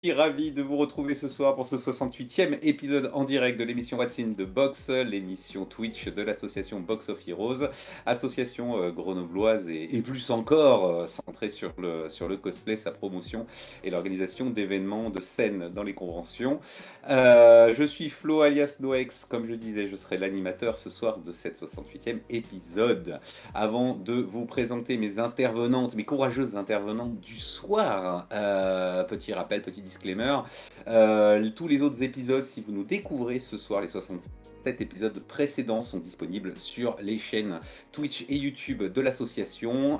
Ravi de vous retrouver ce soir pour ce 68e épisode en direct de l'émission What's in the Box, l'émission Twitch de l'association Box of Heroes, association grenobloise et plus encore centrée sur le cosplay, sa promotion et l'organisation d'événements de scène dans les conventions. Je suis Flo alias Noex, comme je disais, je serai l'animateur ce soir de cette 68e épisode. Avant de vous présenter mes intervenantes, mes courageuses intervenantes du soir, petit rappel, petit disclaimer, tous les autres épisodes, si vous nous découvrez ce soir, les 67 épisodes précédents sont disponibles sur les chaînes Twitch et YouTube de l'association.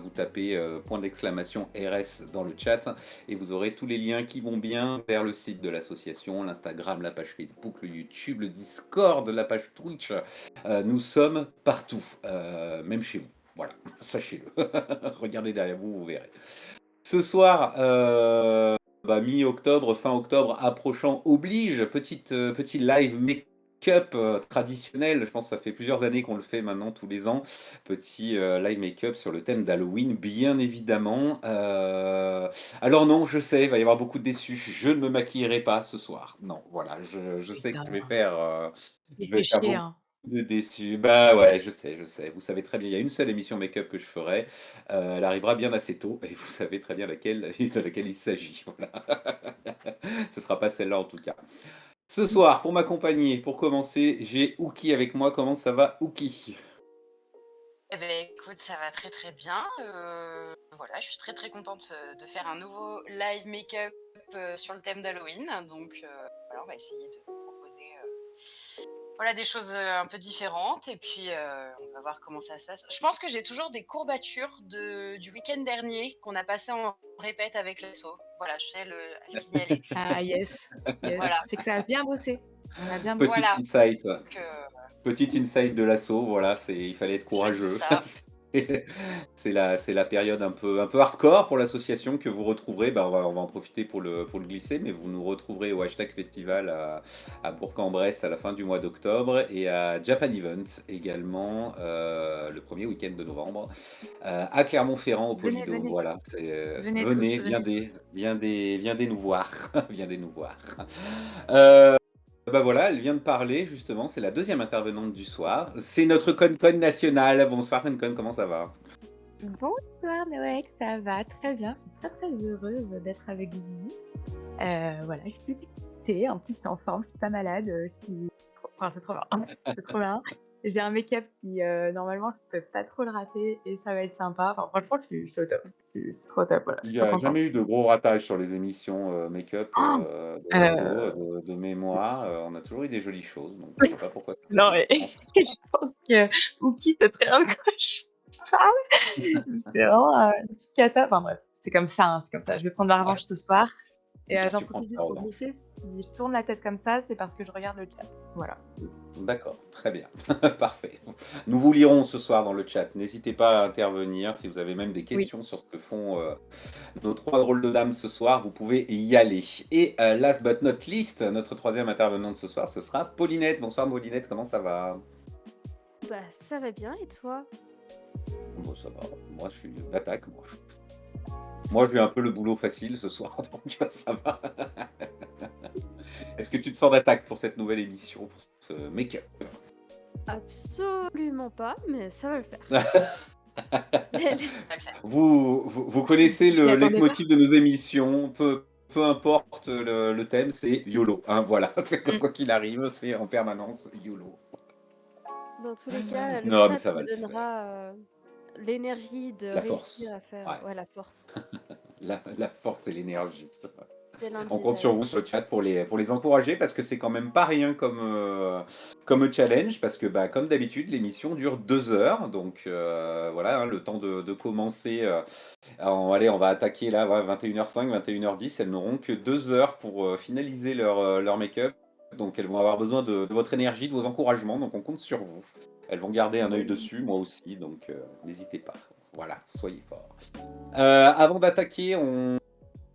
Vous tapez point d'exclamation RS dans le chat et vous aurez tous les liens qui vont bien vers le site de l'association, l'Instagram, la page Facebook, le YouTube, le Discord, la page Twitch. Nous sommes partout, même chez vous. Voilà, sachez-le. Regardez derrière vous, vous verrez. Ce soir, mi-octobre, fin octobre approchant oblige, petit live make-up traditionnel. Je pense que ça fait plusieurs années qu'on le fait maintenant tous les ans. Petit live make-up sur le thème d'Halloween, bien évidemment. Alors non, je sais, il va y avoir beaucoup de déçus. Je ne me maquillerai pas ce soir. Non, voilà, je Et sais que ben, je il vais fait faire chier, beaucoup hein. de déçus. Bah ouais, je sais, je sais. Vous savez très bien, il y a une seule émission make-up que je ferai. Elle arrivera bien assez tôt et vous savez très bien laquelle de laquelle il s'agit, voilà. Ce sera pas celle-là en tout cas. Ce soir, pour m'accompagner, pour commencer, j'ai Ouki avec moi. Comment ça va, Ouki? Eh beh, écoute, ça va très, très bien. Voilà, je suis très, très contente, de faire un nouveau live make-up, sur le thème d'Halloween. Donc, voilà, on va essayer de vous proposer, voilà, des choses, un peu différentes et puis, on va voir comment ça se passe. Je pense que j'ai toujours des courbatures du week-end dernier qu'on a passé en répète avec l'asso. Voilà, je sais à le signaler. Ah yes, yes, Voilà, c'est que ça a bien bossé. Ça a bien bossé. Petite voilà, insight. donc, Petite insight de l'assaut, voilà, il fallait être je dis courageux. ça. C'est la période un peu hardcore pour l'association que vous retrouverez. Bah, on va en profiter pour le glisser, mais vous nous retrouverez au hashtag festival à Bourg-en-Bresse à la fin du mois d'octobre et à Japan Event également le premier week-end de novembre à Clermont-Ferrand au Venez, Polido. venez, Voilà, venez tous, venez, venez tous. viendez nous voir, viendez nous voir. Euh, Bah voilà, elle vient de parler justement, c'est la deuxième intervenante du soir. C'est notre Con nationale. Bonsoir Con, comment ça va? Bonsoir Noël, ça va très bien. Je suis très, très heureuse d'être avec vous. Voilà, je suis excitée, en plus je suis en forme, je suis pas malade, je suis trop enfin c'est trop bien, c'est trop bien. J'ai un make-up qui, normalement je peux pas trop le rater et ça va être sympa. Enfin franchement je suis au top. Je suis trop top, voilà, je Il suis y trop a contente. jamais eu de gros ratages sur les émissions, make-up, de l'assaut, Heu, de mémoire, on a toujours eu des jolies choses, donc je sais pas pourquoi ça non serait mais différent ce je soir. pense que Wookie sait très bien de quoi je parle. C'est vraiment, une petite cata. Enfin bref, c'est comme ça, hein, c'est comme ça. Je vais prendre ma revanche ce soir et Ah, j'en tu prends profite ta juste pour revanche. glisser, si je tourne la tête comme ça, c'est parce que je regarde le chat. Voilà. D'accord, très bien, parfait. Nous vous lirons ce soir dans le chat. N'hésitez pas à intervenir si vous avez même des Oui. questions sur ce que font, nos 3 drôles de dames ce soir, vous pouvez y aller. Et last but not least, notre troisième intervenante ce soir, ce sera Paulinette. Bonsoir Paulinette, comment ça va? Bah, ça va bien et toi? Bon, ça va. Moi, je suis d'attaque, moi. Moi, j'ai un peu le boulot facile ce soir, donc ça va. Est-ce que tu te sens d'attaque pour cette nouvelle émission, pour ce make-up? Absolument pas, mais ça va le faire. On va le faire. Vous connaissez Je m'y le attendais pas. leitmotiv de nos émissions, peu importe le thème, c'est YOLO, hein, voilà. C'est Mmh. quoi qu'il arrive, c'est en permanence YOLO. Dans tous les cas, le Non, mais chat ça va me le faire. donnera, l'énergie de La réussir force, à faire ouais, ouais, la force. la force et l'énergie. Tel un On compte sur Jedi. vous sur le chat pour les encourager parce que c'est quand même pas rien comme challenge parce que bah, comme d'habitude l'émission dure 2 heures donc voilà hein, le temps de commencer. Allez, on va attaquer là ouais, 21h05, 21h10. Elles n'auront que 2 heures pour finaliser leur make-up donc elles vont avoir besoin de votre énergie, de vos encouragements donc on compte sur vous. Elles vont garder un œil Oui. dessus, moi aussi donc n'hésitez pas. Voilà, soyez forts. Avant d'attaquer,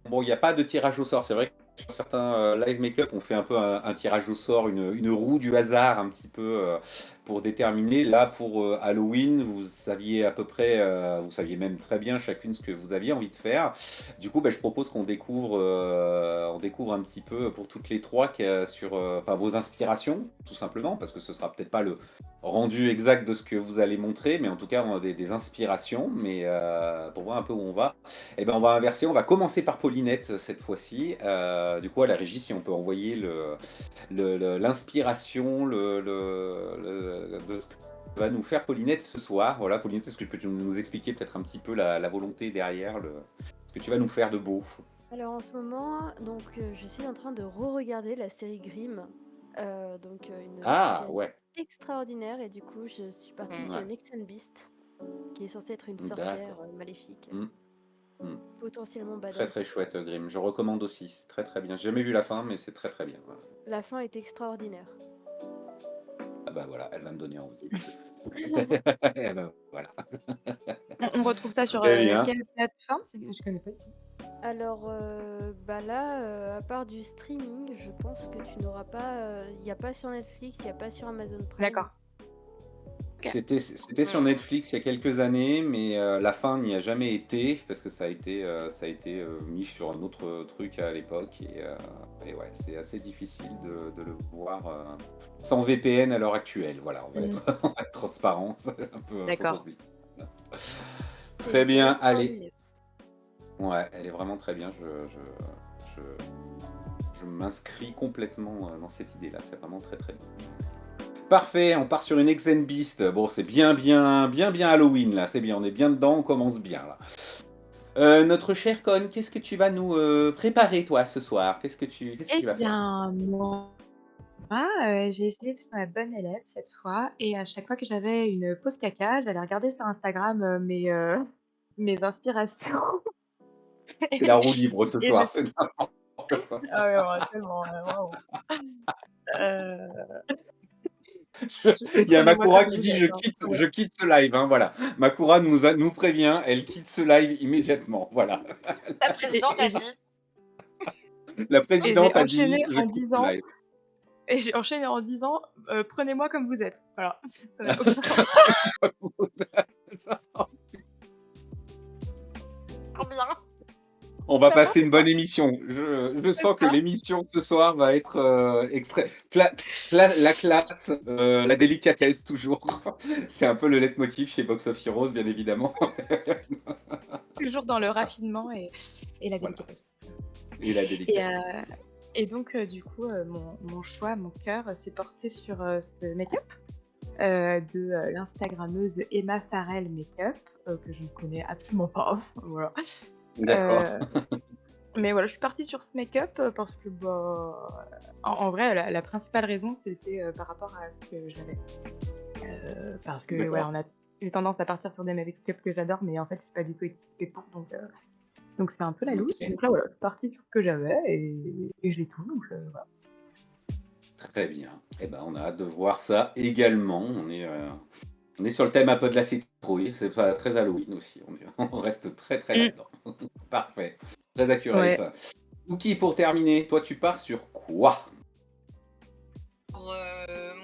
bon, il n'y a pas de tirage au sort. C'est vrai sur certains live make-up, on fait un peu un tirage au sort, une roue du hasard un petit peu pour déterminer. Là, pour Halloween, vous saviez à peu près, vous saviez même très bien chacune ce que vous aviez envie de faire. Du coup, je propose on découvre un petit peu pour toutes les trois sur enfin, vos inspirations, tout simplement, parce que ce sera peut-être pas le rendu exact de ce que vous allez montrer, mais en tout cas, on a des inspirations, mais pour voir un peu où on va. Eh ben, on va inverser, on va commencer par Paulinette cette fois-ci. Du coup, à la régie, si on peut envoyer l'inspiration de ce que va nous faire Paulinette ce soir. Voilà, Paulinette, est-ce que tu peux nous expliquer peut-être un petit peu la volonté derrière ce que tu vas nous faire de beau? Alors en ce moment, donc je suis en train de re-regarder la série Grimm, une Ah, série ouais, extraordinaire et du coup je suis partie Mmh. sur ouais, une Ex Beast qui est censée être une sorcière d'accord. maléfique, Mm, mm. potentiellement Très très badass. chouette, Grimm. Je recommande aussi. C'est très très bien. J'ai jamais vu la fin, mais c'est très très bien. Voilà. La fin est extraordinaire. Ah bah voilà, elle va me donner envie. Eh ben, voilà. On retrouve ça sur, Très bien. quelle plateforme? Je connais pas du tout. Alors, à part du streaming, je pense que tu n'auras pas, il y a pas sur Netflix, il y a pas sur Amazon Prime. D'accord. OK. C'était sur Mmh. Netflix il y a quelques années, mais la fin n'y a jamais été parce que ça a été mis sur un autre truc à l'époque et ouais, c'est assez difficile de le voir sans VPN à l'heure actuelle. Voilà, on va Mmh. être, on va être transparent, c'est un peu D'accord. compliqué. Très C'est bien, allez. extraordinaire. Ouais, elle est vraiment très bien. Je m'inscris complètement dans cette idée-là. C'est vraiment très très bien. Parfait, on part sur une Exen Beast. Bon, c'est bien Halloween là, c'est bien, on est bien dedans, on commence bien là. Notre cher Con, qu'est-ce que tu vas nous préparer toi ce soir? Qu'est-ce que Eh tu vas faire? bien, moi, j'ai essayé de faire la bonne élève cette fois et à chaque fois que j'avais une pause caca, j'allais regarder sur Instagram, mes inspirations C'est la roue libre ce et je soir, c'est n'importe quoi. ah ouais, ouais, tellement, waouh. Heu, Il y a Prenez-moi Makura comme qui vous dit êtes, hein. je quitte ce live, hein, voilà. Makura nous prévient, elle quitte ce live immédiatement, voilà. La Et présidente et a j'ai dit: La et j'ai présidente a dit enchaîné je en quitte ce disant live. «Prenez-moi comme vous êtes». Voilà, ça n'a aucun sens. «Trop bien!» On va Ça va, passer c'est une ça, bonne émission. Je c'est sens que ça. l'émission ce soir va être la classe, la délicatesse toujours. C'est un peu le leitmotiv chez Box of Heroes, bien évidemment. Toujours dans le raffinement et la Voilà, délicatesse. et la Et délicatesse. du coup, mon choix, mon cœur s'est porté sur, ce make-up, de, l'instagrammeuse Emma Farrell Makeup, que je ne connais absolument pas, voilà. D'accord. Heu, mais voilà, je suis partie sur ce make-up, parce que, bah, en vrai, la principale raison, c'était, par rapport à ce que j'avais. Parce que voilà, D'accord. j'ai tendance à partir sur des make-up que j'adore, mais en fait, je suis pas du tout équipée pour, donc c'est un peu la loose. OK. Donc là, voilà, je suis partie sur ce que j'avais et j'ai tout, donc voilà. Très bien. Eh ben, on a hâte de voir ça également. On est sur le thème un peu de la citrouille. C'est pas très Halloween aussi. On reste très, très Mmh. là-dedans. Parfait. Très accurate. Ouais. Ouki, pour terminer, toi, tu pars sur quoi? Alors,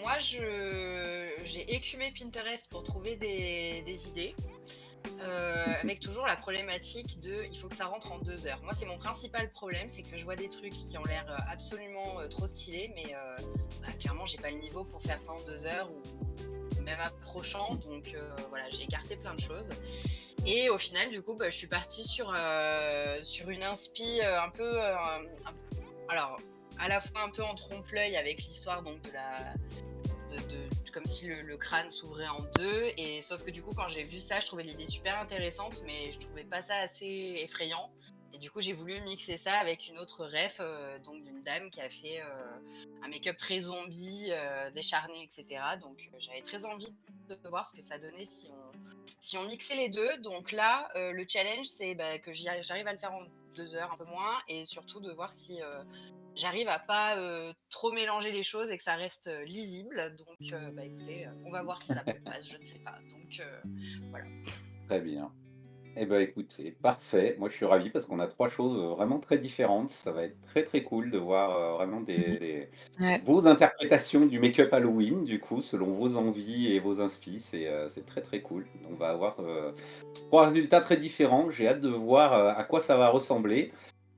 moi, j'ai écumé Pinterest pour trouver des idées, avec toujours la problématique de il faut que ça rentre en 2 heures. Moi, c'est mon principal problème, c'est que je vois des trucs qui ont l'air, absolument, trop stylés, mais clairement, j'ai pas le niveau pour faire ça en 2 heures ou même approchant, donc voilà, j'ai écarté plein de choses et au final, du coup, je suis partie sur une inspi, un peu, alors, à la fois un peu en trompe-l'œil avec l'histoire donc comme si le crâne s'ouvrait en deux, et sauf que du coup quand j'ai vu ça, je trouvais l'idée super intéressante, mais je trouvais pas ça assez effrayant. Et du coup j'ai voulu mixer ça avec une autre ref, donc d'une dame qui a fait un make-up très zombie, décharné, etc. Donc j'avais très envie de voir ce que ça donnait si on mixait les deux. Donc là, le challenge c'est que j'arrive à le faire en 2 heures, un peu moins, et surtout de voir si j'arrive à pas trop mélanger les choses et que ça reste lisible. Donc, écoutez, on va voir si ça passe, je ne sais pas. Donc, voilà. Très bien. Eh ben, écoutez, parfait. Moi, je suis ravi parce qu'on a 3 choses, vraiment très différentes. Ça va être très, très cool de voir, vraiment Ouais. vos interprétations du make-up Halloween, du coup, selon vos envies et vos inspi. C'est très, très cool. On va avoir, 3 résultats très différents. J'ai hâte de voir, à quoi ça va ressembler.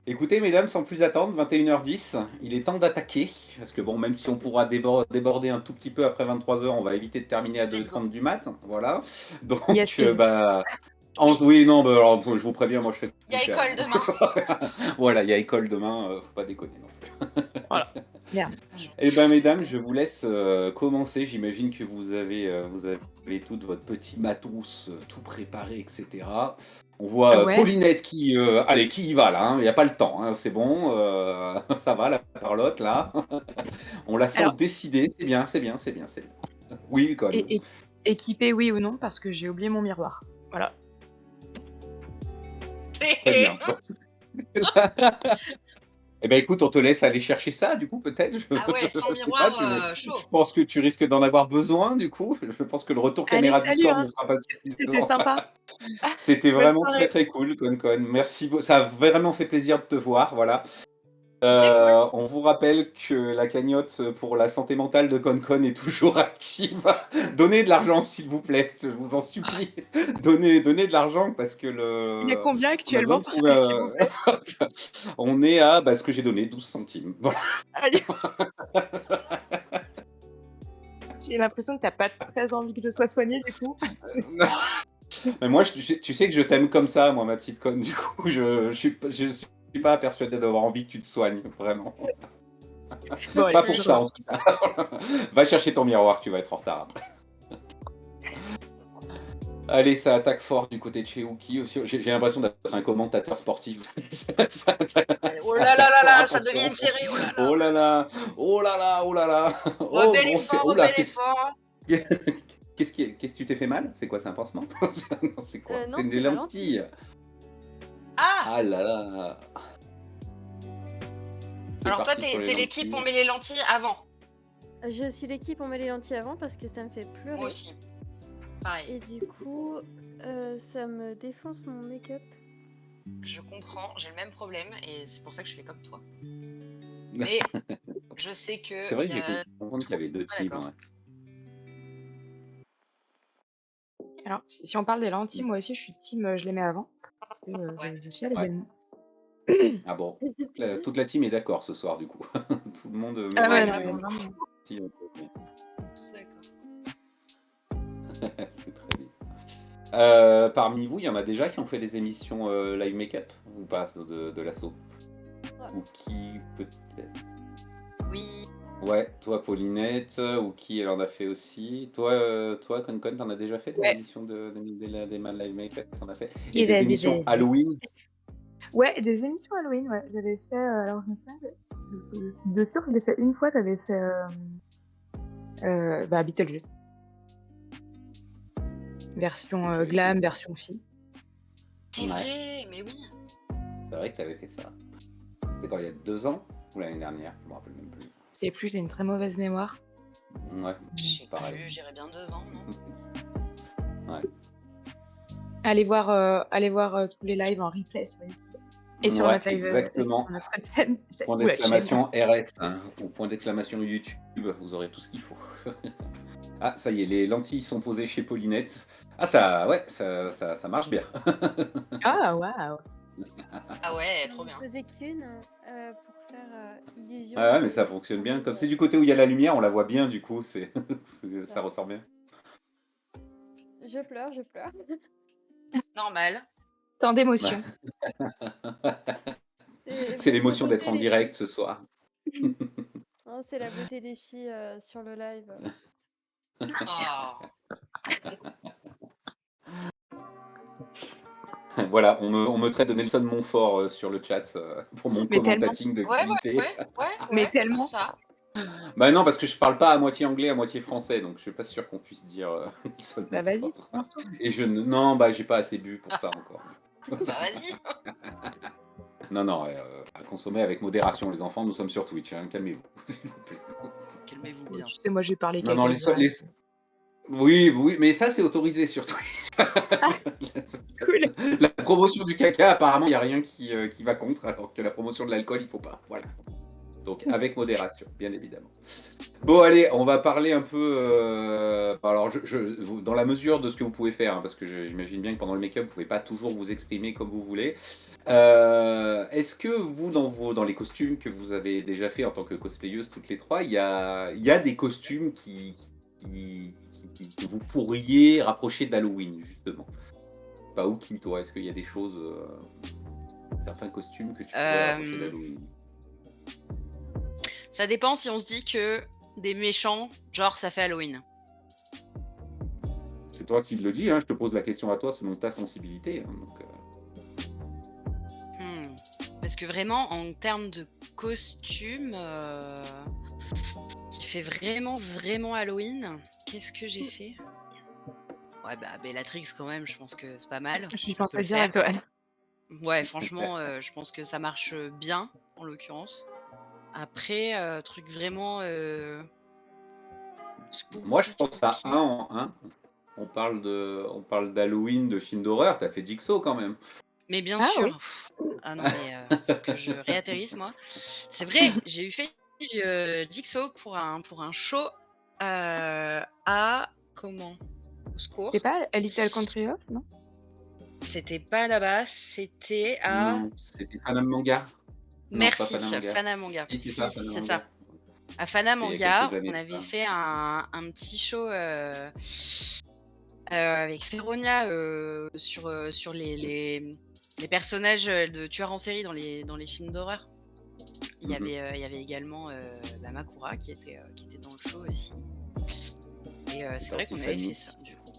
Écoutez, mesdames, sans plus attendre, 21h10, il est temps d'attaquer. Parce que bon, même si on pourra déborder un tout petit peu après 23h, on va éviter de terminer à Let's go. 2h30 du mat. Voilà. Yes, Donc, please. bah, Oui, oui, non, bah, alors, je vous préviens, moi je serai il y a couché école avant. demain. Voilà, il y a école demain, faut pas déconner non plus. Voilà. Merde. Eh ben, mesdames, je vous laisse commencer. J'imagine que vous avez toutes votre petit matos tout préparé, etc. On voit Ouais. Paulinette allez, qui y va là, il n'y a pas le temps, hein, c'est bon, ça va, la parlotte là. On la sent Alors, décidée, c'est bien, c'est bien, c'est bien, c'est bien. Oui, Con. é- équipé, oui ou non, parce que j'ai oublié mon miroir. Voilà. Très bien. Eh ben écoute, on te laisse aller chercher ça, du coup, peut-être. Ah ouais, sans Je sais pas, miroir, je chaud. pense que tu risques d'en avoir besoin, du coup. Je pense que le retour Allez, caméra salut, Discord ne hein. sera pas C'était suffisant. sympa. C'était Bonne vraiment très soirée. très cool, Con. Merci, ça a vraiment fait plaisir de te voir. Voilà. C'était cool. On vous rappelle que la cagnotte pour la santé mentale de Con est toujours active. Donnez de l'argent, s'il vous plaît, je vous en supplie. Donnez de l'argent parce que Il y a combien on a besoin actuellement, de trouver s'il vous plaît? on est à ce que j'ai donné, 12 centimes. Voilà. Aïe. J'ai l'impression que t'as pas très envie que je sois soignée, du coup. Mais moi, tu sais que je t'aime comme ça, moi, ma petite conne. Du coup, je suis pas persuadé d'avoir envie que tu te soignes, vraiment. Bon, allez, Pas C'est pour les ça, en choses. tout cas. Va chercher ton miroir, tu vas être en retard après. Allez, ça attaque fort du côté de chez Uki aussi. J'ai l'impression d'être un commentateur sportif. Ça Oh là là attaque là fort, là, ça attention. devient serré, oh là là. Oh là là, oh là là, oh là là. Oh, Rebelle gros, effort, oh là, rebelle effort. qu'est-ce que tu t'es fait mal? C'est quoi, c'est un pansement? Non, c'est quoi? Non, C'est des c'est ma lentille. lentilles. Ah! Ah là là. C'est Alors toi, parti sur les t'es l'équipe, on lentilles. met les lentilles avant. Je suis l'équipe, on met les lentilles avant parce que ça me fait Moi pleurer. aussi. Pareil. Et du coup, ça me défonce mon make-up. Je comprends, j'ai le même problème et c'est pour ça que je fais comme toi. Mais je sais que C'est vrai il que y j'ai cru a comprendre qu'il y avait deux pas teams. d'accord. Ouais. Alors, si on parle des lentilles, moi aussi, je suis team, je les mets avant, parce que Ouais. je suis à Ouais. l'événement. Ah bon. Toute la team est d'accord ce soir, du coup. Tout le monde met Ah ouais, Ouais, non, les mais vraiment, vraiment. lentilles. tous d'accord. C'est très bien. Parmi vous, il y en a déjà qui ont fait des émissions live make-up ou pas de l'assaut? Ouais. Ou qui peut-être? Oui. Ouais, toi Paulinette, ou qui elle en a fait aussi. Toi Con, t'en as déjà fait des Ouais, émissions des live make-up, t'en as fait? Et et des des émissions Halloween? ouais, des émissions Halloween, ouais. J'avais fait, alors je me souviens de sûr, je l'ai fait une fois, j'avais fait, bah, Beetlejuice. Version, Ok, glam, version fille. C'est ouais, vrai, mais oui. c'est vrai que t'avais fait ça. C'était quand, il y a 2 ans? Ou l'année dernière? Je me rappelle même plus. Je sais plus, j'ai une très mauvaise mémoire. Ouais, Je sais pareil. plus, j'irais bien 2 ans, non? Ouais. Allez voir, tous les lives en replay sur YouTube et sur Ouais, notre live, et exactement. sur notre chaîne Point ou la chaîne. d'exclamation RS, hein, ou point d'exclamation YouTube, vous aurez tout ce qu'il faut. Ah, ça y est, les lentilles sont posées chez Paulinette. Ah, ça marche bien. Ah waouh! Ah ouais, J'en trop ai bien. posé qu'une pour faire illusion Ah ouais, mais de ça fonctionne bien. Comme c'est du côté où il y a la lumière, on la voit bien, du coup, ça ça. ressort bien. Je pleure, je pleure. Normal. Tant d'émotions. C'est C'est votre l'émotion d'être beauté, en les direct filles. ce soir. Non, c'est la beauté des filles sur le live. Oh. Voilà, on me traite de Nelson Montfort sur le chat pour mon Mais tellement, commentating de Ouais, qualité. mais c'est tellement. ça. Bah non, parce que je parle pas à moitié anglais, à moitié français, donc je suis pas sûr qu'on puisse dire Nelson Bah vas-y, Montfort. lance-toi. Et non, bah j'ai pas assez bu pour ça encore. Bah vas-y. Non, à consommer avec modération, les enfants, nous sommes sur Twitch, hein, calmez-vous, s'il vous plaît. Calmez-vous Ouais, bien. tu sais, moi j'ai parlé Non, quelques oui, mais ça c'est autorisé sur Twitch. Cool. La promotion du caca, apparemment, il y a rien qui va contre, alors que la promotion de l'alcool, il faut pas. Voilà. Donc avec modération, bien évidemment. Bon, allez, on va parler un peu. Alors, dans la mesure de ce que vous pouvez faire, hein, parce que j'imagine bien que pendant le make-up, vous pouvez pas toujours vous exprimer comme vous voulez. Est-ce que vous, dans les costumes que vous avez déjà fait en tant que cosplayeuse toutes les trois, il y a des costumes que vous pourriez rapprocher d'Halloween, justement? Pas où, Kim, toi, est-ce qu'il y a des choses, certains costumes que tu pourrais rapprocher Euh, d'Halloween? Ça dépend si on se dit que des méchants, genre ça fait Halloween. C'est toi qui le dis, hein, je te pose la question à toi selon ta sensibilité, hein, donc, Hmm. Parce que vraiment, en termes de costume, qui fait vraiment, vraiment Halloween, qu'est-ce que j'ai fait? Ouais, bah Bellatrix quand même, je pense que c'est pas mal. J'y Ça peut pensais le faire. direct, ouais. Ouais, franchement, je pense que ça marche bien, en l'occurrence. Après, truc vraiment moi je pense à un spooky. en un. On parle d'Halloween, de films d'horreur, tu fait Jigsaw quand même? Mais bien Ah sûr. oui. Ah non, mais faut que je réatterrisse, moi. C'est vrai, j'ai eu fait Jigsaw pour un show à comment? Au C'était secours. pas A Little Country Off, non? C'était pas là-bas, c'était à. Non, c'était Fanam-Manga? Non, pas Merci, Fanam-Manga. Fanamanga. Si, c'est Si, ça, c'est ça. Fanam-Manga. À C'était il y a quelques Fanamanga, années on de avait ça. fait un petit show avec Féronia sur les personnages de tueurs en série dans les films d'horreur. Mmh. Il y avait également la Makura qui était dans le show aussi. Et c'est D'accord, vrai qu'on avait fait Tiffany. ça, du coup.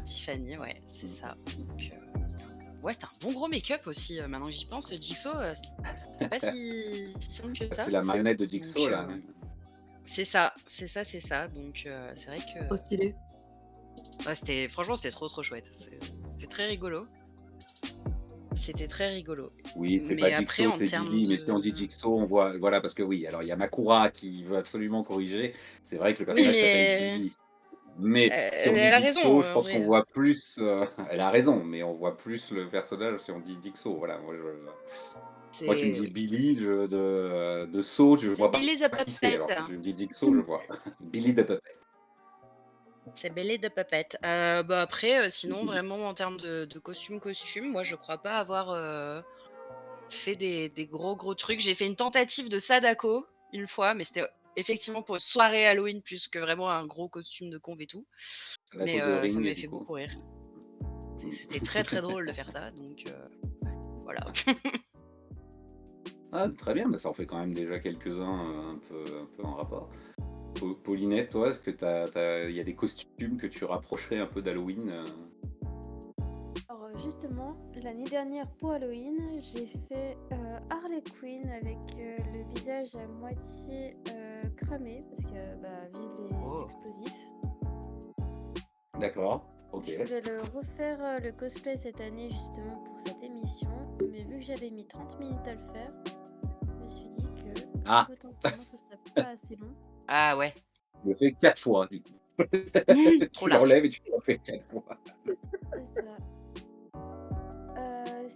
Tiffany, ouais, c'est Mmh. ça. Donc, ouais, c'était un bon gros make-up aussi. Maintenant que j'y pense, Jigsaw, c'était pas si simple que C'est ça. la marionnette de Donc, Jigsaw là, hein. c'est ça, c'est ça, c'est ça. Donc, c'est vrai que Trop stylé. ouais, franchement, c'était trop trop chouette. C'était très rigolo. C'était très rigolo. Oui, c'est pas Mais après, Jigsaw, en c'est termes Billy, mais si on de. dit Jigsaw, on voit voilà, parce que oui, alors il y a Makura qui veut absolument corriger. C'est vrai que le Oui, personnage s'appelle mais Billy. Mais si on dit elle a raison Jigsaw, je en pense qu'on vrai. voit plus, elle a raison, mais on voit plus le personnage si on dit Jigsaw, voilà. Moi, tu me C'est dis oui. Billy, de Saw, je C'est vois pas Billy the qui c'est, Puppet. alors que je me dis Jigsaw, je vois. Billy the Puppet. C'est Billy the Puppet. Bah après, sinon vraiment en termes de costume, moi je crois pas avoir fait des gros trucs. J'ai fait une tentative de Sadako une fois, mais c'était effectivement pour une soirée Halloween plus que vraiment un gros costume de conve et tout. Mais Sadako de ça Ring, m'avait du fait coup. beaucoup rire. Mmh. C'était très très drôle de faire ça, donc voilà. Ah, très bien, bah, ça en fait quand même déjà quelques-uns, un peu en rapport. Paulinette, toi, est-ce que il y a des costumes que tu rapprocherais un peu d'Halloween? Alors justement, l'année dernière pour Halloween, j'ai fait Harley Quinn avec le visage à moitié cramé parce que bah, vive les Oh. explosifs. D'accord, OK. Je voulais le refaire le cosplay cette année justement pour cette émission, mais vu que j'avais mis 30 minutes à le faire, je me suis dit que Ah, potentiellement ce serait pas assez long. Ah ouais, tu le fais 4 fois, du coup. trop Tu large. l'enlèves et tu le refais 4 fois. C'est ça.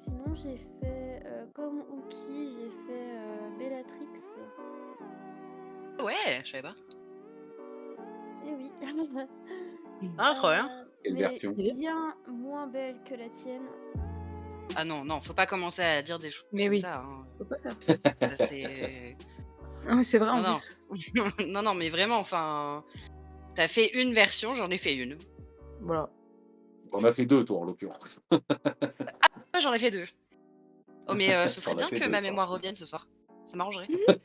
Sinon j'ai fait comme Uki, j'ai fait Bellatrix. Ouais, je savais pas. Eh oui. Incroyable. Quelle Mais version? Stylé. bien moins belle que la tienne. Ah non, non, faut pas commencer à dire des choses Mais comme oui, ça, hein. faut pas faire Ça c'est ça. Mais c'est vrai non, en non. plus. Non, non, mais vraiment, enfin, tu fait une version, j'en ai fait une. Voilà. Tu as fait 2 toi, en l'occurrence. Ouais, j'en ai fait 2. Oh mais ce Tu serait en as bien fait que 2 ma toi. mémoire revienne ce soir. Ça m'arrangerait. Mais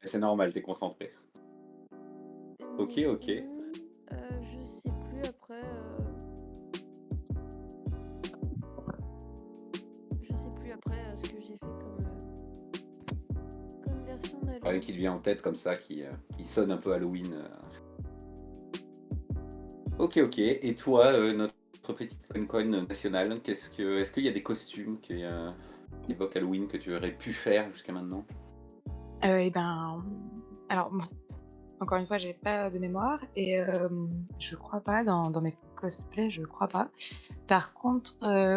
c'est normal, tu es concentré. OK, Mais OK. sinon, je sais plus après. Je sais plus après ce que j'ai fait comme version Rien qui d'Halloween. te vient en tête comme ça, qui sonne un peu Halloween. OK, OK. Et toi, notre petite coin nationale, est-ce qu'il y a des costumes qui évoquent Halloween que tu aurais pu faire jusqu'à maintenant? Et ben, alors bon, encore une fois, j'ai pas de mémoire et je crois pas dans mes cosplay, je crois pas. Par contre,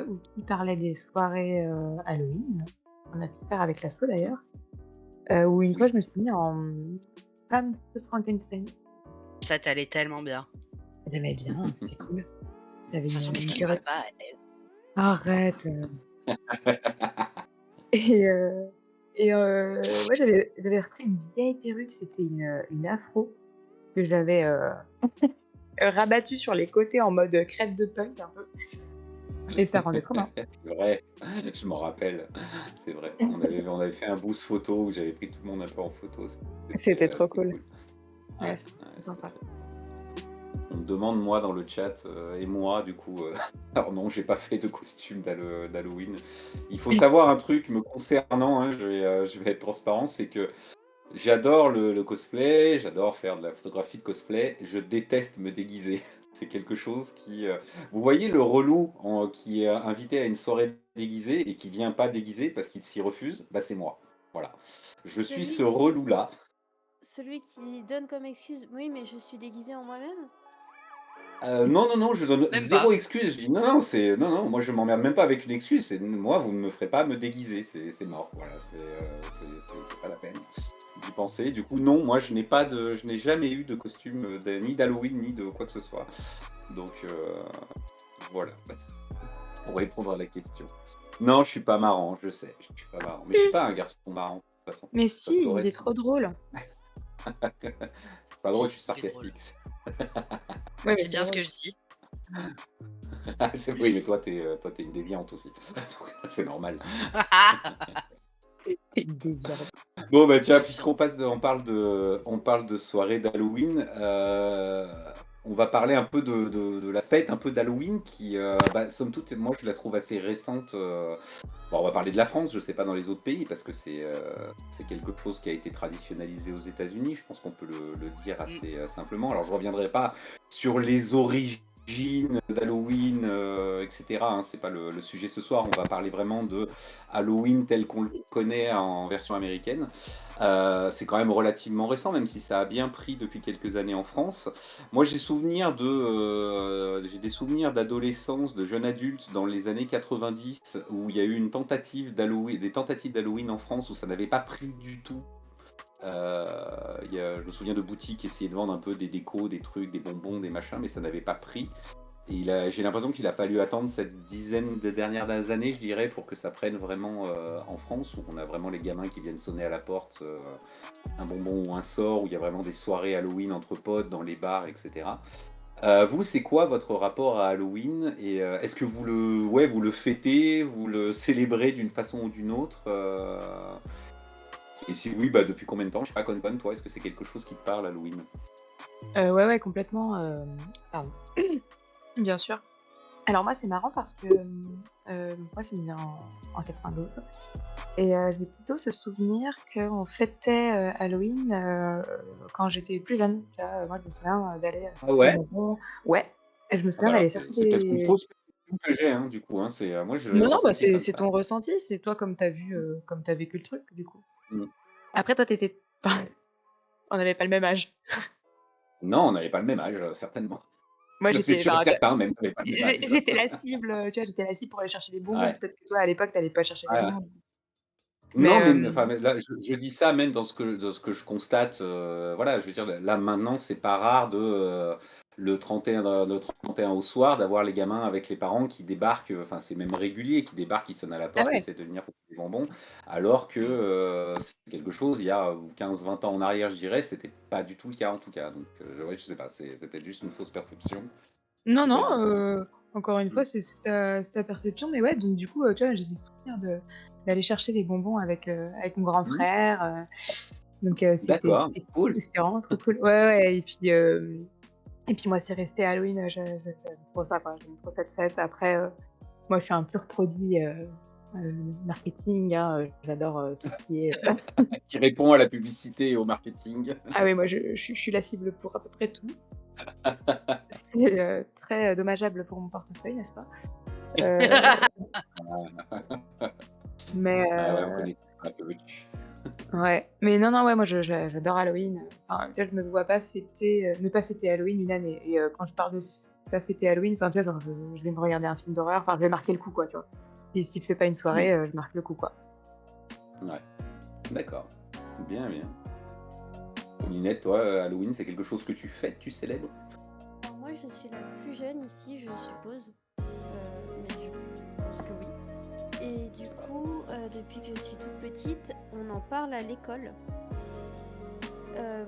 où qui parlait des soirées, Halloween, on a pu faire avec l'asso d'ailleurs, où une fois Oui. je me suis mis en femme de Frankenstein. Ça t'allait tellement bien. J'aimais bien, c'était cool. J'avais De toute façon, une qu'est-ce qui perruque. irait pas, elle? Arrête, et ouais, j'avais repris une vieille perruque, c'était une afro que j'avais, rabattue sur les côtés en mode, crête de punk un peu et ça rendait trop bien. C'est vrai, je m'en rappelle, c'est vrai. On avait fait un boost photo où j'avais pris tout le monde un peu en photo, C'était trop c'était cool. cool. Ouais, Ouais, ouais, c'était trop c'était sympa. très On me demande moi dans le chat, et moi du coup, alors non, j'ai pas fait de costume d'Halloween. Il faut savoir un truc me concernant, hein, je vais être transparent, c'est que j'adore le cosplay, j'adore faire de la photographie de cosplay, je déteste me déguiser. C'est quelque chose qui, vous voyez le relou qui est invité à une soirée déguisée et qui vient pas déguisé parce qu'il s'y refuse? Bah, c'est moi. Voilà. Je suis Celui ce qui relou-là. celui qui donne comme excuse: «Oui, mais je suis déguisée en moi-même»? Non, non, non, je donne Même zéro pas. excuse. Je dis: «Non, non, non, non, moi je m'emmerde même pas avec une excuse, c'est moi vous ne me ferez pas me déguiser, c'est mort». Voilà, c'est pas la peine d'y penser. Du coup, non, moi je n'ai jamais eu de costume, ni d'Halloween, ni de quoi que ce soit. Donc voilà, pour répondre à la question. Non, je suis pas marrant, je sais, je suis pas marrant. Mais je suis pas un garçon marrant, de toute façon. Mais Ça si, se il saurait est ça. trop drôle. Pas drôle, je Si, suis il est drôle. sarcastique. Ouais, mais C'est c'est bien ce drôle. que je dis. Oui, mais toi, t'es une déviante aussi. Donc, c'est normal. C'est une déviante. Bon, bah tiens, puisqu'on Déviante. passe on parle de soirée d'Halloween, on va parler un peu de la fête, un peu d'Halloween qui, bah, somme toute, moi je la trouve assez récente. Bon, on va parler de la France, je sais pas dans les autres pays, parce que c'est quelque chose qui a été traditionnalisé aux États-Unis. Je pense qu'on peut le dire Mmh. assez simplement. Alors, je reviendrai pas sur les origines d'Halloween, etc., hein, c'est pas le sujet ce soir. On va parler vraiment de Halloween tel qu'on le connaît en version américaine. C'est quand même relativement récent, même si ça a bien pris depuis quelques années en France. Moi, j'ai des souvenirs d'adolescence, de jeune adulte dans les années 90 où il y a eu des tentatives d'Halloween en France où ça n'avait pas pris du tout. Je me souviens de boutiques qui essayaient de vendre un peu des décos, des trucs, des bonbons, des machins, mais ça n'avait pas pris. Et j'ai l'impression qu'il a fallu attendre cette dizaine de dernières années, je dirais, pour que ça prenne vraiment en France, où on a vraiment les gamins qui viennent sonner à la porte, un bonbon ou un sort, où il y a vraiment des soirées Halloween entre potes dans les bars, etc. Vous, c'est quoi votre rapport à Halloween? Et est-ce que vous le fêtez, vous le célébrez d'une façon ou d'une autre? Et si oui, bah, depuis combien de temps? Je sais pas, Conpan, toi, est-ce que c'est quelque chose qui te parle, Halloween? Ouais, ouais, complètement, pardon. Bien sûr. Alors moi, c'est marrant parce que, moi, je suis née en 92 et j'ai plutôt ce souvenir qu'on fêtait, Halloween, quand j'étais plus jeune. Tu vois? Moi, je me souviens, d'aller, Ah chercher des ouais? bonbons. Ouais, et je me Ah souviens bah alors, d'aller chercher c'est peut-être une des. fausse perception que j'ai, hein, du coup, hein, moi je l'ai Non, non, bah, ressenti c'est comme c'est ça. ton ressenti, c'est toi comme t'as vu, comme t'as vécu le truc, du coup. Mmh. Après toi, t'étais pas on n'avait pas le même âge. Non, on n'avait pas le même âge, certainement. Moi, Ça, c'est j'étais sûr et enfin, tu certain, même, on n'avait pas le même âge. j'étais la cible, tu vois? J'étais la cible pour aller chercher les bonbons. Ouais, Peut-être que toi, à l'époque, tu allais pas chercher les ouais, ouais. bonbons. Mais, Non, mais enfin, mais là, je dis ça même dans ce que je constate, voilà, je veux dire, là, maintenant, c'est pas rare le 31 au soir, d'avoir les gamins avec les parents qui débarquent, enfin, c'est même régulier, qui débarquent, qui sonnent à la ah porte, qui ouais. essaient de venir pour des bonbons, alors que, c'est quelque chose, il y a 15-20 ans en arrière, je dirais, c'était pas du tout le cas, en tout cas. Donc, ouais, je sais pas, c'est peut-être juste une fausse perception, je Non, sais non, pas du tout. encore une Mmh. fois, c'est ta perception, mais ouais, donc du coup, tu vois, j'ai des souvenirs d'aller chercher les bonbons avec mon grand Mmh. frère, donc c'était D'accord, c'était cool. c'était vraiment trop cool. Ouais, ouais, et puis moi, c'est resté Halloween, j'aime trop ça, quoi, j'aime trop cette fête. Après, moi, je suis un pur produit, marketing, hein, j'adore, tout ce qui est, Qui répond à la publicité et au marketing. ah oui, moi, je suis la cible pour à peu près tout. C'est, très, dommageable pour mon portefeuille, n'est-ce pas? Heu, mais Ah ouais, on connaît tous un peu. ouais, mais non, non, ouais, moi j'adore Halloween, enfin, tu vois, je me vois pas fêter, ne pas fêter Halloween une année et quand je parle de tu as fêté Halloween, enfin, tu vois, genre, je vais me regarder un film d'horreur, enfin, je vais marquer le coup, quoi, tu vois? Si je fais pas une Mmh. soirée, je marque le coup, quoi. Ouais, d'accord. Bien, bien. Paulinette, toi, Halloween, c'est quelque chose que tu fêtes, tu célèbres? Alors moi, je suis la plus jeune ici, je suppose. Mais je pense que oui. Et du coup, depuis que je suis toute petite, on en parle à l'école.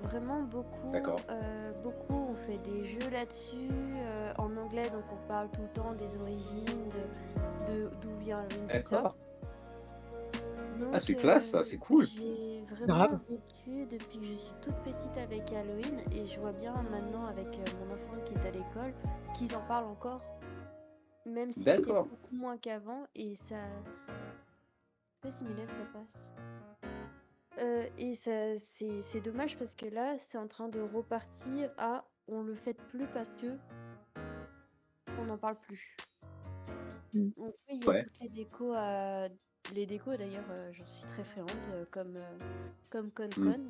Vraiment beaucoup, D'accord. beaucoup. On fait des jeux là-dessus, en anglais, donc on parle tout le temps des origines, de d'où vient Halloween, tout ça. D'accord. Ah, Donc, c'est classe ça, c'est cool. j'ai vraiment Grave. vécu depuis que je suis toute petite avec Halloween et je vois bien maintenant avec mon enfant qui est à l'école qu'ils en parlent encore, même si c'est D'accord. beaucoup moins qu'avant et ça... Je sais pas si mes lèvres ça passe. Et ça, c'est dommage parce que là, c'est en train de repartir à on le fête plus parce que on n'en parle plus. Mmh. Donc oui, il y a Ouais, toutes les décos à... Les décos d'ailleurs, j'en suis très friande, comme mmh. Con.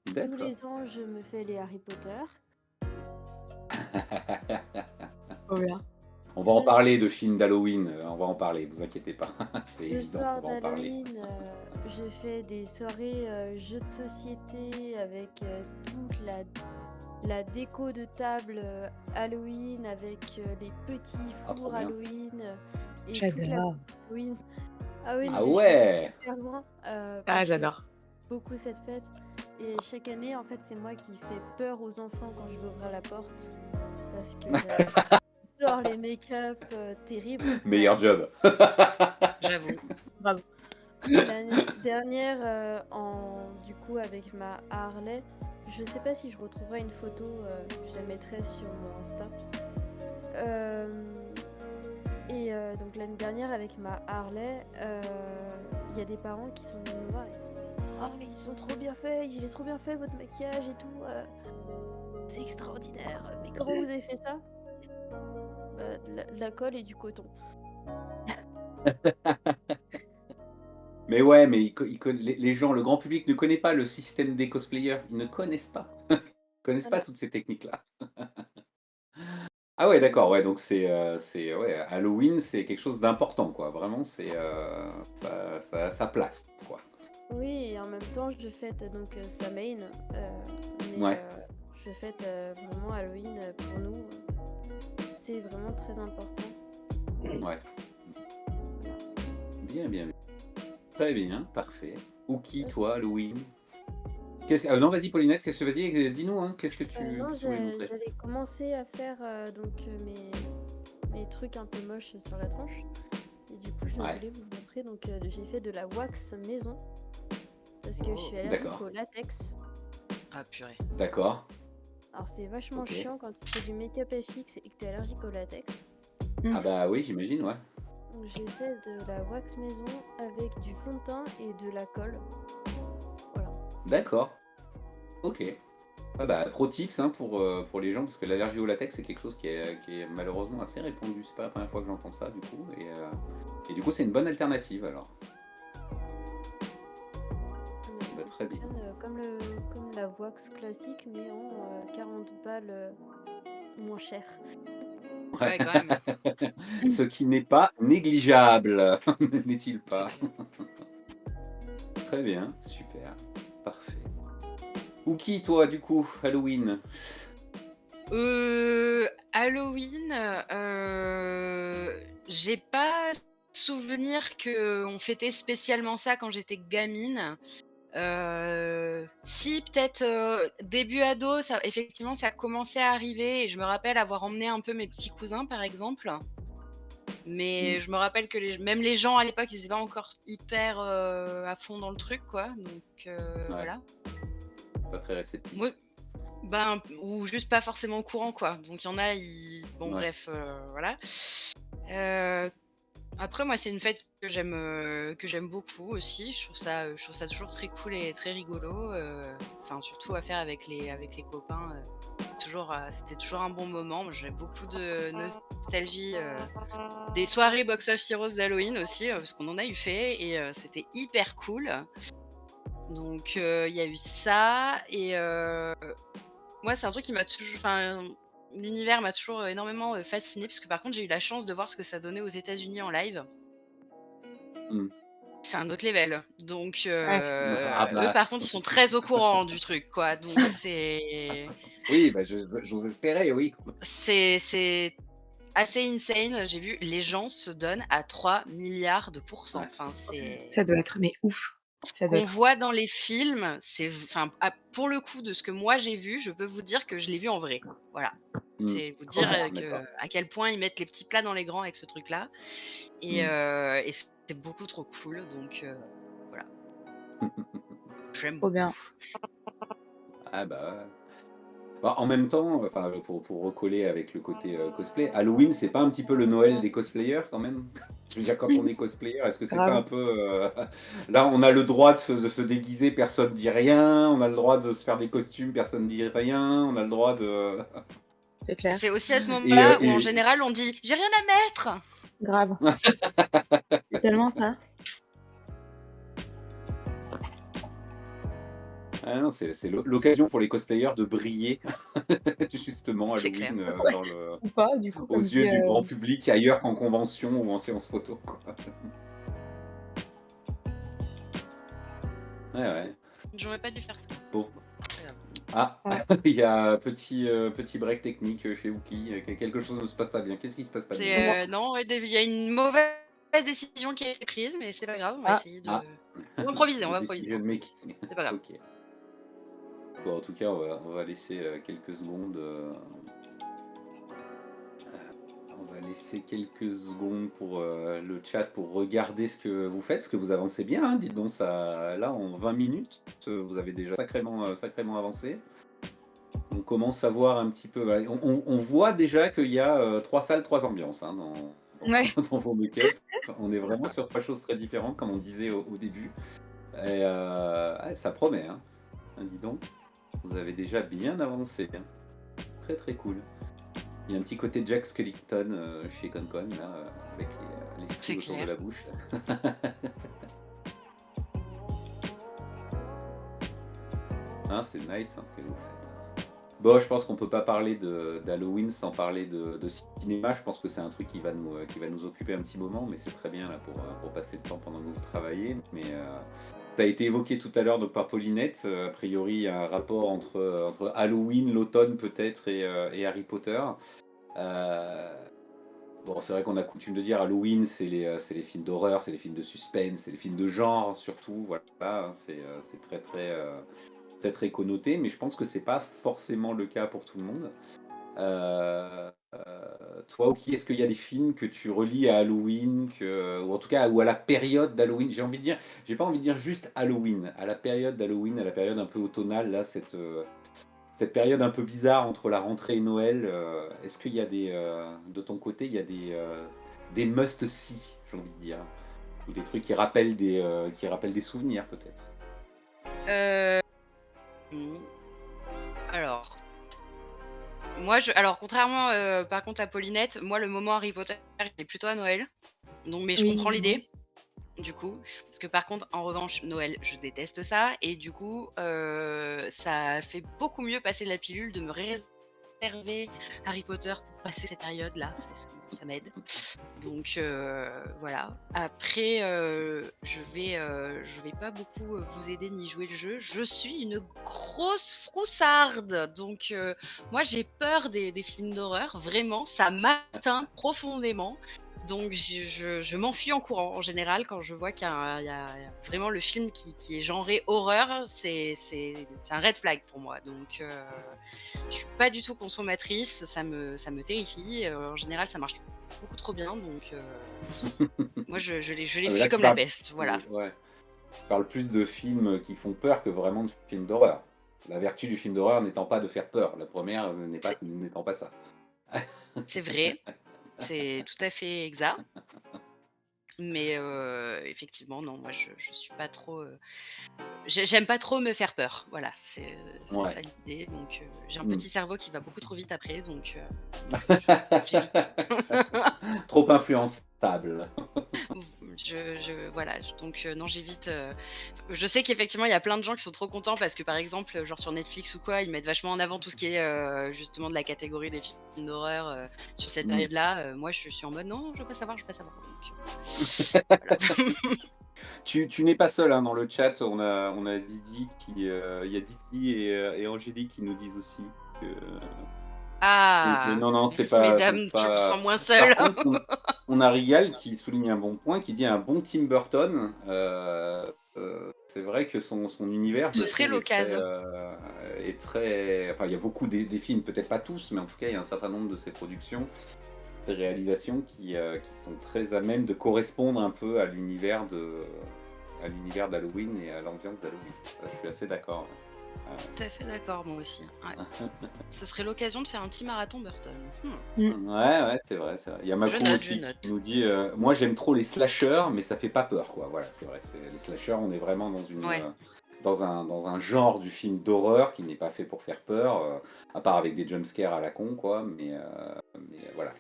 Tous D'accord. les ans, je me fais les Harry Potter. Trop bien. On va en Le, s- parler de films d'Halloween, on va en parler, vous inquiétez pas, c'est le évident qu'on soir va en parler. d'Halloween, je fais des soirées jeux de société avec toute la déco de table Halloween avec les petits Ah, trop fours bien. Halloween et toute la J'adore. Halloween. Ah oui, non Ah mais je vais ouais! super loin Ah, parce que j'adore. beaucoup cette fête. Et chaque année, en fait, c'est moi qui fais peur aux enfants quand je vais ouvrir la porte parce que j'adore les make-up terribles. Meilleur job. J'avoue. Bravo. L'année dernière, du coup, avec ma Harley, je sais pas si je retrouverai une photo, je la mettrai sur mon Insta. Donc l'année dernière, avec ma Harley, il y a des parents qui sont venus me voir et «Oh, ils sont trop bien faits, il est trop bien fait votre maquillage et tout, c'est extraordinaire, mais comment vous avez fait ça?» De la colle et du coton. Mais ouais, mais les gens, le grand public ne connaît pas le système des cosplayers, ils ne connaissent pas. Ils connaissent pas Voilà. toutes ces techniques-là. Ah ouais, Donc d'accord, ouais, donc c'est ouais, Halloween, c'est quelque chose d'important, quoi. Vraiment, c'est, ça a sa place, quoi. oui, et en même temps, je fête donc Samhain, mais Ouais, je fête vraiment Halloween pour nous. C'est vraiment très important. ouais. Voilà. Bien, bien, bien. Très bien, parfait. Ou qui, Euh, toi, Halloween? Non, vas-y, Paulinette, qu'est-ce que vas-y, dis-nous, hein, non, qu'est-ce que tu voulais montrer? j'allais commencer à faire donc mes trucs un peu moches sur la tronche. Et du coup, je Ouais, voulais vous montrer. Donc, j'ai fait de la wax maison parce que je suis allergique d'accord, au latex. Ah purée. d'accord, Alors, c'est vachement OK. chiant quand tu fais du make-up FX et que t'es allergique au latex. Mmh. Ah bah oui, j'imagine, ouais. Donc, j'ai fait de la wax maison avec du fond de teint et de la colle. Voilà. D'accord, OK. Ah bah, pro tips, hein, pour les gens, parce que l'allergie au latex, c'est quelque chose qui est malheureusement assez répandu. C'est pas la première fois que j'entends ça, du coup, et du coup, c'est une bonne alternative, alors. Bah, Ça très bien. fonctionne comme la wax classique, mais en 40 balles moins cher. Ouais. Ouais, quand même. Ce qui n'est pas négligeable, n'est-il C'est pas? clair. Très bien, super, parfait. Ou qui, toi, du coup, Halloween? Halloween, j'ai pas souvenir qu'on fêtait spécialement ça quand j'étais gamine. Si peut-être, début ado, ça effectivement ça commençait à arriver et je me rappelle avoir emmené un peu mes petits cousins, par exemple. Mmh, Mais je me rappelle que même les gens à l'époque, ils étaient pas encore hyper, à fond dans le truc, quoi, donc ouais, voilà. pas très Moi réceptif. Ben, ou juste pas forcément au courant, quoi. Donc il y en a, ils bon Ouais, bref, voilà. Heu, Après moi, c'est une fête que j'aime beaucoup aussi. Je trouve ça toujours très cool et très rigolo, enfin surtout à faire avec les copains, c'était toujours un bon moment. Moi, j'ai beaucoup de nostalgie, des soirées Box of Heroes d'Halloween aussi, parce qu'on en a eu fait et c'était hyper cool. Donc il y a eu ça et moi, c'est un truc qui m'a toujours. Enfin, l'univers m'a toujours énormément fasciné, parce que par contre, j'ai eu la chance de voir ce que ça donnait aux États-Unis en live. Mmh. C'est un autre level. Donc, Ouais. Ah eux, bah, par contre, ils sont très au courant du truc, quoi. Donc, c'est. oui, bah, j'ose espérer, oui. C'est assez insane. J'ai vu, les gens se donnent à 3 milliards de pourcents. Ouais. Enfin, c'est. Ça doit être mais ouf. Ça doit Qu'on être voit dans les films, enfin, pour le coup, de ce que moi j'ai vu, je peux vous dire que je l'ai vu en vrai. Voilà. Mmh. C'est vous dire, D'accord. à quel point ils mettent les petits plats dans les grands avec ce truc-là, et Mmh. c'est beaucoup trop cool, donc voilà, j'aime trop beaucoup. bien. Ah bah, ouais. Bah, en même temps, enfin, pour recoller avec le côté, cosplay, Halloween, c'est pas un petit peu le Noël des cosplayers quand même? Je veux dire, quand on est cosplayer, est-ce que c'est pas Grave. un peu, là, on a le droit de se déguiser, personne dit rien, on a le droit de se faire des costumes, personne dit rien, on a le droit de C'est clair. C'est aussi à ce et moment-là où en général on dit: «J'ai rien à mettre!» Grave. C'est tellement ça. ah non, c'est l'occasion pour les cosplayers de briller, justement C'est clair. Halloween, Ouais. dans le Ou pas, du coup, aux comme yeux dit, du grand public, ailleurs qu'en convention ou en séance photo, quoi. Ouais, ouais. J'aurais pas dû faire ça. Bon. C'est pas grave. Ah, Ouais. il y a petit break technique, chez Wookie, quelque chose ne se passe pas bien. Qu'est-ce qui se passe pas bien? Non. Non, ouais, il y a une mauvaise décision qui a été prise, mais c'est pas grave, on va Ah, essayer de Ah, on va improviser, on le va improviser. decision making. C'est pas grave. OK. Bon, en tout cas, on va laisser, quelques secondes, on va laisser quelques secondes pour, le chat pour regarder ce que vous faites, parce que vous avancez bien, hein, dites donc ça là, en 20 minutes, vous avez déjà sacrément avancé. On commence à voir un petit peu, voilà, on voit déjà qu'il y a, 3 salles, 3 ambiances, hein, dans ouais. dans vos make-up. On est vraiment sur 3 choses très différentes, comme on disait au début, et ouais, ça promet, hein. Dis donc, vous avez déjà bien avancé, hein. Très, très cool. Il y a un petit côté Jack Skellington, chez Concon là, avec les C'est stries autour de clair. la bouche. Hein, c'est nice, hein, ce que vous faites. Bon, je pense qu'on peut pas parler d'Halloween sans parler de cinéma. Je pense que c'est un truc qui va nous occuper un petit moment, mais c'est très bien là pour passer le temps pendant que vous travaillez. Mais ça a été évoqué tout à l'heure donc par Paulinette. A priori, il y a un rapport entre Halloween, l'automne peut-être, et Harry Potter. Euh, Bon, c'est vrai qu'on a coutume de dire Halloween, c'est les films d'horreur, c'est les films de suspense, c'est les films de genre surtout. Voilà, hein, c'est très très très très connoté, mais je pense que c'est pas forcément le cas pour tout le monde. Toi, Oki, est-ce qu'il y a des films que tu relis à Halloween, ou en tout cas ou à la période d'Halloween? J'ai pas envie de dire juste Halloween, à la période d'Halloween, à la période un peu automnale, là, cette période un peu bizarre entre la rentrée et Noël. Est-ce qu'il y a de ton côté, il y a des must-see, j'ai envie de dire, ou des trucs qui rappellent des souvenirs peut-être? Heu, mmh, alors, alors contrairement, par contre à Paulinette, moi le moment Harry Potter, il est plutôt à Noël. Donc mais je Oui, comprends moi l'idée, aussi. du coup, parce que par contre, en revanche, Noël, je déteste ça, et du coup, ça fait beaucoup mieux passer la pilule de me réserver Harry Potter pour passer cette période-là, ça m'aide. Donc voilà. Après, je vais pas beaucoup, vous aider ni jouer le jeu. Je suis une grosse froussarde, donc moi j'ai peur des films d'horreur, vraiment, ça m'atteint profondément. Donc je m'enfuis en courant en général quand je vois qu'il y a vraiment le film qui est genré horreur, c'est un red flag pour moi. Donc je suis pas du tout consommatrice, ça me terrifie, en général ça marche beaucoup trop bien, donc moi je les Ah, mais là, fuis tu comme la parles, peste, voilà. ouais, tu parles plus de films qui font peur que vraiment de films d'horreur. La vertu du film d'horreur n'étant pas de faire peur. La première C'est n'étant pas ça. c'est vrai, c'est tout à fait exact, mais effectivement non, moi je suis pas trop, j'aime pas trop me faire peur, voilà, c'est Ouais. ça l'idée, donc j'ai un Hmm. petit cerveau qui va beaucoup trop vite après, donc j'évite. Trop influençable. Voilà, donc non, j'évite. Je sais qu'effectivement, il y a plein de gens qui sont trop contents parce que, par exemple, genre sur Netflix ou quoi, ils mettent vachement en avant tout ce qui est justement de la catégorie des films d'horreur sur cette Mm. période-là. Moi, je suis en mode non, je veux pas savoir, je veux pas savoir. Donc, voilà. Tu n'es pas seul hein, dans le chat, on a Didi il y a Didi et Angélique qui nous disent aussi que, non, non, Merci mesdames, c'est je me pas. sens moins seule. Par contre, on a Rigal qui souligne un bon point, qui dit un bon Tim Burton. C'est vrai que son univers, je Ce le serait trouve, l'occasion. est très. Enfin, il y a beaucoup des films, peut-être pas tous, mais en tout cas, il y a un certain nombre de ses productions, ses réalisations qui sont très à même de correspondre un peu à l'univers d'Halloween et à l'ambiance d'Halloween. Je suis assez d'accord. Tout à fait d'accord, moi aussi. Ouais. Ce serait l'occasion de faire un petit marathon Burton. Ouais, c'est vrai, c'est vrai. Il y a Macron Je aussi note. qui nous dit moi j'aime trop les slashers, mais ça fait pas peur, quoi. Voilà, c'est vrai. Les slashers, on est vraiment Ouais. dans un genre du film d'horreur qui n'est pas fait pour faire peur, à part avec des jumpscares à la con, quoi. Mais voilà,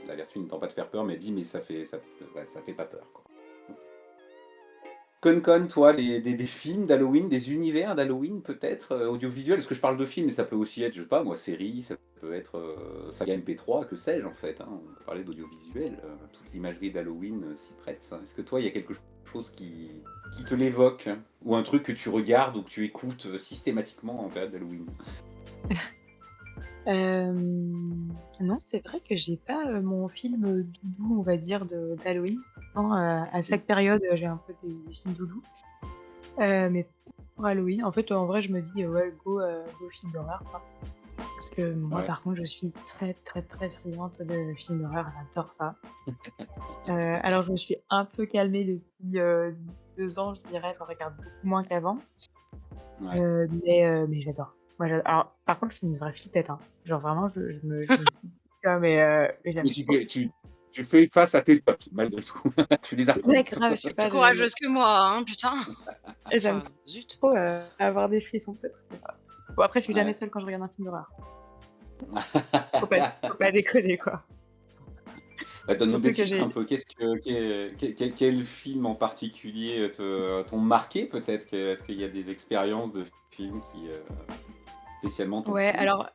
la vertu n'étant pas de faire peur, mais dit mais ouais, ça fait pas peur, quoi. Con, toi, des films d'Halloween, des univers d'Halloween peut-être, audiovisuels? Parce que je parle de films, mais ça peut aussi être, je sais pas moi, série, ça peut être saga MP3, que sais-je en fait. Hein. On peut parler d'audiovisuel, toute l'imagerie d'Halloween s'y prête. Ça. Est-ce que toi, il y a quelque chose qui te l'évoque? Hein, ou un truc que tu regardes ou que tu écoutes systématiquement en période d'Halloween? Non, c'est vrai que j'ai pas, mon film, doudou, on va dire, d'Halloween. Pourtant, à chaque période, j'ai un peu des films doudou. Mais pour Halloween, en fait, en vrai, je me dis: «Ouais, go film d'horreur, quoi». Parce que moi, Ouais. par contre, je suis très, très, très friande de films d'horreur, j'adore ça. Alors je me suis un peu calmée depuis, 2 ans, je dirais, j'en regarde beaucoup moins qu'avant. Ouais. Mais j'adore. Moi, alors par contre, je suis une vraie flippette, hein. Genre vraiment, je me dis ça, mais Mais j'aime trop. tu fais face à tes peurs, malgré tout. Tu les Ouais, affrontes. grave, je sais Plus pas, courageuse que moi, hein, putain. j'aime Enfin, zut. trop, avoir des frissons peut-être, je sais pas. Bon après, je suis jamais Ouais. seule quand je regarde un film d'horreur. Faut pas déconner, quoi. Bah, donne-nous Surtout des que titres un j'ai peu. Quel film en particulier t'ont marqué peut-être? Est-ce qu'il y a des expériences de films qui spécialement t'ont ouais, plu? alors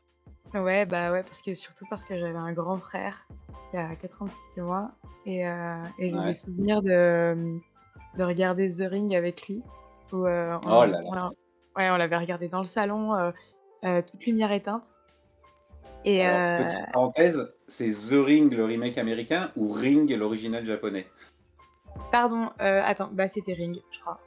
ouais, bah, ouais, parce que j'avais un grand frère qui a 4 ans de plus que moi et j'ai des Ouais. souvenirs de regarder The Ring avec lui où, Oh là là. on l'avait regardé dans le salon, toute lumière éteinte et Alors, petite parenthèse, c'est The Ring, le remake américain, ou Ring, l'original japonais? pardon, attends, bah, c'était Ring, je crois.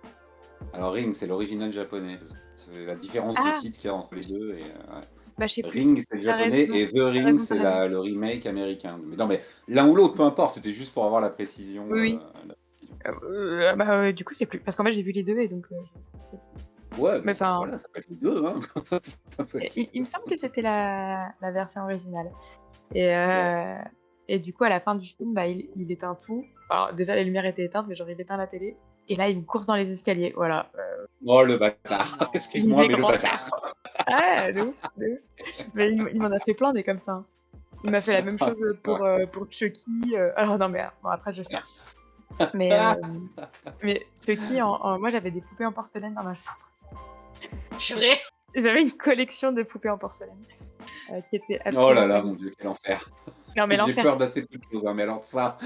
Alors Ring, c'est l'original japonais. C'est la différence de Ah! titre qu'il y a entre les deux. Et, ouais. Bah, je sais plus. Ring, c'est le Tu japonais, raison, et The tu Ring, raison, tu c'est raison. le remake américain. Mais non, mais l'un ou l'autre, peu importe, c'était juste pour avoir la précision. Oui, oui. La précision. Bah, du coup, je sais plus parce qu'en fait, j'ai vu les 2 et donc Ouais, mais bon, bah, enfin, voilà, ça peut être les deux, hein. Ça peut être les il deux. me semble que c'était la version originale. Et Ouais. du coup, à la fin du film, bah, il éteint tout. Alors déjà, les lumières étaient éteintes, mais genre, il éteint la télé et là, il me course dans les escaliers. Voilà, Oh, le Oh bâtard! non. Excuse-moi, mes mais le grands bâtard! frères. Ah, de ouf, de ouf. Mais il m'en a fait plein des comme ça, hein. Il m'a fait la même Ah, chose, d'accord. pour Chucky, alors non, mais bon, après, je vais faire. Mais mais Chucky, moi, j'avais des poupées en porcelaine dans ma chambre. Purée. J'avais une collection de poupées en porcelaine, qui était Oh là absolument là, mon magnifique. Dieu, quel enfer! Non, mais J'ai l'enfer. peur d'assez peu de choses, hein, mais alors ça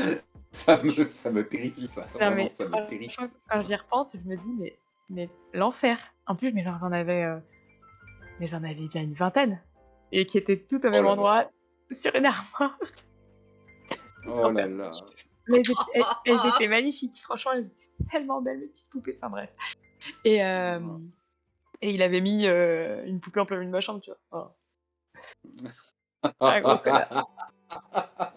me terrifie, ça. Non, Vraiment, mais ça me terrifie. franchement, quand j'y repense, je me dis: «Mais l'enfer!» En plus, mais genre, j'en avais bien une vingtaine et qui étaient toutes au Oh même là là. endroit sur une armoire. Oh là L'enfer. là. Mais elles étaient magnifiques, franchement, elles étaient tellement belles, mes petites poupées, enfin bref et hem et il avait mis, une poupée en plein milieu de ma chambre, tu vois? Enfin, un gros connard,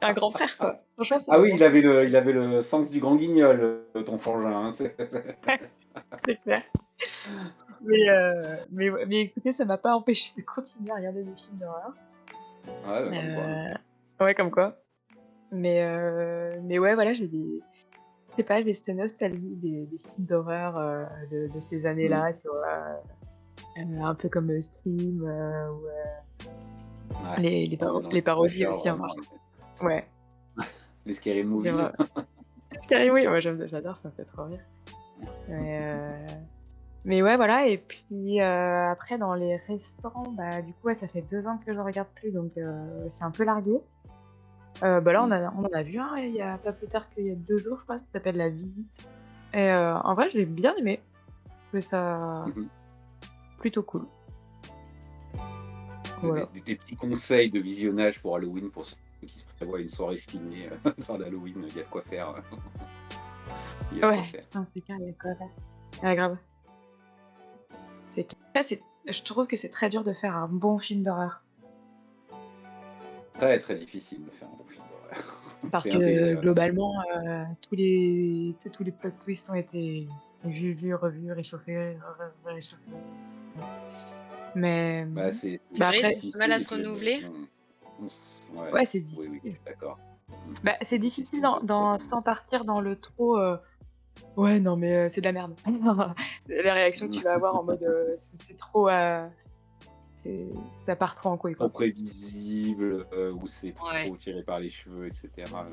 un grand frère, quoi. Franchement, c'est Ah mon oui, grand frère. il avait le sens du grand guignol, ton frangin, hein, Ouais, c'est clair. Mais écoutez, ça m'a pas empêché de continuer à regarder des films d'horreur. Ouais, bah, comme quoi. Heu, ouais, comme quoi. Mais ouais, voilà, je sais pas, j'ai cette nostalgie des films d'horreur, de ces Mmh. années-là, tu vois? Un peu comme, Scream, ou, Ouais. Ah ouais, non, les les parodies slashers, aussi, hein, vraiment, franchement. Ouais, les scary j'ai movies. vra Scary oui, moi j'adore, ça me fait trop rire. Mais, mais ouais, voilà et puis, après dans les restaurants, bah, du coup, ouais, ça fait 2 ans que je regarde plus donc, je suis un peu larguée. Bah, là, Mmh. on en a vu un il y a pas plus tard qu'il y a 2 jours, je crois, ça s'appelle La Visite et en vrai, je l'ai bien aimé. Je trouvais ça Mmh. plutôt cool. Des Voilà. des petits conseils de visionnage pour Halloween pour ceux qui se prévoient une soirée ciné, soir d'Halloween, il y a de quoi faire, il y a de quoi Ouais, faire. non, c'est clair, il y a de quoi faire. Ouais, grave. C'est clair. Après, je trouve que c'est très dur de faire un bon film d'horreur. Très, très difficile de faire un bon film d'horreur. Parce C'est un des, que globalement, tous les plot twists ont été vus, revus, réchauffés, réchauffés. Mais, bah, c'est bah, Purée, après c'est du mal à difficile et se puis, renouveler. ouais, ouais, c'est oui, oui, difficile. d'accord. Bah, c'est C'est difficile difficile de se renouveler. sans partir dans le trop, «Ouais, non, mais c'est de la merde». La réaction que tu vas avoir en mode, c'est trop, ça part trop en couille, Trop quoi. prévisible, ou c'est Ouais. trop tiré par les cheveux et cetera.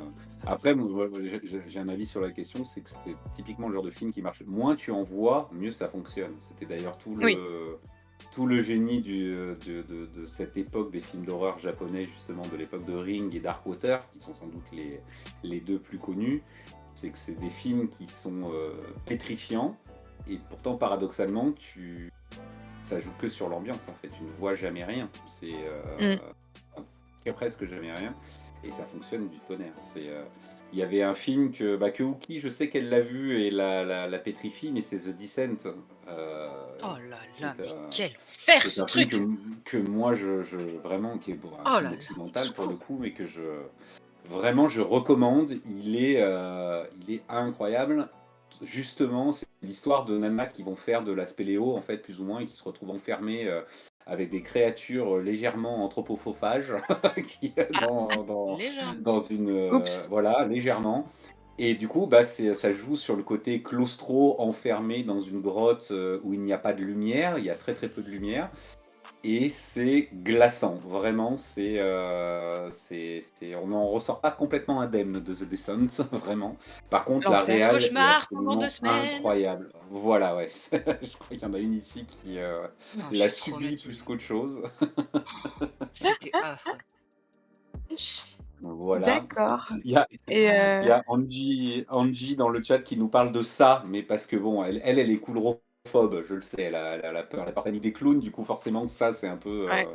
Après moi j'ai un avis sur la question, c'est que c'est typiquement le genre de film qui marche. Moins tu en vois, mieux ça fonctionne. C'était d'ailleurs Oui. tout le génie de cette époque des films d'horreur japonais, justement de l'époque de Ring et Darkwater, qui sont sans doute les 2 plus connus. C'est que c'est des films qui sont, pétrifiants et pourtant paradoxalement ça joue que sur l'ambiance en fait, tu ne vois jamais rien. C'est Mmh. presque jamais rien et ça fonctionne du tonnerre. Il y avait un film que Wookie, je sais qu'elle l'a vu et la pétrifie, mais c'est The Descent, heu, Oh là qui là, est mais un quel enfer qui est ce un film truc! que moi je vraiment qui est bon, un Oh film là là, au occidental pour le secours! coup, mais que vraiment je recommande. Il est incroyable. Justement, c'est l'histoire de nanas qui vont faire de la spéléo en fait plus ou moins et qui se retrouvent enfermées, avec des créatures, légèrement anthropophages qui Légèrement. dans une, Oups. voilà légèrement et du coup, bah, ça joue sur le côté claustro, enfermé dans une grotte, où il n'y a pas de lumière, il y a très, très peu de lumière et c'est glaçant. Vraiment, on n'en ressort pas complètement indemne de The Descent, vraiment. Par contre, la L'enfer. réal est Cauchemar pendant 2 absolument semaines. incroyable. Voilà, ouais. Je crois qu'il y en a une ici qui, Oh, je l'a suis subie plus traumatisée. qu'autre chose. C'était affreux. Voilà. D'accord Il y a et il y a Angie dans le chat qui nous parle de ça, mais parce que bon, elle est coulrophobe, je le sais, elle a peur, elle a pas panique des clowns, du coup forcément ça ouais,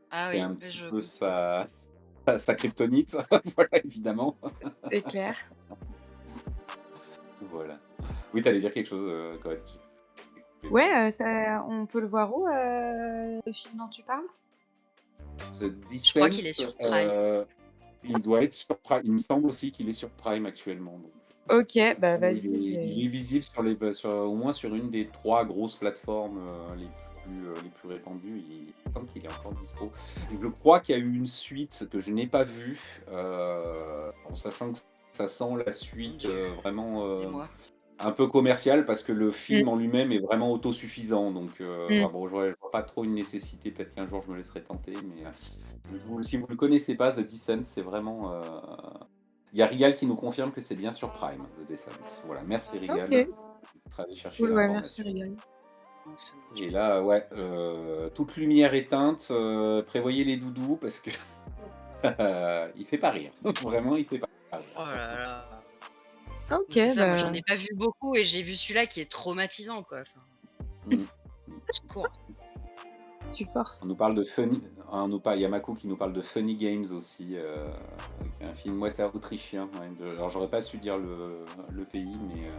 Ah c'est oui, un mais petit je peu comprends. sa kryptonite, voilà évidemment. c'est clair. Voilà. Oui, tu allais dire quelque chose, Corinne? J'ai coupé, Ouais, pardon. ça on peut le voir où, le film dont tu parles? The Je crois Descent, qu'il est sur Prime. il doit être sur Prime, il me semble aussi qu'il est sur Prime actuellement, donc OK, bah, vas-y, il est visible sur au moins sur une des 3 grosses plateformes, les plus répandues. Il me semble qu'il est encore dispo. Je crois qu'il y a eu une suite que je n'ai pas vue, en sachant que ça sent la Mon suite, Dieu, vraiment, aidez-moi. un peu commerciale parce que le mmh, film en lui-même est vraiment autosuffisant donc mmh. bah, bon, je vois pas trop une nécessité. Peut-être qu'un jour je me laisserai tenter mais si vous le connaissez pas, The Descent, c'est vraiment, il y a Rigal qui nous confirme que c'est bien sur Prime, The Descent. Voilà, merci Rigal OK, d'être allé chercher cool, ouais, merci l'information. Rian. Non, ce nom, je Et connais là, ouais, toute lumière éteinte, prévoyez les doudous parce que il fait pas rire. Vraiment, il fait pas rire. pas. Oh là là. OK, C'est ça, moi j'en bah, ai pas vu beaucoup et j'ai vu celui-là qui est traumatisant quoi, enfin, Mmh. Mmh. au secours. tu On forces. nous parle de Funny, Yamaku qui nous parle de Funny Games aussi, qui est un film, ouais, c'est autrichien, ouais, alors j'aurais pas su dire le pays, mais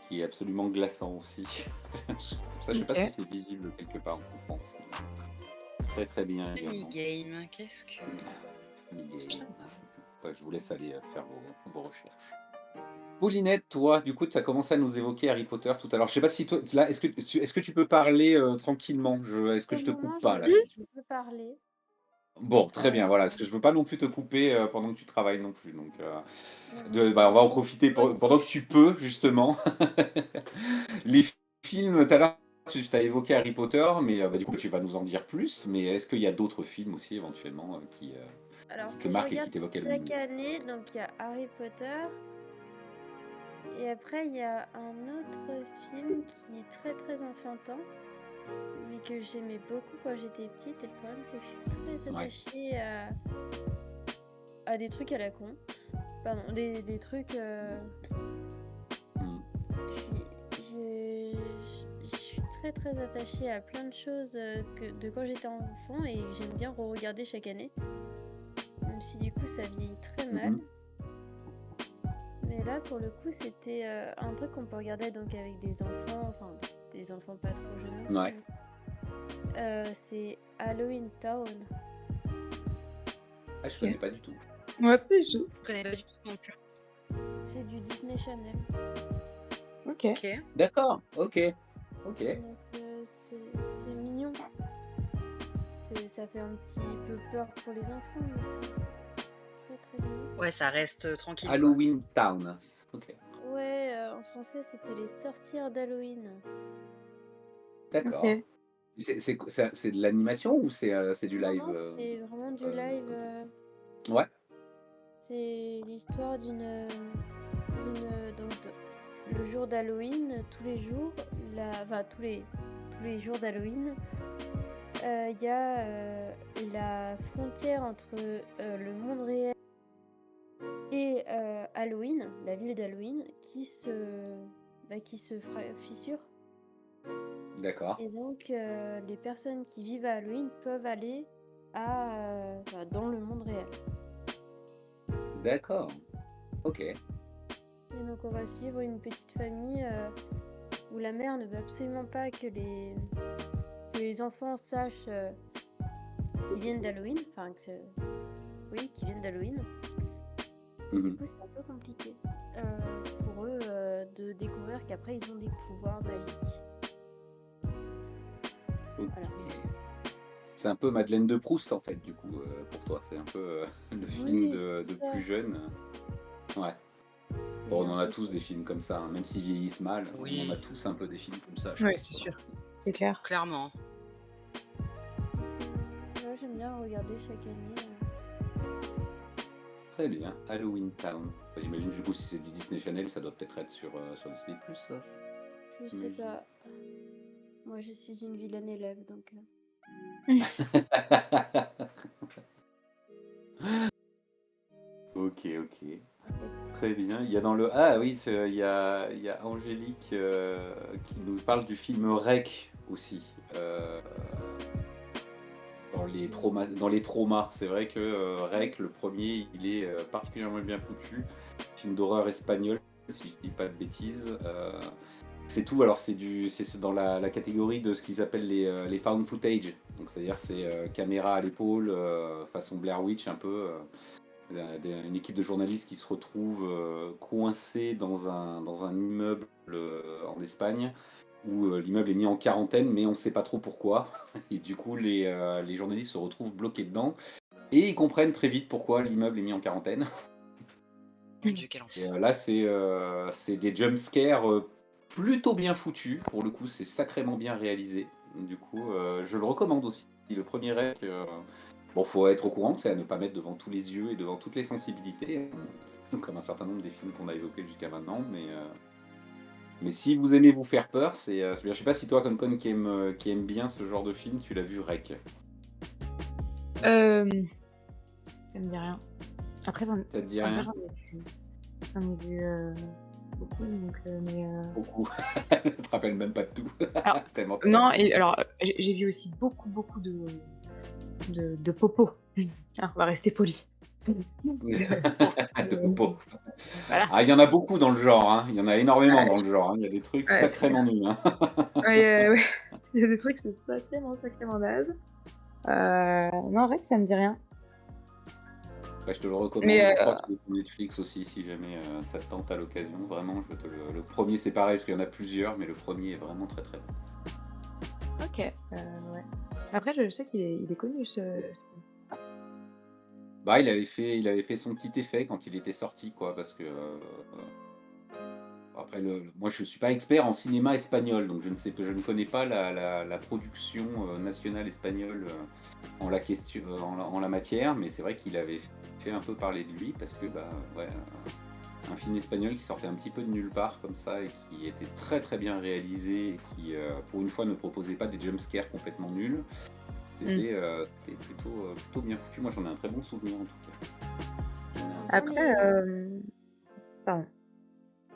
qui est absolument glaçant aussi. Ça, je sais pas si OK. c'est visible quelque part en France. Très très bien Funny également. Game, qu'est-ce que Funny ça Game. va? Ouais, je vous laisse aller faire vos recherches. Paulinette, toi, du coup, tu as commencé à nous évoquer Harry Potter tout à l'heure. Je sais pas si toi, là, est-ce que tu peux parler tranquillement? Est-ce que je te Non, non, coupe pas là? je peux parler. Bon, très bien, voilà, parce Euh, que je veux pas non plus te couper, pendant que tu travailles non plus, donc non, non, bah, on va en juste profiter moi pendant que tu peux justement. Les films, tout à l'heure, tu as évoqué Harry Potter, mais bah, du coup, tu vas nous en dire plus, mais est-ce qu'il y a d'autres films aussi éventuellement, alors qui te que je marquent et regarde qui t'évoquent chaque Halloween? année, donc il y a Harry Potter, Et après, il y a un autre film qui est très très enfantin, mais que j'aimais beaucoup quand j'étais petite. Et le problème, c'est que je suis très Ouais. attachée à des trucs à la con. Pardon, des trucs. Mm. Je suis très très attachée à plein de choses de quand j'étais enfant et que j'aime bien re-regarder chaque année. Même si du coup ça vieillit très mal. Mhm. Mais là pour le coup c'était un truc qu'on peut regarder donc avec des enfants, enfin des enfants pas trop jeunes. Non Ouais. plus. C'est Halloween Town. Ah, je Ok. connais pas du tout. Ouais, plus du tout. Je connais pas du tout non plus. C'est du Disney Channel. Ok. Ok. D'accord, ok. Ok. Donc c'est mignon. Ça fait un petit peu peur pour les enfants, mais c'est très très mignon. Ouais, ça reste tranquille, quoi. Halloween Town. Ok. Ouais, en français c'était les sorcières d'Halloween. D'accord. Ok. C'est de l'animation ou c'est du Non, live non, c'est vraiment du euh, live. Ouais. C'est l'histoire le jour d'Halloween, tous les jours, enfin tous les jours d'Halloween, il y a la frontière entre le monde réel et Halloween, la ville d'Halloween, qui se fissure. D'accord. Et donc les personnes qui vivent à Halloween peuvent aller dans le monde réel. D'accord. Ok. Et donc on va suivre une petite famille où la mère ne veut absolument pas que les enfants sachent qu'ils viennent d'Halloween, qu'ils viennent d'Halloween. Et du Mhm. coup c'est un peu compliqué pour eux de découvrir qu'après ils ont des pouvoirs magiques. Ok. Voilà. C'est un peu Madeleine de Proust en fait, du coup, pour toi. C'est un peu le film Oui, de c'est ça. plus jeune. Ouais. C'est Bon, on un en a peu tous ça. des films comme ça, hein. Même s'ils vieillissent mal, on en a Oui, tous un peu des films comme ça, je Ouais, pense. c'est sûr. C'est clair. clairement. Moi j'aime bien regarder chaque année. Très bien. Halloween Town. Enfin, j'imagine du coup si c'est du Disney Channel, ça doit peut-être être sur Disney+, ça. Je sais J'imagine. pas. Moi je suis une vilaine élève donc. Ok, ok. Très bien. Il y a dans le... Ah oui, il y a Angélique qui nous parle du film Rec aussi. Dans les traumas. C'est vrai que Rec, le premier, il est particulièrement bien foutu. Film d'horreur espagnol, si je dis pas de bêtises. C'est tout. Alors c'est dans la catégorie de ce qu'ils appellent les found footage. Donc c'est-à-dire c'est caméra à l'épaule, façon Blair Witch un peu. Une équipe de journalistes qui se retrouve coincée dans un immeuble en Espagne où l'immeuble est mis en quarantaine, mais on ne sait pas trop pourquoi. Et du coup, les journalistes se retrouvent bloqués dedans et ils comprennent très vite pourquoi l'immeuble est mis en quarantaine. Mon Dieu, quel Et enfer. là, c'est des jumpscares plutôt bien foutus. Pour le coup, c'est sacrément bien réalisé. Du coup, je le recommande aussi. Le premier rec, bon, faut être au courant, c'est à ne pas mettre devant tous les yeux et devant toutes les sensibilités, comme un certain nombre des films qu'on a évoqués jusqu'à maintenant. Mais si vous aimez vous faire peur, c'est bien. Je sais pas si toi, Concon, qui aime bien ce genre de film, tu l'as vu Rec. Ça me dit rien. Après, Ça te dit rien? j'en ai vu beaucoup, donc, Beaucoup. Tu te rappelles même pas de tout. Alors, Tellement t'en as non, vu. et alors, j'ai vu aussi beaucoup de popo. Tiens, on va rester poli. De popo. Voilà. Ah, il y en a beaucoup dans le genre, hein. Il y en a énormément dans Ouais, le genre, hein. Il y a des trucs ouais, c'est clair. sacrément nuls, hein. Ouais, il y a des trucs, c'est sacrément naze. Non, Rec, ça me dit rien. Bah, je te le Mais recommande. Je crois qu'il est sur Netflix aussi, si jamais ça te tente à l'occasion. Vraiment, le premier, c'est pareil, parce qu'il y en a plusieurs, mais le premier est vraiment très très bon. ok, ouais. Après, je sais qu'il est connu, ce Bah, il avait fait son petit effet quand il était sorti, quoi, parce que après, moi, je suis pas expert en cinéma espagnol, donc je ne connais pas la production nationale espagnole en la matière, mais c'est vrai qu'il avait fait un peu parler de lui, parce que, bah, ouais, un film espagnol qui sortait un petit peu de nulle part comme ça et qui était très très bien réalisé et qui pour une fois ne proposait pas des jumpscares complètement nuls. Mm. C'était plutôt bien foutu. Moi j'en ai un très bon souvenir en tout cas. J'en ai un Dans très- Après, les... pardon,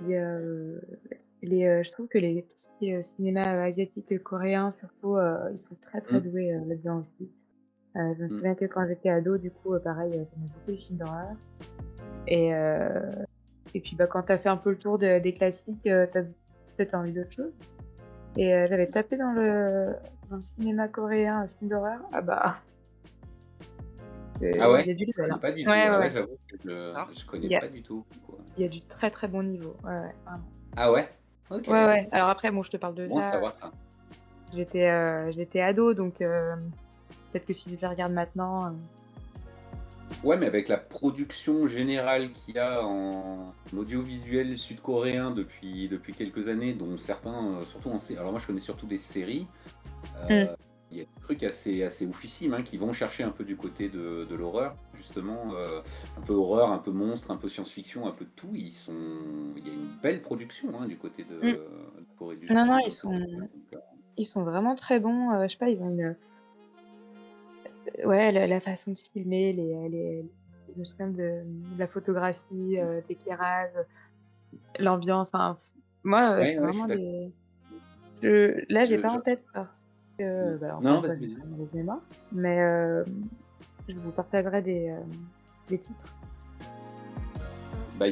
il y a, je trouve que tout ce qui est cinéma asiatique et coréen, surtout, ils sont très très Mm, doués là-dedans aussi. Je me mm. souviens que quand j'étais ado, du coup, pareil, j'aimais beaucoup les films d'horreur. Et, et puis bah, quand t'as fait un peu le tour des classiques, t'as peut-être envie d'autre chose. Et j'avais tapé dans le cinéma coréen un film d'horreur. Ah bah, Ah il y ouais? a du Je level, connais hein. pas du tout. Ouais, ouais, Ah ouais, ouais. j'avoue que Alors, je connais Il y a, pas du tout, quoi. il y a du très très bon niveau. Ouais, ouais, vraiment. Ah ouais? Ok. Ouais, ouais. Alors après, bon, je te parle de Bon à ça. savoir ça. J'étais ado, donc peut-être que si je les regarde maintenant, Ouais, mais avec la production générale qu'il y a en audiovisuel sud-coréen depuis quelques années, dont certains, surtout en série. Alors moi je connais surtout des séries. mmh, Il y a des trucs assez oufissimes hein, qui vont chercher un peu du côté de l'horreur, justement, un peu horreur, un peu monstre, un peu science-fiction, un peu de tout. Il y a une belle production hein, du côté mmh. de Corée du Non, non, Sud sur ce point. Donc, ils sont vraiment très bons. Je sais pas, ils ont ouais, la façon de filmer, je me souviens de la photographie, l'éclairage, l'ambiance, enfin, moi, ouais, c'est ouais, je vraiment suis d'accord. là, j'ai Je, pas je- en tête parce que, bah, encore Non, une fois, vas-y, j'ai vas-y. pas une mauvaise mémoire, mais je vous partagerai des titres. Bah,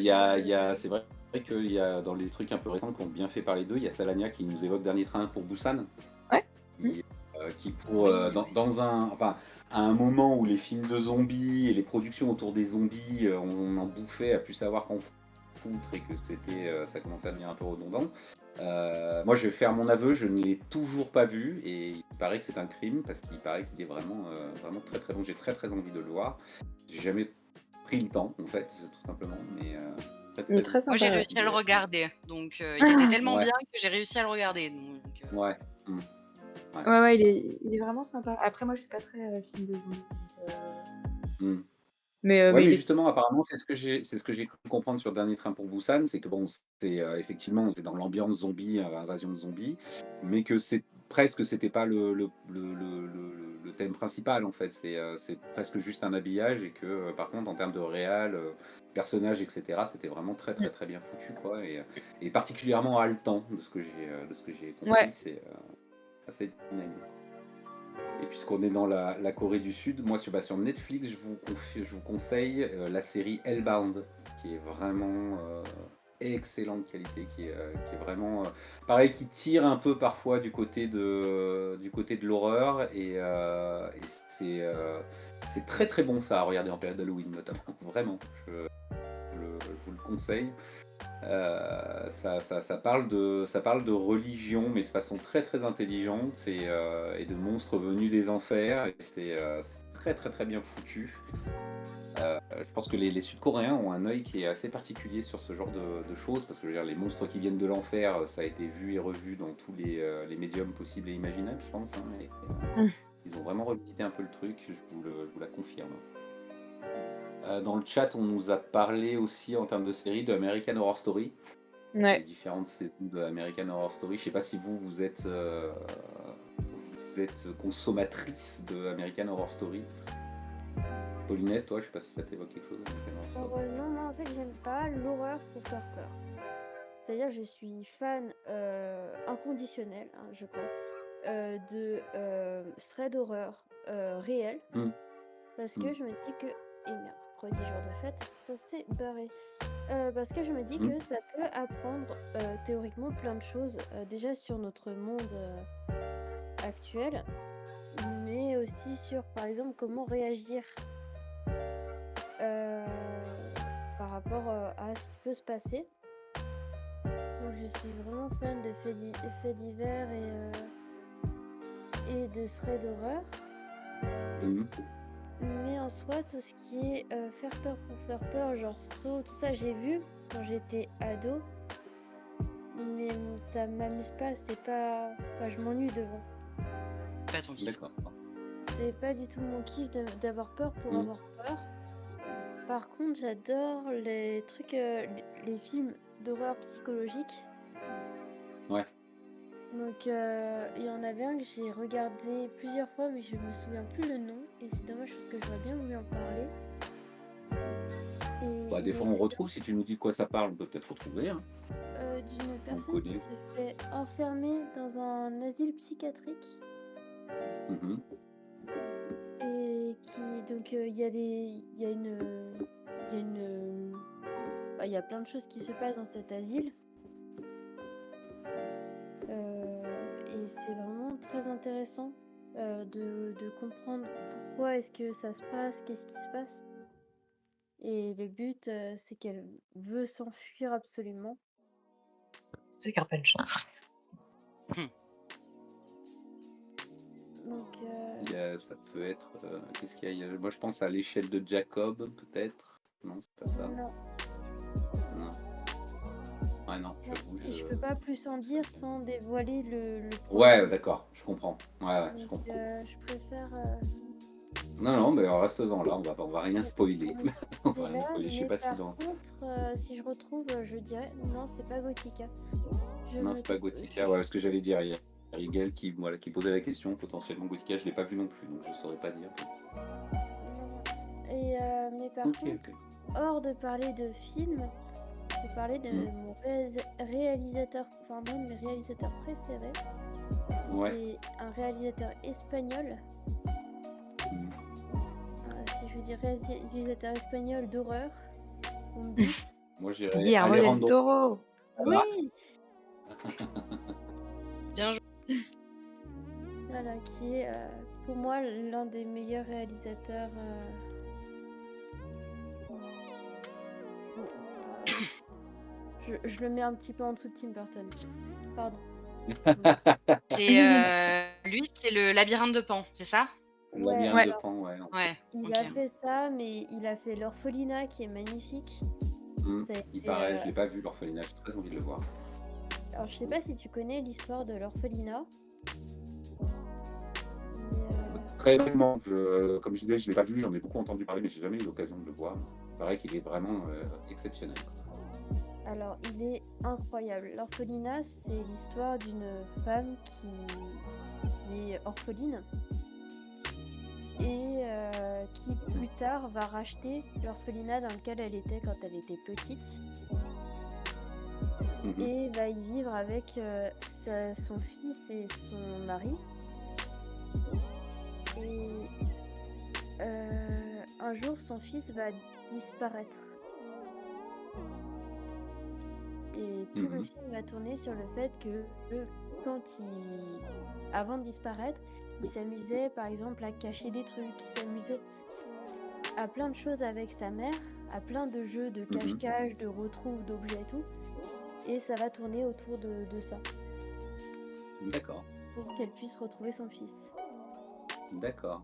c'est vrai qu'il y a dans les trucs un peu récents qui ont bien fait parler d'eux, il y a Salania qui nous évoque Dernier Train pour Busan, Ouais. Mmh. qui pour oui, oui. enfin à un moment où les films de zombies et les productions autour des zombies, on en bouffait à plus savoir qu'en foutre et que ça commençait à devenir un peu redondant. Moi, je vais faire mon aveu, je ne l'ai toujours pas vu et il paraît que c'est un crime parce qu'il paraît qu'il est vraiment très très bon. J'ai très très envie de le voir. J'ai jamais pris le temps en fait, tout simplement, mais très Il est très bien. très Moi, j'ai sympa, ouais. réussi à le regarder, donc il était tellement Ouais, bien que j'ai réussi à le regarder, donc ouais, mmh, ouais, Ouais, ouais, il est vraiment sympa. Après moi, je suis pas très, film de zombies, donc mmh. Ouais, mais mais il est justement, apparemment, c'est ce que j'ai cru comprendre sur Dernier Train pour Busan, c'est que bon, c'est effectivement, c'est dans l'ambiance zombie, invasion de zombies, mais que c'était pas le thème principal en fait. C'est presque juste un habillage et que par contre, en termes de réal, personnages, etc., c'était vraiment très mmh, très très bien foutu quoi, et particulièrement haletant de ce que j'ai compris, ouais. c'est assez dynamique. Et puisqu'on est dans la Corée du Sud, moi sur Netflix, je vous conseille la série Hellbound, qui est vraiment excellente qualité, qui est vraiment pareil, qui tire un peu parfois du côté de l'horreur et c'est très très bon ça à regarder en période d'Halloween notamment, vraiment, je vous le conseille. Ça parle de religion, mais de façon très très intelligente et de monstres venus des enfers. Et c'est très très très bien foutu. Je pense que les Sud-Coréens ont un œil qui est assez particulier sur ce genre de choses, parce que je veux dire, les monstres qui viennent de l'enfer, ça a été vu et revu dans tous les médiums possibles et imaginables, je pense. Hein, et, Mmh. ils ont vraiment revisité un peu le truc, je vous la confirme. Dans le chat, on nous a parlé aussi en termes de série de American Horror Story. Les Ouais. différentes saisons de American Horror Story. Je sais pas si vous êtes consommatrice de American Horror Story. Paulinette, toi, je sais pas si ça t'évoque quelque chose, American Horror Alors, Story. non, moi en fait, j'aime pas l'horreur pour faire peur. C'est-à-dire, je suis fan inconditionnel, hein, je crois, de thread d'horreur réel, Hmm, parce hmm, que je me dis que. Et merde, mercredi jour de fête, ça s'est barré. Parce que je me dis hmm. que ça peut apprendre théoriquement plein de choses, déjà sur notre monde actuel, mais aussi sur, par exemple, comment réagir euh, par rapport à ce qui peut se passer. Donc je suis vraiment fan de faits divers et de threads d'horreur. Mhm. Mais en soi, tout ce qui est faire peur pour faire peur, genre saut, tout ça, j'ai vu quand j'étais ado. Mais ça m'amuse pas, c'est pas. Enfin, je m'ennuie devant. pas ton kiff. D'accord. C'est pas du tout mon kiff d'avoir peur pour Hmm, avoir peur. par contre, j'adore les trucs, les films d'horreur psychologique. Ouais. Donc, il y en avait un que j'ai regardé plusieurs fois, mais je me souviens plus le nom. Et c'est dommage parce que j'aurais bien voulu en parler. Et Bah, il des est fois, on excellent. retrouve. Si tu nous dis de quoi ça parle, on peut peut-être retrouver. Hein. D'une On personne qui connaît. se fait enfermer dans un asile psychiatrique. Mhm. Et qui donc il y a bah, il y a plein de choses qui se passent dans cet asile. Et c'est vraiment très intéressant de comprendre pourquoi est-ce que ça se passe, qu'est-ce qui se passe. Et le but, c'est qu'elle veut s'enfuir absolument. Sucker Punch. Donc, Ça peut être. Qu'est-ce qu'il y a? Moi, je pense à l'échelle de Jacob, peut-être. Non, c'est pas ça. non. Non. Ouais, non, Non. j'avoue. Et je peux pas plus en dire sans dévoiler le Ouais, projet. d'accord, je comprends. Ouais, je Donc, comprends. je préfère. Non, mais reste-en là, on va rien spoiler. On va C'est rien là, spoiler. Je sais mais pas si par dans. contre, si je retrouve, je dirais non, c'est pas Gothica. Non, c'est pas Gothica, ouais, parce que j'allais dire, il y a Rigel qui posait la question, potentiellement Gothica, je l'ai pas vu non plus, donc je saurais pas dire. Et mais par Ok, contre, ok. hors de parler de films, je vais parler de mon réalisateur, enfin l'un de mes réalisateurs préférés. Ouais. C'est un réalisateur espagnol. Mhm. Si je veux dire réalisateur espagnol d'horreur, vous me dites. Moi, j'irais Guillermo del Alejandro. Toro. Oui, Bien joué. voilà, qui est pour moi l'un des meilleurs réalisateurs. Je le mets un petit peu en dessous de Tim Burton. Pardon. C'est lui, c'est le labyrinthe de Pan, c'est ça? Labyrinthe Ouais. de Pan, ouais. Ouais. Il Ok. a fait ça, mais il a fait l'orphelinat qui est magnifique. Ça a Il été, paraît, je l'ai pas vu l'orphelinat, j'ai très envie de le voir. Alors je sais pas si tu connais l'histoire de l'orphelinat. Très vraiment, comme je disais, je l'ai pas vu, j'en ai beaucoup entendu parler, mais j'ai jamais eu l'occasion de le voir. Il paraît qu'il est vraiment exceptionnel. Alors il est incroyable. L'orphelinat, c'est l'histoire d'une femme qui est orpheline et qui plus tard va racheter l'orphelinat dans lequel elle était quand elle était petite. Et va y vivre avec son fils et son mari. Et un jour, son fils va disparaître. Et tout le film va tourner sur le fait que avant de disparaître, il s'amusait par exemple à cacher des trucs, il s'amusait à plein de choses avec sa mère, à plein de jeux de cache-cache, de retrouve, d'objets et tout. Et ça va tourner autour de ça. D'accord. Pour qu'elle puisse retrouver son fils. D'accord.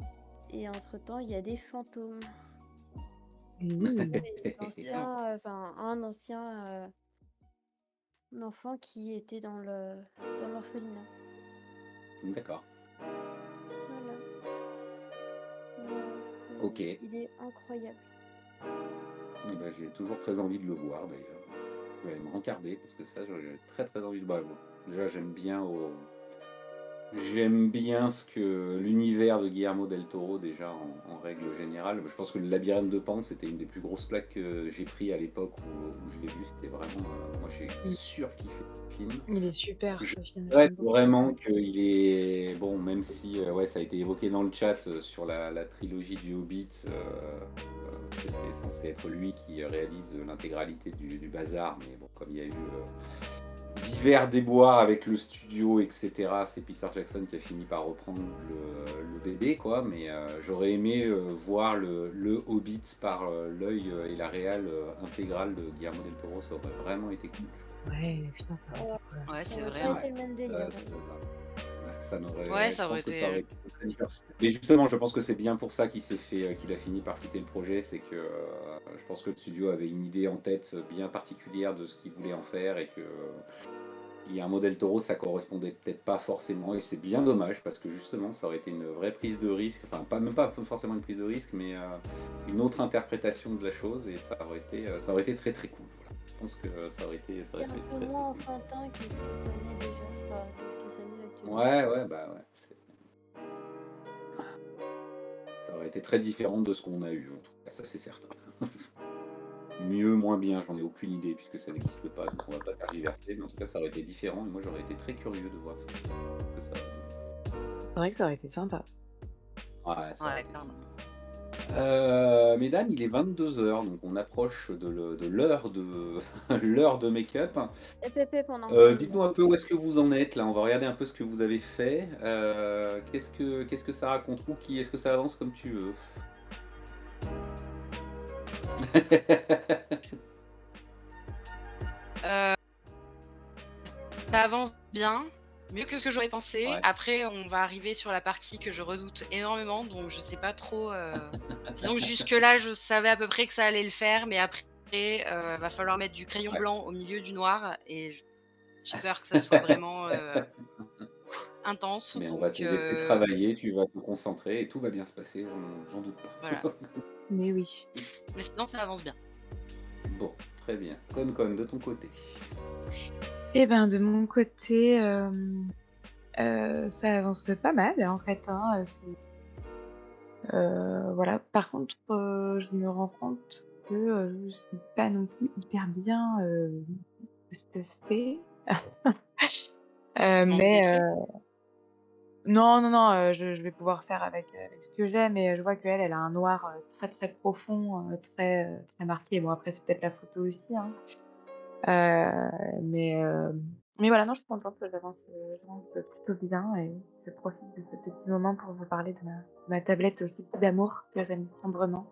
Et entre-temps, il y a des fantômes. Un ancien enfant qui était dans l'orphelinat. D'accord. Voilà. Ok. Il est incroyable. Eh ben, j'ai toujours très envie de le voir d'ailleurs. Je vais aller me rencarder parce que ça, j'ai très très envie de le voir. Bon, déjà, j'aime bien ce que l'univers de Guillermo del Toro déjà en règle générale. Je pense que le labyrinthe de Pan, c'était une des plus grosses claques que j'ai pris à l'époque où je l'ai vu. C'était vraiment, moi j'ai surkiffé le film. Il est super ce film. Je regrette vraiment qu'il est bon, même si ça a été évoqué dans le chat sur la trilogie du Hobbit. C'était censé être lui qui réalise l'intégralité du bazar, mais bon, comme il y a eu divers déboires avec le studio, etc. C'est Peter Jackson qui a fini par reprendre le bébé, quoi. Mais j'aurais aimé voir le Hobbit par l'œil et la réal intégrale de Guillermo del Toro. Ça aurait vraiment été cool. Ouais, putain, ça aurait été cool. Ouais, c'est Ça vrai. aurait hein. pas été le même délire. Ça n'aurait. Ouais, je ça aurait pense que été. ça aurait été très différent. Mais justement, je pense que c'est bien pour ça qu'il a fini par quitter le projet. C'est que je pense que le studio avait une idée en tête bien particulière de ce qu'il voulait en faire et que Guillermo del Toro, ça correspondait peut-être pas forcément, et c'est bien dommage parce que justement, ça aurait été une vraie prise de risque, enfin, même pas forcément une prise de risque, mais une autre interprétation de la chose, et ça aurait été très très cool. Voilà. Je pense que ça aurait C'est un été peu très moins très cool. enfantin que ce que ça n'est déjà, enfin, que ce que ça n'est actuellement. Ouais, bah ouais. Ça aurait été très différent de ce qu'on a eu, en tout cas, ça c'est certain. Mieux, moins bien, j'en ai aucune idée puisque ça n'existe pas, donc on va pas tergiverser, mais en tout cas, ça aurait été différent et moi j'aurais été très curieux de voir ce que ça aurait donné. C'est vrai que ça aurait été sympa. Ouais, ça aurait Ouais, été clairement. sympa. Mesdames, il est 22h, donc on approche de l'heure de l'heure de make-up. Pendant que Dites-nous un peu où est-ce que vous en êtes là, on va regarder un peu ce que vous avez fait. Qu'est-ce que ça raconte? Rookie, est-ce que ça avance comme tu veux? Euh, Ça avance bien, mieux que ce que j'aurais pensé. Ouais. Après, on va arriver sur la partie que je redoute énormément, donc je sais pas trop. Disons que jusque-là, je savais à peu près que ça allait le faire, mais après, va falloir mettre du crayon Ouais. blanc au milieu du noir, et j'ai peur que ça soit vraiment intense. Mais on va te Donc laisser travailler, tu vas te concentrer et tout va bien se passer, j'en doute pas. voilà. Mais oui. Mais sinon, ça avance bien. Bon, très bien. Con, de ton côté. Eh ben, de mon côté, ça avance pas mal, en fait, hein, voilà. Par contre, je me rends compte que, je suis pas non plus hyper bien, stuffée. Il te manque des Mais, trucs. non, non, non, je vais pouvoir faire avec ce que j'ai, mais je vois qu'elle, elle a un noir, très, très profond, très marqué. Bon, après, c'est peut-être la photo aussi, hein. Mais, voilà, non, je suis contente, j'avance plutôt bien et je profite de ce petit moment pour vous parler de ma tablette aussi d'amour que j'aime tendrement.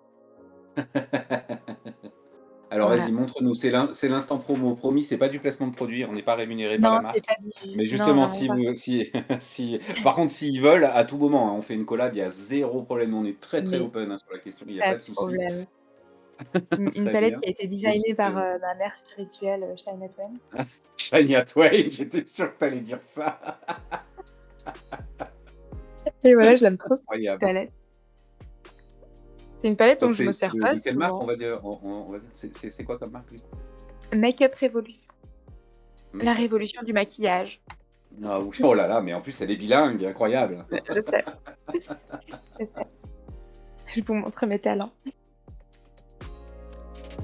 Alors Voilà. vas-y, montre-nous, c'est l'instant promo. Promis, c'est pas du placement de produit, on n'est pas rémunéré par la Non, c'est marque. pas du Mais non, justement, vraiment si pas. vous si si par contre, s'ils veulent, à tout moment, hein, on fait une collab, il y a zéro problème. Nous, on est très, très Mais open, hein, sur la question, il y a pas pas de de souci. problème. Une Très palette bien. qui a été designée Juste, par, ma mère spirituelle, Shania Twain. Shania Twain, j'étais sûr que tu allais dire ça. Et voilà, je l'aime trop cette Incroyable. palette. C'est une palette dont Donc je me c'est sers pas de quelle marque on souvent. va dire on va dire? C'est quoi comme marque du coup? Makeup Revolution, la Make-up révolution du maquillage. Ah oui, oh là là, mais en plus elle est bilingue, incroyable. Je sais, je sais. Je vous montre mes talents.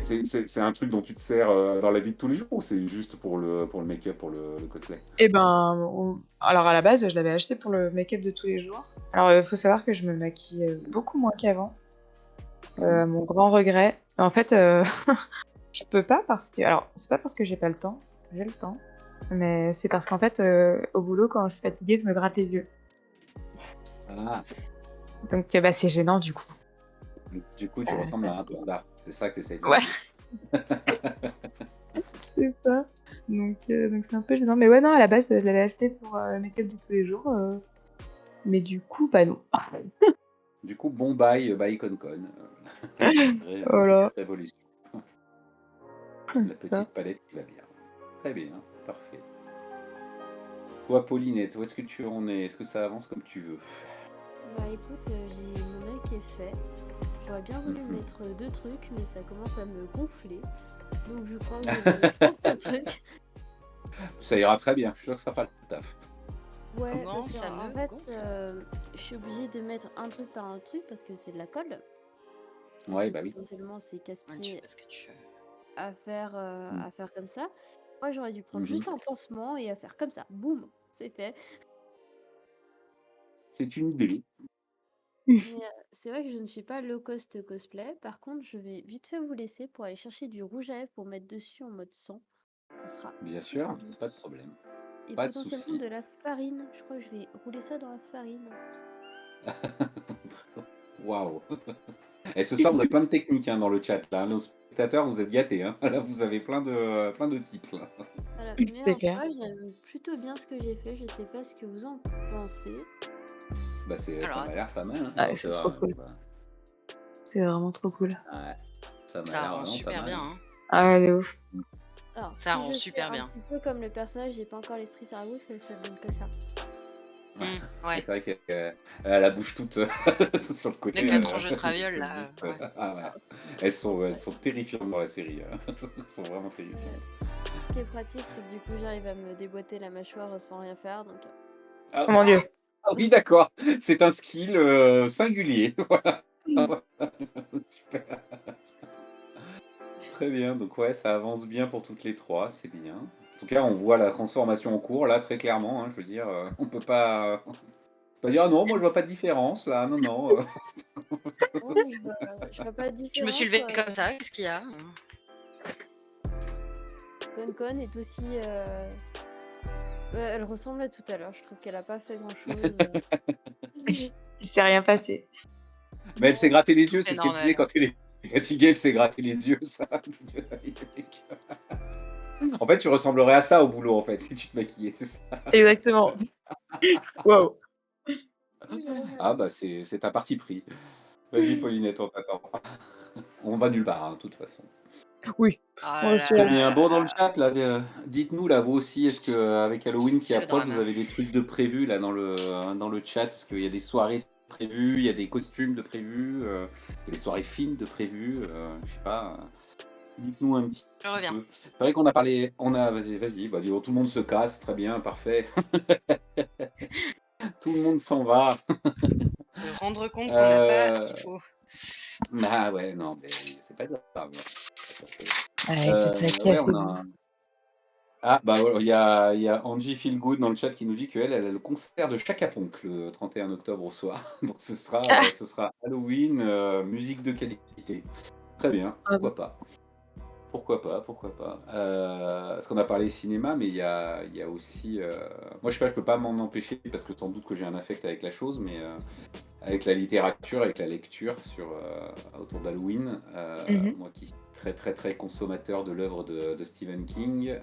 C'est un truc dont tu te sers, dans la vie de tous les jours ou c'est juste pour le make-up, pour le cosplay? Et ben, alors à la base, je l'avais acheté pour le make-up de tous les jours. Alors, faut savoir que je me maquille, beaucoup moins qu'avant, Mmh. mon grand regret. En fait, je peux pas parce que alors, c'est pas parce que j'ai pas le temps, j'ai le temps, mais c'est parce qu'en fait, au boulot, quand je suis fatiguée, je me gratte les yeux. Ah, Donc, bah, c'est gênant du coup. du coup tu ressembles Ça à un panda, c'est ça que tu essayes de me Ouais, dire? c'est ça. Donc c'est un peu gênant. Mais ouais, non, à la base, je l'avais acheté pour, le make-up de tous les jours, mais du coup, bah, non. Du coup, bon bye Concon, Voilà, Makeup Révolution. La ça. petite palette qui va bien. Très bien, parfait. Toi Paulinette, où est-ce que tu en es? Est-ce que ça avance comme tu veux? Bah écoute, j'ai mon œil qui est fait. J'aurais bien voulu Mmh. mettre 2 trucs, mais ça commence à me gonfler. Donc je crois que je vais mettre un seul truc. Ça ira très bien, je suis sûr que ça fera le taf. Ouais, Comment parce ça qu'en me fait, gonfle? je suis obligée de mettre un truc par un truc parce que c'est de la colle. Ouais, Donc bah oui. potentiellement, c'est Ouais, tu casse-pied fais ce que tu veux. Mmh. à faire comme ça. Moi, j'aurais dû prendre Mmh. juste un pansement et à faire comme ça. Boum, c'est fait. C'est une idée. Mais c'est vrai que je ne suis pas low cost cosplay. Par contre, je vais vite fait vous laisser pour aller chercher du rouge à lèvres pour mettre dessus en mode sang. Ça sera Bien plus sûr, joli. pas de problème, Et pas de potentiellement souci. de la farine. Je crois que je vais rouler ça dans la farine. Waouh! Et ce soir, vous avez plein de techniques, hein, dans le chat là, hein. Nos spectateurs, vous êtes gâtés, hein. Là, vous avez plein de tips là. Voilà. Mais C'est en clair. soi, j'aime plutôt bien ce que j'ai fait. Je sais pas ce que vous en pensez. Bah, Alors ça m'a attends, l'air pas mal, hein. Ouais, Non, c'est c'est trop vrai, cool. bah, C'est vraiment trop cool. ouais, ça m'a ça l'air rend vraiment pas super mal, bien, hein. hein. Ah ouais, de ouf. Alors, Ça si rend je fais super un bien. petit peu comme le personnage, j'ai pas encore l'esprit sur la bouche, ça donne que ça. Ouais. Ouais. C'est vrai qu'elle a la bouche toute, toute sur le Avec côté. la tranche de C'est traviole, c'est là, juste. ouais. Ah ouais. Ah, Elles ouais. sont terrifiantes dans la série. Elles sont vraiment terrifiantes. Ce qui est pratique, c'est que du coup, j'arrive à me déboîter la mâchoire sans rien faire, donc Ah, Oh mon Dieu. ah oui, d'accord. C'est un skill singulier. Voilà. Super. Très bien. Donc ouais, ça avance bien pour toutes les trois. C'est bien. En tout cas, on voit la transformation en cours là très clairement. Je veux dire, on peut pas dire ah non, moi je vois pas de différence là. Non, non. oh, je vois pas de Je me suis différence. levée comme ça, qu'est-ce qu'il y a? Concon est aussi. Ouais, elle ressemble à tout à l'heure. Je trouve qu'elle a pas fait grand-chose. Il s'est rien passé. Mais elle s'est gratté les Tout yeux, est c'est ce qu'elle disait normal. quand elle est fatiguée, elle s'est gratté les yeux, ça. En fait, tu ressemblerais à ça au boulot, en fait, si tu te maquillais, c'est ça. Exactement. Waouh. Ah bah c'est ta parti pris. Vas-y Paulinette, on t'attend. On va nulle part, hein, de toute façon. Oui, Oh on là reste là Très là. là bien. là Bon, dans le là. chat, là, dites-nous, là, vous aussi, est-ce que avec Halloween qui C'est le approche, vous drame. avez des trucs de prévus, là, dans le chat? Est-ce qu'il y a des soirées prévues, il y a des costumes de prévus, il y a des soirées fines de prévues, je sais pas. Dites-nous un petit Je reviens. peu. C'est vrai qu'on a parlé, vas-y, bah, dis donc, tout le monde se casse, très bien, parfait. Tout le monde s'en va. Se rendre compte qu'on n'a pas ce qu'il Euh, faut. Bah ouais, non, mais c'est pas grave. Ouais, c'est ça qui est Ouais, assez on bon. a. Ah, bah voilà, il y a Angie Feelgood dans le chat qui nous dit elle a le concert de Chaka Ponk le 31 octobre au soir. Donc Ah, ce sera Halloween, musique de qualité. Très bien, bravo. pourquoi pas. Pourquoi pas, pourquoi pas. Parce qu'on a parlé cinéma, mais il y a aussi. Moi, je sais pas, je peux pas m'en empêcher parce que sans doute que j'ai un affect avec la chose, mais avec la littérature, avec la lecture autour d'Halloween. Mhm. Moi qui suis très très très consommateur de l'œuvre de Stephen King,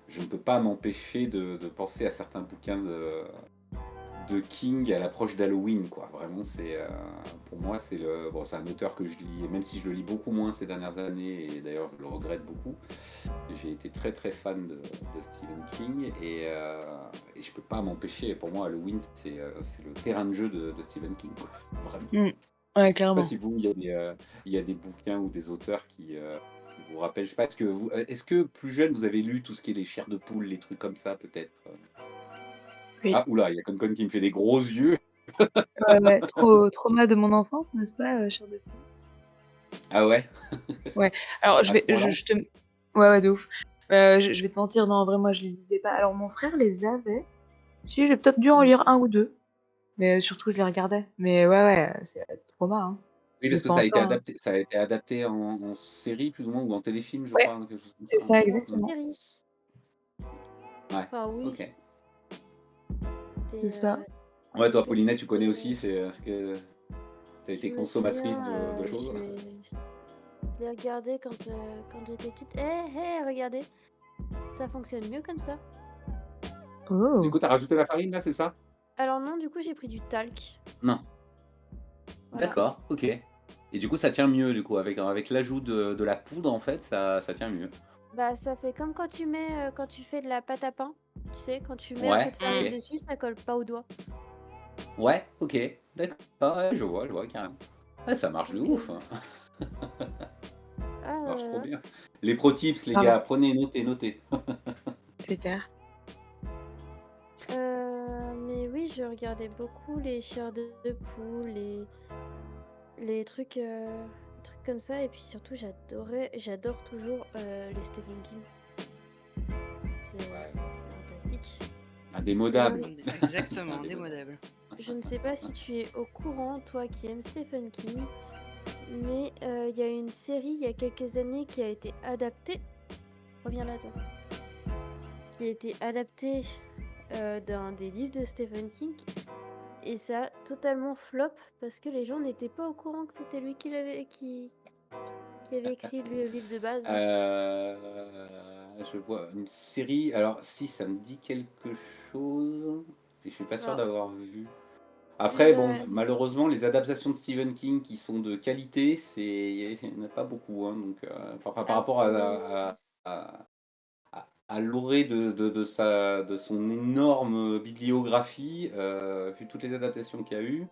je ne peux pas m'empêcher de penser à certains bouquins de King à l'approche d'Halloween, quoi. Vraiment, pour moi, bon, c'est un auteur que je lis, même si je le lis beaucoup moins ces dernières années, et d'ailleurs je le regrette beaucoup. J'ai été très très fan de Stephen King et je peux pas m'empêcher. Pour moi, Halloween, c'est le terrain de jeu de Stephen King, quoi. Vraiment. Mm. Ouais, Je sais pas clairement. si vous, il y a des bouquins ou des auteurs qui vous rappellent. Je sais pas, est-ce que plus jeune, vous avez lu tout ce qui est les chairs de poule, les trucs comme ça, peut-être? Oui. Ah, oula, il y a Concon qui me fait des gros yeux. Ouais, ouais. Trauma de mon enfance, n'est-ce pas, cher de Ah ouais, Ouais. Alors à ce point-là? je te ouais, ouais, de ouf. Je vais te mentir, non, en vrai, moi, je les lisais pas. Alors mon frère les avait. Si, j'ai peut-être dû en lire un ou 2, mais surtout je les regardais. Mais ouais, ouais, c'est trauma, hein. Oui, Je parce l'ai que pas encore, hein. ça a été adapté en série, plus ou moins, ou en téléfilm, je Ouais, crois, quelque chose comme c'est ça. ça, En Mm. exactement. série. Ouais, Enfin, oui. ok. C'est C'était, ça. Ouais, toi, c'était Paulinette, tu connais stylé. aussi, ce que tu as Je été me consommatrice souviens, de choses. je l'ai regardé quand j'étais petite. Eh, regardez, ça fonctionne mieux comme ça. Du Oh! coup, tu as rajouté la farine, là, c'est ça? Alors non, du coup, j'ai pris du talc. Non. Voilà. D'accord, ok. Et du coup, ça tient mieux, du coup, avec l'ajout de la poudre, en fait, ça tient mieux. Bah, ça fait comme quand tu mets, quand tu fais de la pâte à pain. Tu sais, quand tu mets un peu Ouais, de ok. farine dessus, ça colle pas aux doigts. Ouais, ok. D'accord, ouais, je vois, carrément. Ouais, ça marche de Donc, ouf, hein. ah Ça là marche là trop là. bien. Les pro tips, les Bravo, gars, prenez, notez, notez. c'est clair. Mais oui, je regardais beaucoup les chairs de poule, les trucs comme ça. Et puis surtout, j'adore toujours les Stephen King. Ouais, C'est un classique. indémodable. D'ailleurs, C'est Exactement, indémodable. indémodable. je ne sais pas si tu es au courant, toi qui aimes Stephen King, mais il y a une série il y a quelques années qui a été adaptée. Reviens là, toi. Qui a été adaptée d'un des livres de Stephen King. Et ça a totalement flop parce que les gens n'étaient pas au courant que c'était lui qui avait écrit le livre de base. Je vois une série. Alors, si ça me dit quelque chose, mais je suis pas sûr Alors, d'avoir vu. il Après, bon, va... malheureusement, les adaptations de Stephen King qui sont de qualité, il n'y en a pas beaucoup, hein, donc, enfin, par Alors, rapport c'est à à l'orée de son énorme bibliographie, vu toutes les adaptations qu'il y a eu,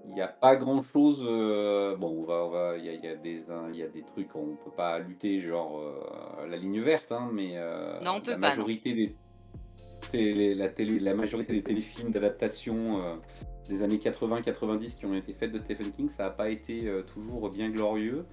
il n'y a pas grand-chose. Bon, il y a des trucs, on peut pas lutter, genre la ligne verte, hein, mais Non, on peut la pas, non. majorité la majorité des téléfilms d'adaptation des années 80-90 qui ont été faits de Stephen King, ça n'a pas été toujours bien glorieux.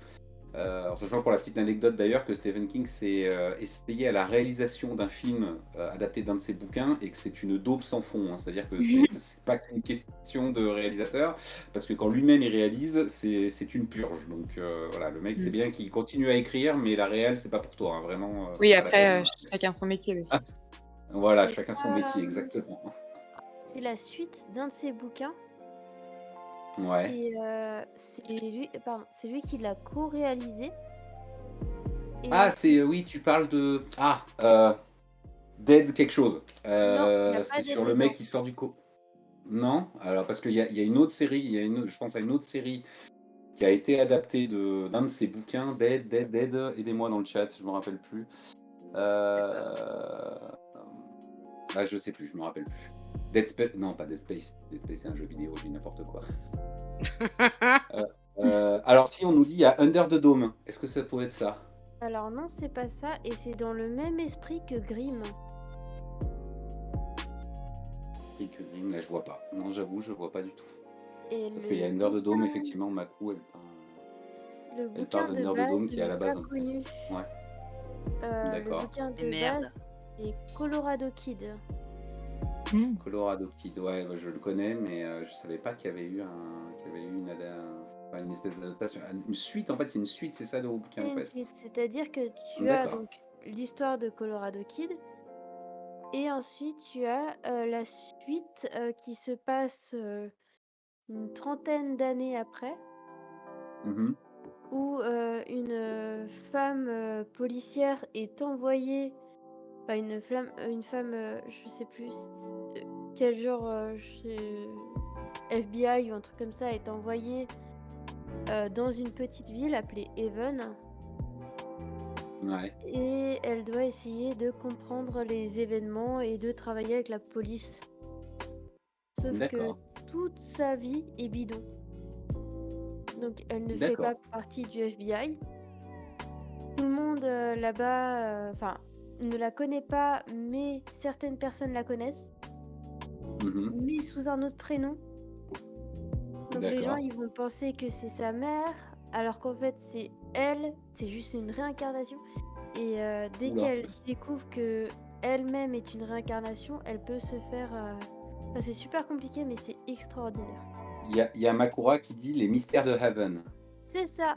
En sachant pour la petite anecdote d'ailleurs que Stephen King s'est essayé à la réalisation d'un film adapté d'un de ses bouquins et que c'est une daube sans fond, hein. C'est-à-dire que c'est pas qu'une question de réalisateur, parce que quand lui-même il réalise, c'est une purge. Donc voilà, le mec c'est Mm. bien qu'il continue à écrire, mais la réelle c'est pas pour toi, hein. Vraiment, Oui, c'est pas la peine. après, chacun son métier aussi. Voilà, Et chacun son métier, exactement. c'est la suite d'un de ses bouquins Ouais. et c'est lui qui l'a co-réalisé. Et Ah, ensuite, oui, tu parles de. Ah, Dead quelque chose. non, il n'y a pas C'est d'aide sur le mec dedans. qui sort du co. Non? Alors, parce qu'il y a une autre série, je pense à une autre série qui a été adaptée d'un de ses bouquins, Dead, aidez-moi dans le chat, je me rappelle plus. Je sais plus, je me rappelle plus. Dead Space, non, pas Dead Space. Dead Space, c'est un jeu vidéo, je dis n'importe quoi. Alors, si on nous dit il y a Under the Dome, est-ce que ça pourrait être ça? Alors non, c'est pas ça, et c'est dans le même esprit que Grimm. Et que Grimm, là, je vois pas. Non, j'avoue, je vois pas du tout. Et Parce qu'il y a le Under the Dome, bouquin, effectivement, Makou, le elle parle bouquin de d'Under the base Dome qui est à n'est la pas base. connu. Ouais, Le d'accord. bouquin Et de base, merde. c'est Colorado Kid. Mm. Colorado Kid, ouais, je le connais, mais je savais pas qu'il y avait eu enfin, une espèce d'adaptation. Une suite, en fait, c'est une suite, c'est ça, de vos bouquins, C'est en une fait. suite, c'est-à-dire que tu as D'accord. donc l'histoire de Colorado Kid, et ensuite tu as la suite qui se passe une trentaine d'années après, Mhm. où une femme policière est envoyée, enfin une femme, je sais plus quel genre, FBI ou un truc comme ça, est envoyée dans une petite ville appelée Haven, Ouais, et elle doit essayer de comprendre les événements et de travailler avec la police. Sauf que d'accord. toute sa vie est bidon. Donc elle ne fait pas D'accord. partie du FBI. Tout le monde là-bas, enfin, ne la connaît pas, mais certaines personnes la connaissent, Mhm. mais sous un autre prénom. Donc les gens, D'accord. ils vont penser que c'est sa mère, alors qu'en fait c'est elle, c'est juste une réincarnation. Et dès Oula. qu'elle découvre que elle-même est une réincarnation, elle peut se faire. Enfin, c'est super compliqué, mais c'est extraordinaire. Il y a Makura qui dit les mystères de Heaven. C'est ça.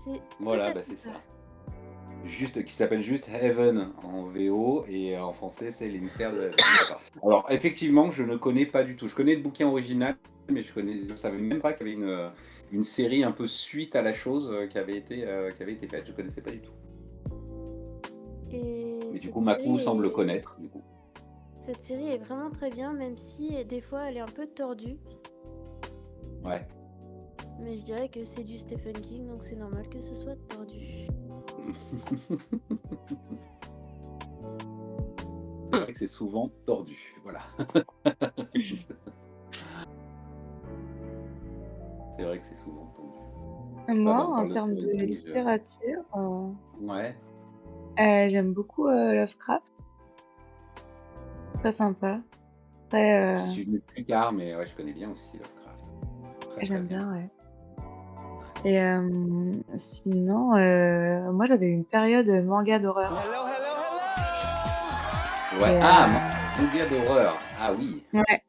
C'est tout Voilà, à bah fait c'est ça. ça. Juste, qui s'appelle juste Heaven en VO et en français c'est Les Mystères de Heaven. D'accord. Alors effectivement, je ne connais pas du tout. Je connais le bouquin original, mais je savais même pas qu'il y avait une série un peu suite à la chose qui avait été faite. Je connaissais pas du tout. Et Mais du coup, Makou semble est... connaître. Du coup. cette série est vraiment très bien, même si des fois elle est un peu tordue. Ouais. Mais je dirais que c'est du Stephen King, donc c'est normal que ce soit tordu. C'est vrai que c'est souvent tordu. Voilà. C'est vrai que c'est souvent tordu. Ah Moi, bah, on en parle de termes Stephen de King. littérature, Ouais. j'aime beaucoup Lovecraft. Très sympa. Très, J'y suis venu plus tard, mais ouais, je connais bien aussi Lovecraft. Très très j'aime bien. bien, ouais. Et sinon, moi j'avais une période manga d'horreur. Ouais. Et Ah, manga d'horreur. Ah oui. ouais,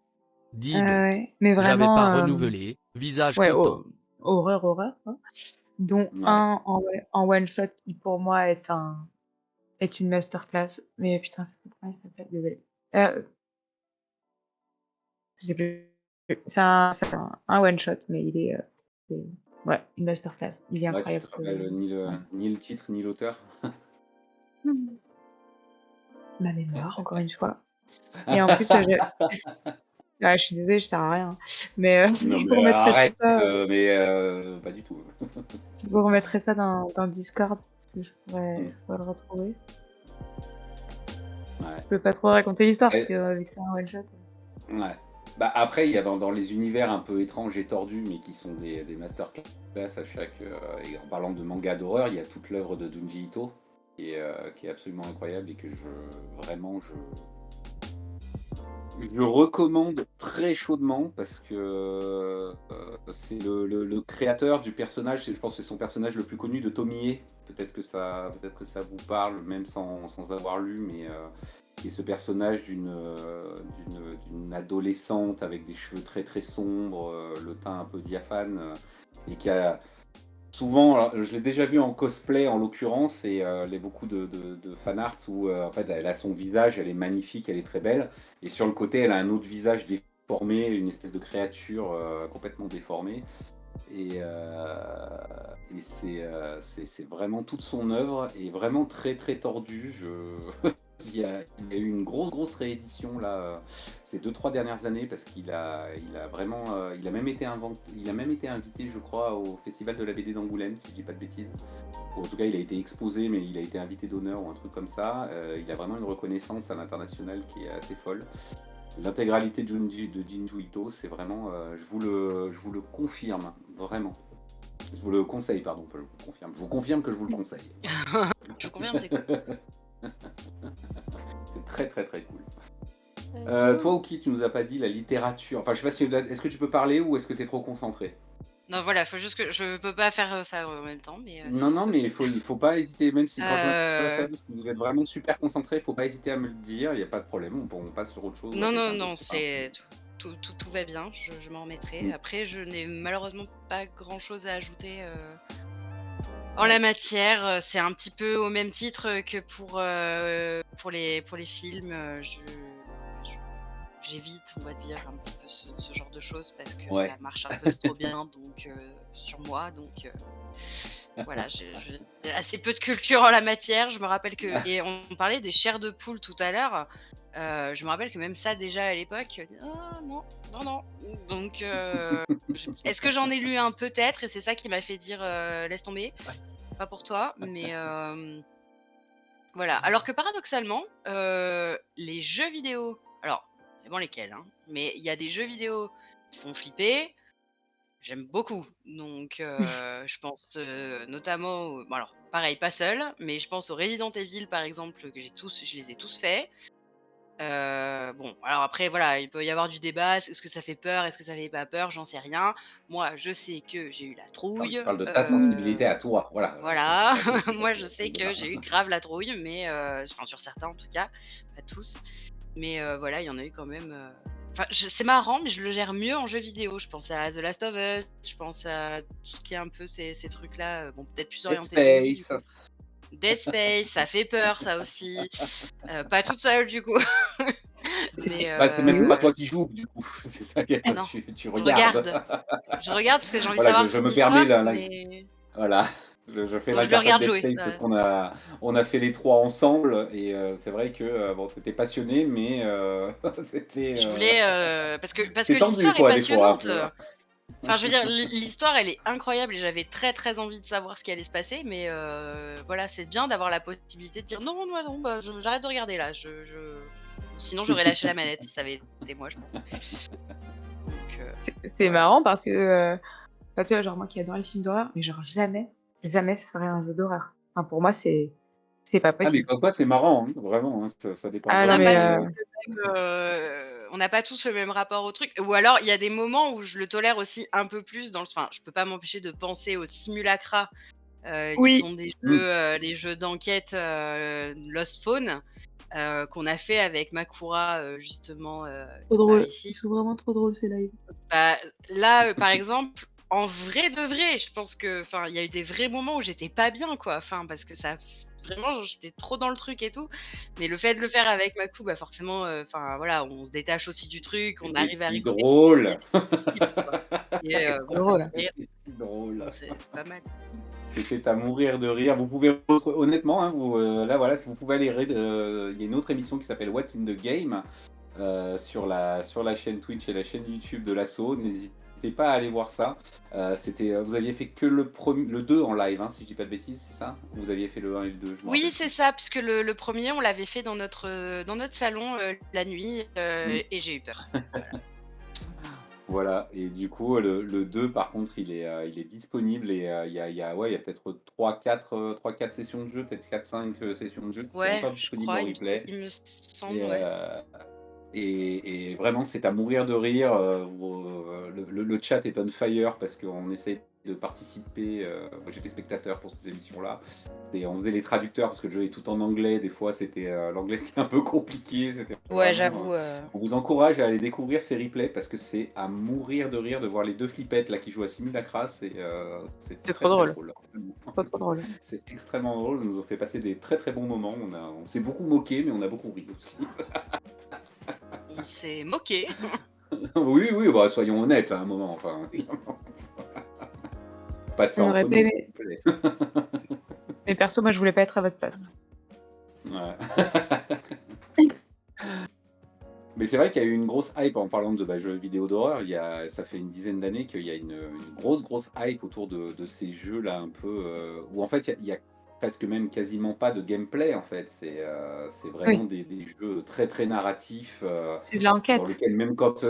Dis donc, ouais, mais j'avais vraiment, pas renouvelé, visage ouais, content. horreur, horreur, quoi. Dont Ouais. un en one shot qui pour moi est une masterclass. Mais putain, comment il s'appelle? Désolée. Je sais plus. C'est un one shot, mais c'est ouais, une masterclass. Il est Ouais, tu incroyable te ce rappelles ouais. ni le titre ni l'auteur. Ma mémoire, encore une fois. Et en plus, je Ah, je suis désolée, je sers à rien. Mais Non je vous mais remettrai tout arrête, ça, pas du tout. je vous remettrai ça dans le Discord, parce que Mmh. je pourrais le retrouver. Ouais. Je peux pas trop raconter l'histoire, parce Et que vu que c'est un one shot. ouais. Bah, après, il y a dans les univers un peu étranges et tordus, mais qui sont des masterclass à chaque, et en parlant de manga d'horreur, il y a toute l'œuvre de Junji Ito qui est absolument incroyable et que vraiment, je recommande très chaudement parce que c'est le créateur du personnage, je pense que c'est son personnage le plus connu de Tomie. Peut-être que ça vous parle, même sans avoir lu, mais qui est ce personnage d'une adolescente avec des cheveux très très sombres, le teint un peu diaphane, et qui a souvent, alors, je l'ai déjà vu en cosplay en l'occurrence, et les beaucoup de fan art où en fait elle a son visage, elle est magnifique, elle est très belle, et sur le côté elle a un autre visage déformé, une espèce de créature complètement déformée, et c'est vraiment toute son œuvre est vraiment très très tordue. Il y a eu une grosse réédition là, ces 2-3 dernières années parce il a vraiment, il a même été invité, je crois, au Festival de la BD d'Angoulême, si je dis pas de bêtises. Ou en tout cas, il a été exposé, mais il a été invité d'honneur ou un truc comme ça. Il a vraiment une reconnaissance à l'international qui est assez folle. L'intégralité de Junji Ito, c'est vraiment, je vous le confirme, vraiment. Je vous le conseille, pardon, pas je vous le confirme. Je vous confirme que je vous le conseille. Je confirme, c'est cool. C'est très très très cool. Cool. Toi, Oki, tu nous as pas dit la littérature. Enfin, je sais pas si est-ce que tu peux parler ou est-ce que tu es trop concentré? Non, voilà, faut juste que je peux pas faire ça en même temps, mais Non, sinon non, c'est mais ok. il faut pas hésiter, même si quand je m'adresse à Euh, vous, si vous êtes vraiment super concentré, il faut pas hésiter à me le dire, il n'y a pas de problème, on passe sur autre chose ou à Non, non, quelqu'un non, d'autre. C'est pas un c'est problème. tout va bien, je m'en remettrai. Mm. Après, je n'ai malheureusement pas grand-chose à ajouter en la matière. C'est un petit peu au même titre que pour les films. J'évite, on va dire, un petit peu ce genre de choses parce que ça Ouais. marche un peu trop bien donc sur moi. Donc voilà, j'ai assez peu de culture en la matière. Je me rappelle que et on parlait des chairs de poule tout à l'heure. Je me rappelle que même ça déjà à l'époque, ah non, non, non. Donc est-ce que j'en ai lu un peut-être et c'est ça qui m'a fait dire laisse tomber, pas pour toi, mais voilà. Alors que paradoxalement, les jeux vidéo, alors ça dépend lesquels, hein, mais il y a des jeux vidéo qui font flipper, j'aime beaucoup. Donc je pense, notamment au bon alors pareil, pas seul, mais je pense aux Resident Evil par exemple, que je les ai tous faits. Bon, alors après voilà, il peut y avoir du débat, est-ce que ça fait peur? Est-ce que ça fait pas peur? J'en sais rien. Moi, je sais que j'ai eu la Non, mais trouille, tu parles de ta sensibilité à toi, voilà. voilà. Ça, c'est pas Moi, je le sais débat. que j'ai eu grave la trouille, mais enfin sur certains en tout cas, pas tous. Mais voilà, il y en a eu quand même, enfin c'est marrant, mais je le gère mieux en jeu vidéo. Je pense à The Last of Us, je pense à tout ce qui est un peu ces trucs-là, bon peut-être plus Dead orienté zombie du Space. coup. Dead Space, ça fait peur ça aussi, pas toute seule du coup, mais Bah, c'est C'est même ouf. pas toi qui joues, du coup. C'est ça non, tu je regardes. regarde. Je regarde parce que j'ai envie de Voilà, savoir je me permets l'histoire, là, mais voilà, je fais donc je le l'interprète regarde Dead jouer. Space parce on a fait les 3 ensemble et c'est vrai que, bon, tu étais passionné, mais c'était, Je voulais, parce que c'est tendu l'histoire est quoi des fois un passionnante, peu. enfin je veux dire l'histoire elle est incroyable et j'avais très, très envie de savoir ce qui allait se passer, mais voilà, c'est bien d'avoir la possibilité de dire: «Non, non, non, bah, je j'arrête de regarder là, je» sinon j'aurais lâché la manette si ça avait été moi, je pense. Donc C'est marrant parce que, bah, tu vois, genre moi qui adore les films d'horreur, mais genre jamais, jamais je ferais un jeu d'horreur. Enfin pour moi c'est pas Ah mais possible. comme quoi c'est marrant, hein, vraiment, hein, ça dépend Ah on non n'a vraiment mais pas tous de le même, on n'a pas tous le même rapport au truc ou alors il y a des moments où je le tolère aussi un peu plus dans le enfin je peux pas m'empêcher de penser aux simulacra. Qui oui, sont des mmh. jeux, les jeux d'enquête, Lost Phone, qu'on a fait avec Makura, justement, trop par drôle. Ils ici. sont vraiment trop drôles ces lives. Bah, là, par exemple, en vrai de vrai, je pense que enfin, il y a eu des vrais moments où j'étais pas bien, quoi. Enfin, parce que ça vraiment, genre, j'étais trop dans le truc et tout. Mais le fait de le faire avec Makou, bah, forcément, enfin, voilà, on se détache aussi du truc, on C'était arrive à si rigoler. Il y a drôle! des clips, quoi et Trop bon, ça drôle. fait rire, C'était si drôle! donc c'est pas mal. C'était à mourir de rire. Vous pouvez honnêtement, hein, là voilà, si vous pouvez aller il y a une autre émission qui s'appelle What's in the Game sur la chaîne Twitch et la chaîne YouTube de l'assaut. N'hésitez pas à aller voir ça. Vous aviez fait que le 2 en live, hein, si je dis pas de bêtises, c'est ça? Vous aviez fait le 1 et le 2, je me Oui, rappelle c'est plus. ça, puisque le premier, on l'avait fait dans notre salon, la nuit, Mm. et j'ai eu peur. Voilà, et du coup, le 2, par contre, il est disponible et ouais, il y a peut-être 3-4 sessions de jeu, peut-être 4-5 sessions de jeu qui sont Ouais, encore je disponibles en crois, replay. il me Et, semble, ouais. euh, et vraiment, c'est à mourir de rire. Le chat est on fire parce qu'on essaie de participer. Moi, j'étais spectateur pour ces émissions-là. On faisait les traducteurs parce que le jeu est tout en anglais. Des fois, l'anglais, c'était un peu compliqué. C'était Ouais, vraiment. j'avoue, On vous encourage à aller découvrir ces replays parce que c'est à mourir de rire de voir les deux flippettes là qui jouent à Simulacra. C'est C'est très trop très drôle. drôle. Trop drôle. C'est extrêmement drôle. Ça nous a fait passer des très très bons moments. On s'est beaucoup moqué, mais on a beaucoup ri aussi. on s'est moqué. Oui, oui, bah, soyons honnêtes à un moment, enfin. Pas de ça On aurait entre pas nous, s'il aimé. vous plaît. Mais perso, moi, je voulais pas être à votre place. Ouais. Mais c'est vrai qu'il y a eu une grosse hype en parlant de jeux vidéo d'horreur. Ça fait une dizaine d'années qu'il y a une grosse hype autour de ces jeux-là, un peu, où en fait, il y a presque même quasiment pas de gameplay, en fait. C'est vraiment Oui, des jeux très, très narratifs, c'est de dans l'enquête. lequel même quand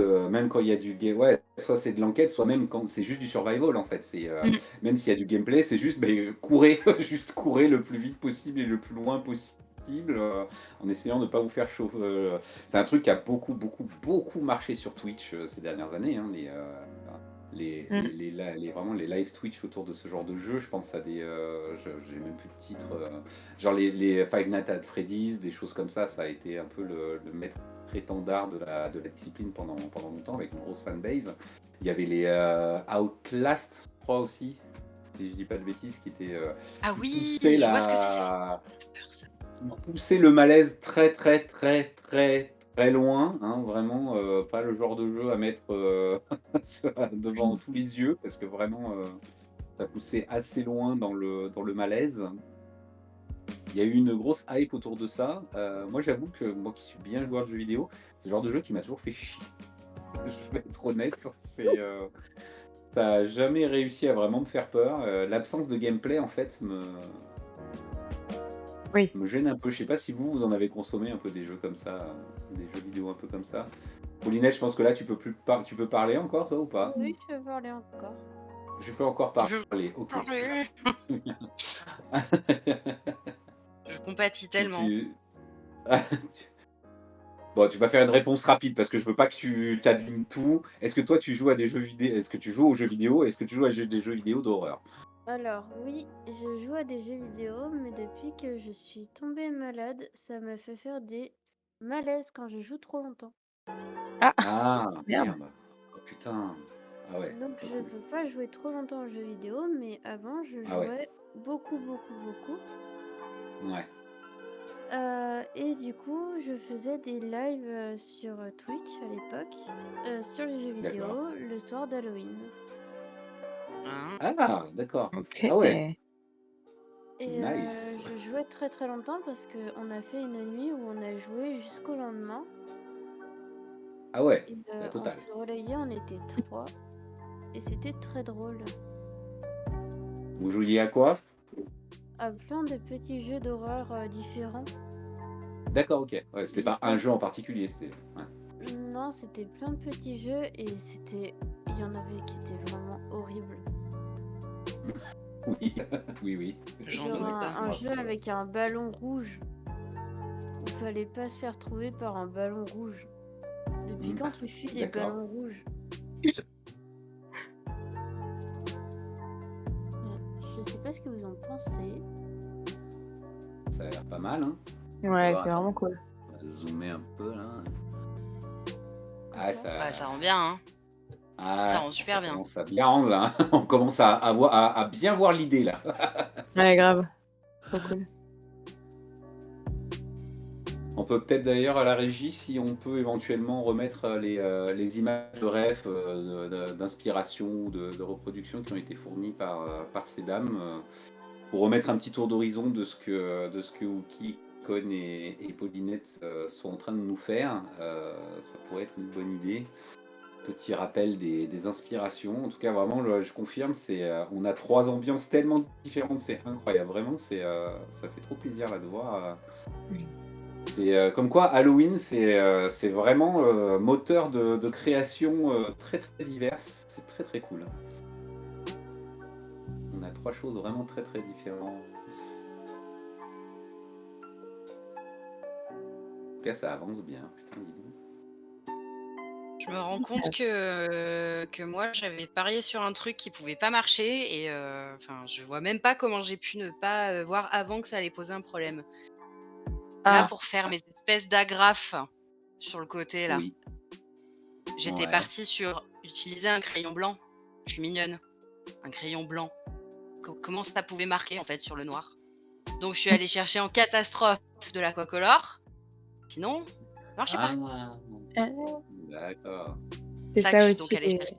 il y a du game, ouais, soit c'est de l'enquête, soit même quand c'est juste du survival, en fait. Mm. Même s'il y a du gameplay, c'est juste courez, juste courez le plus vite possible et le plus loin possible, en essayant de ne pas vous faire chauffer. C'est un truc qui a beaucoup marché sur Twitch ces dernières années, hein, Mm. vraiment les live Twitch autour de ce genre de jeu. Je pense à j'ai même plus de titres, genre les Five Nights at Freddy's, des choses comme ça. Ça a été un peu le maître étendard de la discipline pendant longtemps, avec une grosse fanbase. Il y avait les Outlast, je crois aussi, si je dis pas de bêtises, Ah qui oui, poussaient je vois ce que c'est. Peur, ça. pousser le malaise très, très, très, très, très loin, hein, vraiment, pas le genre de jeu à mettre devant tous les yeux, parce que vraiment, ça poussait assez loin dans le malaise. Il y a eu une grosse hype autour de ça. Moi, j'avoue que moi qui suis bien joueur de jeux vidéo, c'est le genre de jeu qui m'a toujours fait chier. Je vais être honnête, ça n'a jamais réussi à vraiment me faire peur. L'absence de gameplay, en fait, Oui. me gêne un peu. Je sais pas si vous en avez consommé un peu des jeux comme ça, des jeux vidéo un peu comme ça. Paulinette, je pense que là, tu peux parler encore, toi, ou pas? Oui, je peux parler encore. Je peux encore Je parler, ok. je compatis Tu, tellement. tu... Bon, tu vas faire une réponse rapide parce que je veux pas que tu t'abîmes tout. Est-ce que toi, tu joues à des jeux vidéo? Est-ce que tu joues aux jeux vidéo? Est-ce que tu joues à des jeux vidéo d'horreur? Alors oui, je joue à des jeux vidéo, mais depuis que je suis tombée malade, ça me fait faire des malaises quand je joue trop longtemps. Ah, Ah, merde. merde. Oh putain. Ah ouais, Donc pas je cool. peux pas jouer trop longtemps aux jeux vidéo, mais avant je Ah ouais, jouais beaucoup. ouais, Et du coup, je faisais des lives sur Twitch à l'époque, sur les jeux d'accord. vidéo, le soir d'Halloween. Hein. Ah, d'accord. Ok. Ah ouais, Et nice. je jouais très longtemps parce qu'on a fait une nuit où on a joué jusqu'au lendemain. Ah ouais, Et la on totale. se relayait, on était 3. Et c'était très drôle. Vous jouiez à quoi? À plein de petits jeux d'horreur différents. D'accord, ok. Ouais, c'était pas un Jusqu'à... jeu en particulier, c'était. Ouais. Non, c'était plein de petits jeux et il y en avait qui étaient vraiment horribles. Oui, oui, oui. J'en Genre doute pas. un jeu avec un ballon rouge. Il fallait pas se faire trouver par un ballon rouge. Depuis quand tu fuis des D'accord. ballons rouges? Je sais pas ce que vous en pensez. Ça a l'air pas mal, hein. Ouais, Alors, c'est attends, vraiment cool. on va zoomer un peu là. Ah, D'accord. Ouais, ça rend bien, hein. Ça rend ça super bien. commence à bien rendre là. On commence à bien voir l'idée là. Ouais, grave. Trop cool. On peut peut-être d'ailleurs à la régie, si on peut éventuellement remettre les images de ref, d'inspiration ou de reproduction qui ont été fournies par ces dames, pour remettre un petit tour d'horizon de ce que Wookie Con et Paulinette sont en train de nous faire. Ça pourrait être une bonne idée. Petit rappel des inspirations. En tout cas, vraiment, je confirme, on a 3 ambiances tellement différentes, c'est incroyable. Vraiment, ça fait trop plaisir là de voir. C'est comme quoi Halloween, c'est vraiment moteur de création très très diverses. C'est très très cool. On a 3 choses vraiment très très différentes. En tout cas, ça avance bien. Putain, dis donc. Je me rends Ça compte que moi, j'avais parié sur un truc qui pouvait pas marcher et enfin, je vois même pas comment j'ai pu ne pas, voir avant que ça allait poser un problème. Là, Ah, pour faire mes espèces d'agrafes sur le côté là, Oui, j'étais ouais. partie sur utiliser un crayon blanc. Je suis mignonne, un crayon blanc. Comment ça pouvait marquer en fait sur le noir? Donc je suis allée chercher en catastrophe de l'aquacolor. Sinon, ça marchait pas. Ah, Ah, d'accord. c'est Ça que ça je suis donc aussi allée chercher.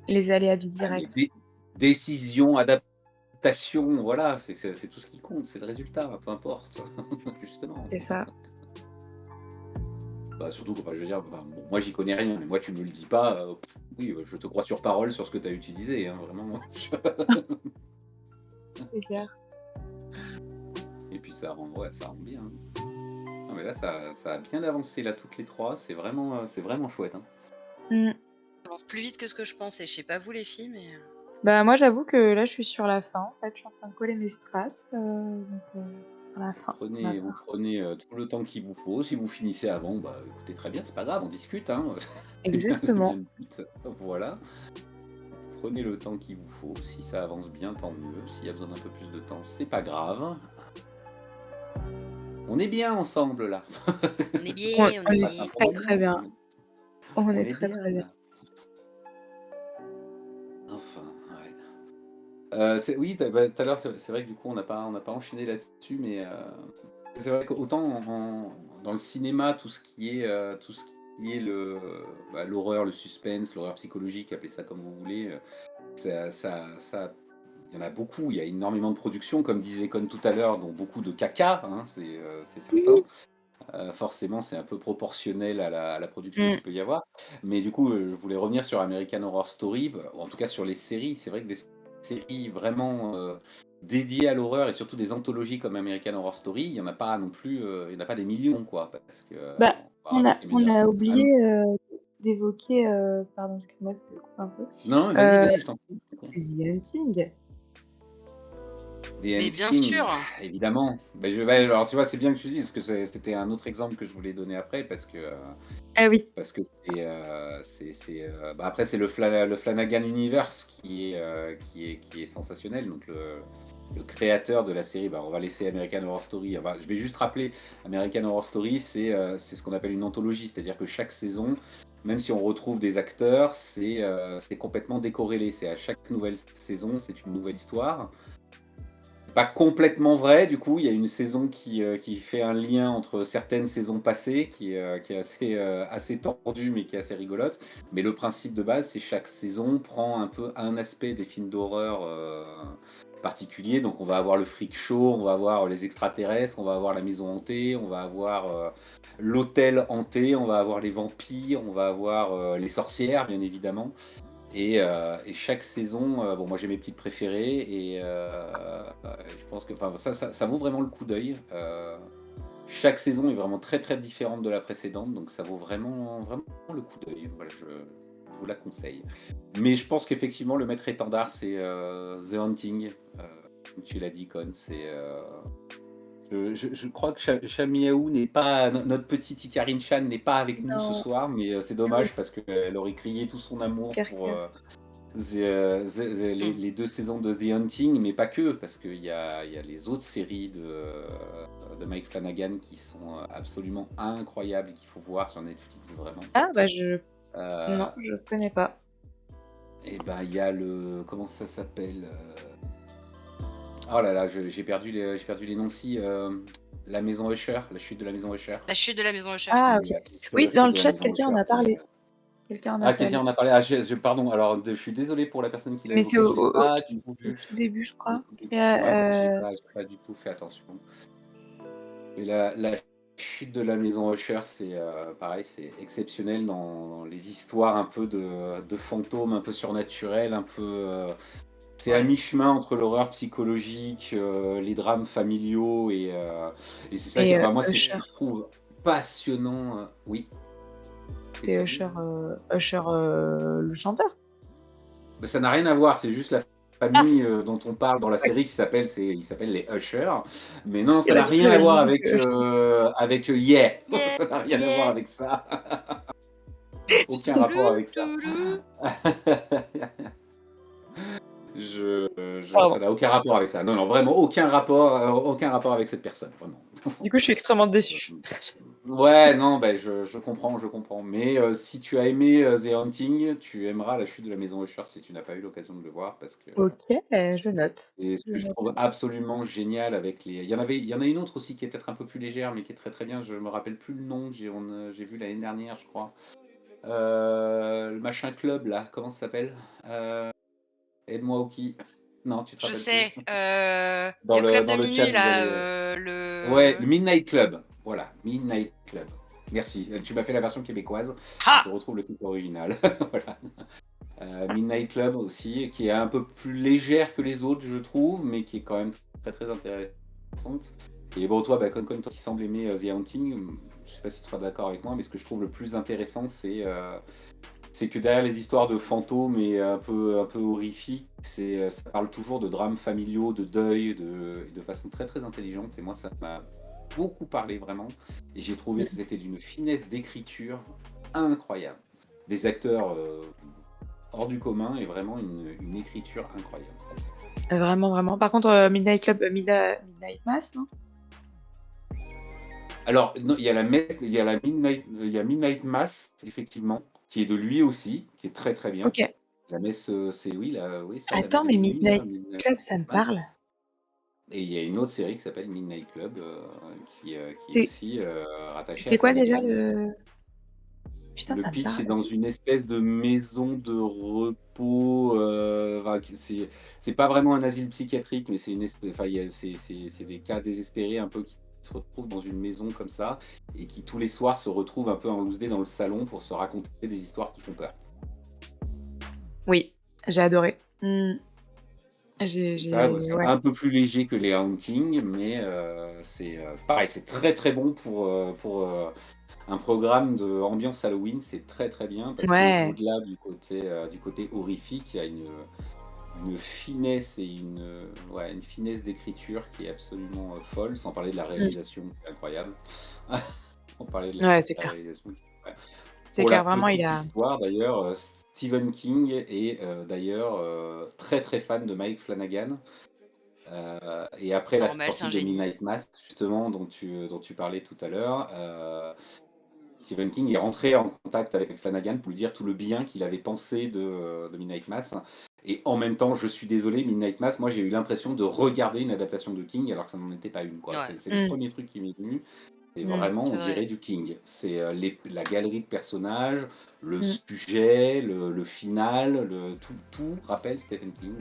les aléas du Ah, mais direct. décision, adaptation, voilà, c'est tout ce qui compte, c'est le résultat, peu importe, justement. C'est ça. Bah, surtout, enfin, je veux dire, enfin, bon, moi j'y connais rien, mais moi tu me le dis pas, oui, je te crois sur parole sur ce que tu as utilisé, hein, vraiment. C'est clair. Et puis ouais, ça rend bien. Hein. Non, mais là, ça a bien avancé, là, toutes les 3, c'est vraiment chouette. Hein. Mmh. Ça avance plus vite que ce que je pensais. Je sais pas vous les filles, mais Bah, moi, j'avoue que là, je suis sur la fin, en fait. Je suis en train de coller mes strass, donc sur la fin, on va Vous voir. prenez tout le temps qu'il vous faut. Si vous finissez avant, bah écoutez, très bien, c'est pas grave, on discute. Hein. C'est bien Exactement. le but. Voilà. Prenez le temps qu'il vous faut. Si ça avance bien, tant mieux. S'il y a besoin d'un peu plus de temps, c'est pas grave. On est bien ensemble là. on est bien, on On est est Passe un bien. bon très moment. bien. On On est est très, bien très bien. là. Enfin, ouais. Oui, tout à l'heure, c'est vrai que du coup, on n'a pas enchaîné là-dessus, mais c'est vrai qu'autant dans le cinéma, tout ce qui est l'horreur, le suspense, l'horreur psychologique, appelez ça comme vous voulez, il y en a beaucoup. Il y a énormément de productions, comme disait Con tout à l'heure, dont beaucoup de caca, hein, c'est certain. Forcément, c'est un peu proportionnel à la production Mmh. qu'il peut y avoir. Mais du coup, je voulais revenir sur American Horror Story, ou en tout cas sur les séries. C'est vrai que des séries vraiment dédiées à l'horreur et surtout des anthologies comme American Horror Story, il n'y en a pas non plus, il n'y en a pas des millions, quoi. Parce que, Bah, on va raconter, mais il y on a a un- oublié, d'évoquer, pardon, excuse-moi, je te coupe un peu, Non, vas-y, heu, vas-y, je t'en prie. The Hunting. The Mais bien Hunting, sûr! évidemment. Alors tu vois, c'est bien que tu dises, parce que c'était un autre exemple que je voulais donner après, Ah oui. parce que après c'est le Flanagan Universe qui est sensationnel. Donc le créateur de la série, on va laisser American Horror Story. Je vais juste rappeler, American Horror Story, c'est ce qu'on appelle une anthologie, c'est-à-dire que chaque saison, même si on retrouve des acteurs, c'est complètement décorrélé. C'est à chaque nouvelle saison, c'est une nouvelle histoire. Pas complètement vrai, du coup, il y a une saison qui fait un lien entre certaines saisons passées, qui est assez tordue, mais qui est assez rigolote. Mais le principe de base, c'est chaque saison prend un peu un aspect des films d'horreur particulier. Donc on va avoir le freak show, on va avoir les extraterrestres, on va avoir la maison hantée, on va avoir l'hôtel hanté, on va avoir les vampires, on va avoir les sorcières, bien évidemment. Et chaque saison, bon, moi j'ai mes petites préférées je pense que enfin, ça vaut vraiment le coup d'œil. Chaque saison est vraiment très très différente de la précédente, donc ça vaut vraiment, vraiment le coup d'œil. Voilà, je vous la conseille. Mais je pense qu'effectivement, le maître étendard, c'est The Hunting. Comme tu l'as dit, Con. Je crois que Chamiaou n'est pas, notre petite Ikarin Chan n'est pas avec nous ce Non, soir, mais c'est oui, dommage parce qu'elle aurait crié tout son amour pour, Kerker. Mmh. les 2 saisons de The Hunting, mais pas que, parce qu'il y a les autres séries de Mike Flanagan qui sont absolument incroyables et qu'il faut voir sur Netflix, vraiment. Ah bah, Euh, non, je connais pas. et ben, il y a comment ça s'appelle Oh là là, j'ai perdu les noms si. La maison Usher, la chute de la maison Usher. La chute de la maison Usher. Ah OK. La Oui, dans chute le de la chat, maison quelqu'un Usher en a qui est. parlé. Quelqu'un en a Ah, quelqu'un parlé. en a parlé. Pardon, alors je suis désolé pour la personne qui l'a Mais c'est évoqué, je l'ai au pas du tout tout au vu. tout début, je Au crois. tout début. C'est, Ouais, j'ai pas du tout fait attention. Et la chute de la maison Usher, c'est pareil, c'est exceptionnel dans les histoires un peu de fantômes, un peu surnaturels, un peu. C'est à Ouais. mi-chemin entre l'horreur psychologique, les drames familiaux et c'est ça Et que, enfin, moi, c'est ce Usher, que je trouve passionnant. Oui, c'est Stéphanie. Usher le chanteur? Bah, ça n'a rien à voir, c'est juste la famille dont on parle dans la Ouais, série ils s'appellent les Usher. Mais non, il ça y a n'a surtout rien à la voir musique avec, Usher. Yeah, Yeah, ça n'a rien à voir yeah. avec ça. Aucun rapport avec ça. Touloulou. Ça Pardon. n'a aucun rapport avec ça. Non, non, vraiment aucun rapport avec cette personne, vraiment. Du coup, je suis extrêmement déçue. Ouais, non, ben je comprends, je comprends. Mais si tu as aimé The Haunting, tu aimeras La Chute de la maison Usher si tu n'as pas eu l'occasion de le voir, parce que OK, je note. et ce Je que je note, je trouve note. absolument génial avec les il y en a une autre aussi qui est peut-être un peu plus légère, mais qui est très, très bien. Je me rappelle plus le nom, j'ai vu l'année dernière, je crois. Le machin club là, comment ça s'appelle? Heu, Aide-moi Oki. Non, tu te Je rappelles plus? sais, le club de Dans le chat, minuit vous là, allez, ouais, le le Midnight Club, voilà, Midnight Club. Merci, tu m'as fait la version québécoise, je te ah! retrouve le titre original. Voilà. Midnight Club aussi, qui est un peu plus légère que les autres, je trouve, mais qui est quand même très, très intéressante. Et bon, toi, bah, comme toi qui semble aimer, The Haunting, je sais pas si tu seras d'accord avec moi, mais ce que je trouve le plus intéressant, c'est que derrière les histoires de fantômes et un peu horrifiques, ça parle toujours de drames familiaux, de deuil, de façon très, très intelligente et moi, ça m'a beaucoup parlé vraiment et j'ai trouvé Mmh. que c'était d'une finesse d'écriture incroyable. Des acteurs, hors du commun et vraiment une écriture incroyable. Vraiment, vraiment. Par contre, Midnight Club, Midnight Mass, non? Alors non, il y a la messe, il y a Midnight Mass effectivement, qui est de lui aussi, qui est très, très bien. OK. La messe, c'est oui, ça, la Attends, messe de mais minuit là, Midnight Midnight Club, ça me Mass. parle. Et il y a une autre série qui s'appelle Midnight Club, qui est C'est aussi, rattachée à c'est quoi déjà Flanagan. le putain, Le ça me pitch, c'est parle dans aussi. une espèce de maison de repos, enfin, c'est pas vraiment un asile psychiatrique, mais c'est une espèce, enfin, c'est des cas désespérés un peu qui se retrouvent dans une maison comme ça et qui tous les soirs se retrouvent un peu en loose day dans le salon pour se raconter des histoires qui font peur. Oui, j'ai adoré. Et ça, c'est Ouais. un peu plus léger que les Haunting, mais c'est pareil, c'est très, très bon un programme de ambiance Halloween. C'est très, très bien parce Ouais. qu'au-delà du côté horrifique, il y a une finesse et ouais, une finesse d'écriture qui est absolument, folle, sans parler de la Mmh. réalisation qui est incroyable. Sans parler de Ouais, c'est la clair. réalisation qui est ouais. C'est Pour la clair, vraiment, il petite a histoire d'ailleurs, Stephen King est, d'ailleurs, très, très fan de Mike Flanagan. Et après la Normal, c'est sortie un de génie. Midnight Mass, justement, dont tu parlais tout à l'heure, Stephen King est rentré en contact avec Flanagan pour lui dire tout le bien qu'il avait pensé de Midnight Mass. Et en même temps, je suis désolé, Midnight Mass, moi j'ai eu l'impression de regarder une adaptation de King alors que ça n'en était pas une, quoi. Ouais, C'est le mmh, premier truc qui m'est venu. C'est mmh, vraiment, on c'est vrai. dirait du King. C'est la galerie de personnages, le mmh. sujet, le final, tout rappelle Stephen King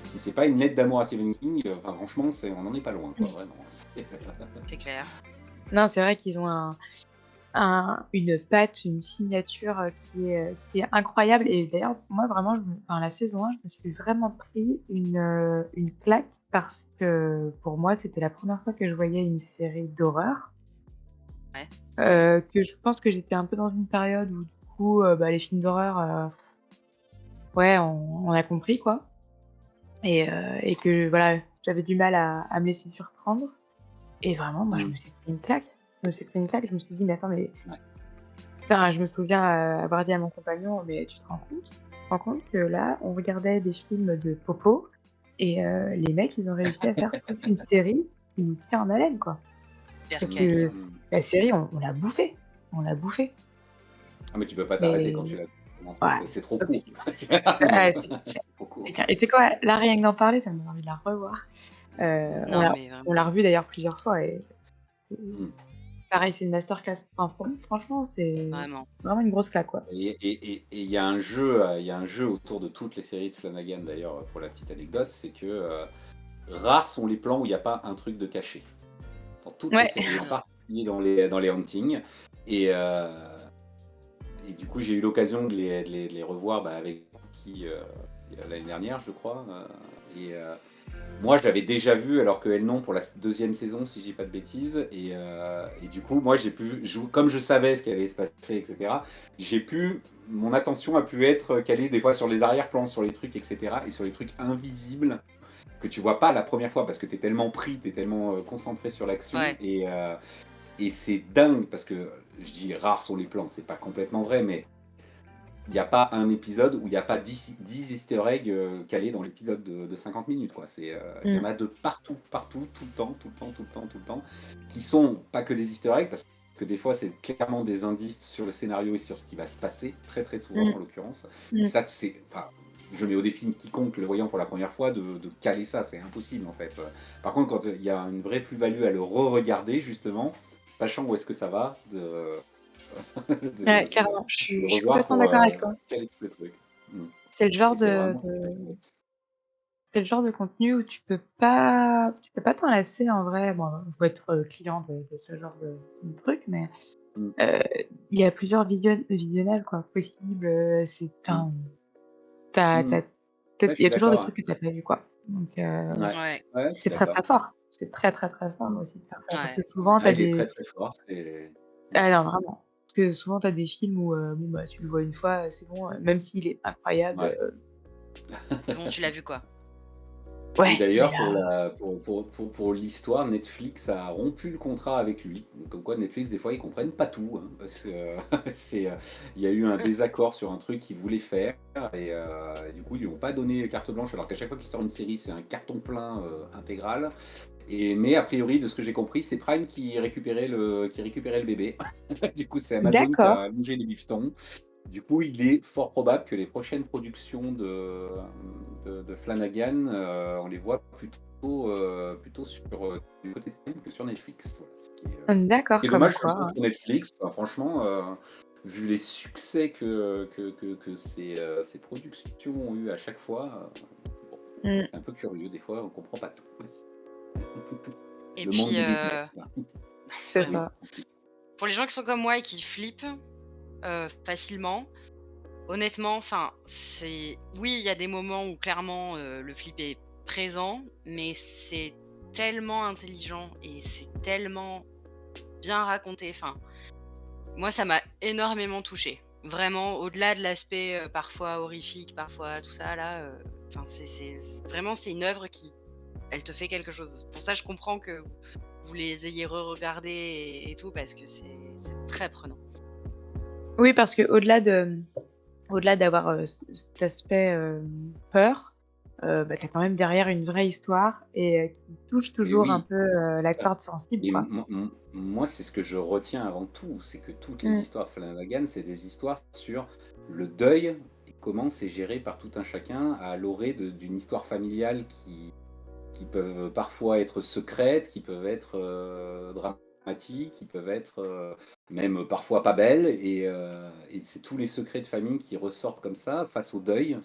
si c'est pas une lettre d'amour à Stephen King, enfin franchement, on n'en est pas loin, quoi, vraiment. C'est clair. Non, c'est vrai qu'ils ont une patte, une signature, qui est incroyable et d'ailleurs, moi, vraiment, enfin, la saison 1, je me suis vraiment pris une claque parce que, pour moi, c'était la première fois que je voyais une série d'horreur, Ouais. que je pense que j'étais un peu dans une période où, du coup, bah, les films d'horreur, ouais, on a compris, quoi et que, voilà, j'avais du mal à me laisser surprendre et vraiment, moi, je Mmh. me suis pris une claque. Je me suis pris une claque, je me suis dit: «Mais attends, mais». Ouais. Enfin, je me souviens, avoir dit à mon compagnon: «Mais tu te rends compte? Tu te rends compte que là, on regardait des films de popo et les mecs, ils ont réussi à faire toute une série qui nous tient en haleine, quoi». Hyper Parce quali, que hein. Mmh. la série, on l'a bouffée, on l'a bouffée. Ah mais tu peux pas t'arrêter quand tu Mais l'as commencé, ouais, c'est trop c'est pas court. possible. Non, Ouais, c'est trop c'est court. clair et tu sais quoi? Là, rien que d'en parler, ça me donne envie de la revoir. Non, mais On vraiment, l'a revue d'ailleurs plusieurs fois et c'est Mmh. pareil, c'est une masterclass. Enfin, franchement, c'est vraiment. vraiment une grosse claque, quoi. Et il y a il y a un jeu autour de toutes les séries de Flanagan d'ailleurs, pour la petite anecdote, c'est que, rares sont les plans où il y a pas un truc de caché. dans toutes les Ouais. séries, en particulier dans les Hantings. Et, et du coup, j'ai eu l'occasion de les revoir avec qui l'année dernière, je crois. Et moi, je l'avais déjà vu, alors qu'elle non, pour la deuxième saison, si je dis pas de bêtises. Et du coup, moi, j'ai pu jouer, comme je savais ce qui allait se passer, etc. Mon attention a pu être calée des fois sur les arrière-plans, sur les trucs, etc. Et sur les trucs invisibles que tu vois pas la première fois parce que tu es tellement pris, tu es tellement concentré sur l'action. Ouais. Et c'est dingue parce que je dis rares sont les plans, c'est pas complètement vrai, mais il n'y a pas un épisode où il n'y a pas 10 easter eggs calés dans l'épisode de 50 minutes. Quoi. Il y en Mm. a de partout, partout, tout le temps, tout le temps, tout le temps, tout le temps, qui sont pas que des easter eggs, parce que des fois c'est clairement des indices sur le scénario et sur ce qui va se passer, très très souvent Mm. en l'occurrence. Et Mm. ça, enfin, je mets au défi quiconque le voyant pour la première fois de caler ça, c'est impossible en fait. Par contre, quand il y a une vraie plus-value à le re-regarder, justement, sachant où est-ce que ça va, Ouais, de clairement, je le suis revoir complètement pour d'accord avec toi. caler tout le truc. Mmh. C'est le genre Et c'est vraiment très chouette. c'est le genre de contenu où tu peux pas t'en lasser en vrai. Bon, faut être, client de ce genre de truc, mais Mmh. heu, il y a plusieurs visionnages quoi, possibles, c'est Mmh. tu as Mmh. Ouais, je il y suis a toujours des d'accord, trucs que tu as pas vu quoi, donc ouais. Ouais, Ouais, je suis c'est très, très d'accord. fort. C'est très, très, très fort aussi de faire ça parce ouais. que souvent tu Ah, as il est très, des très fort, c'est ah non, vraiment. Parce que souvent tu as des films où, bon, bah, tu le vois une fois, c'est bon, même s'il est incroyable, ouais. C'est bon, tu l'as vu, quoi. Et ouais, mais d'ailleurs, là pour l'histoire, Netflix a rompu le contrat avec lui. Donc, comme quoi, Netflix, des fois, ils comprennent pas tout, hein, parce que il y a eu un désaccord sur un truc qu'ils voulaient faire, et du coup, ils lui ont pas donné carte blanche, alors qu'à chaque fois qu'il sort une série, c'est un carton plein intégral. Mais a priori, de ce que j'ai compris, c'est Prime qui récupérait le bébé. Du coup, c'est Amazon qui d'accord. a mangé les bifetons. Du coup, il est fort probable que les prochaines productions de Flanagan, on les voit plutôt sur du côté de Prime que sur Netflix. Voilà. Ce qui D'accord, est comme dommage, je quoi, trouve, hein. pour Netflix. Enfin, franchement, vu les succès que ces productions ont eu à chaque fois, bon, Mmh, c'est un peu curieux. Des fois, on comprend pas tout. Et Le monde puis, du business. c'est vraiment. Oui, ça. Pour les gens qui sont comme moi et qui flippent facilement, honnêtement, enfin, c'est oui, il y a des moments où clairement, le flip est présent, mais c'est tellement intelligent et c'est tellement bien raconté. Enfin, moi, ça m'a énormément touchée. Vraiment, au-delà de l'aspect, parfois horrifique, parfois tout ça là, enfin, vraiment, c'est une œuvre qui elle te fait quelque chose. Pour ça, je comprends que vous les ayez re-regardés et tout parce que c'est très prenant. Oui, parce qu'au-delà au-delà d'avoir, cet aspect, peur, bah, tu as quand même derrière une vraie histoire et qui touche Mais toujours un oui. peu, la corde sensible, Et quoi. moi, c'est ce que je retiens avant tout, c'est que toutes les Mmh, histoires de Flanagan, c'est des histoires sur le deuil et comment c'est géré par tout un chacun à l'orée d'une histoire familiale qui peuvent parfois être secrètes, qui peuvent être dramatiques, qui peuvent être même parfois pas belles. Et c'est tous les secrets de famille qui ressortent comme ça face au deuil.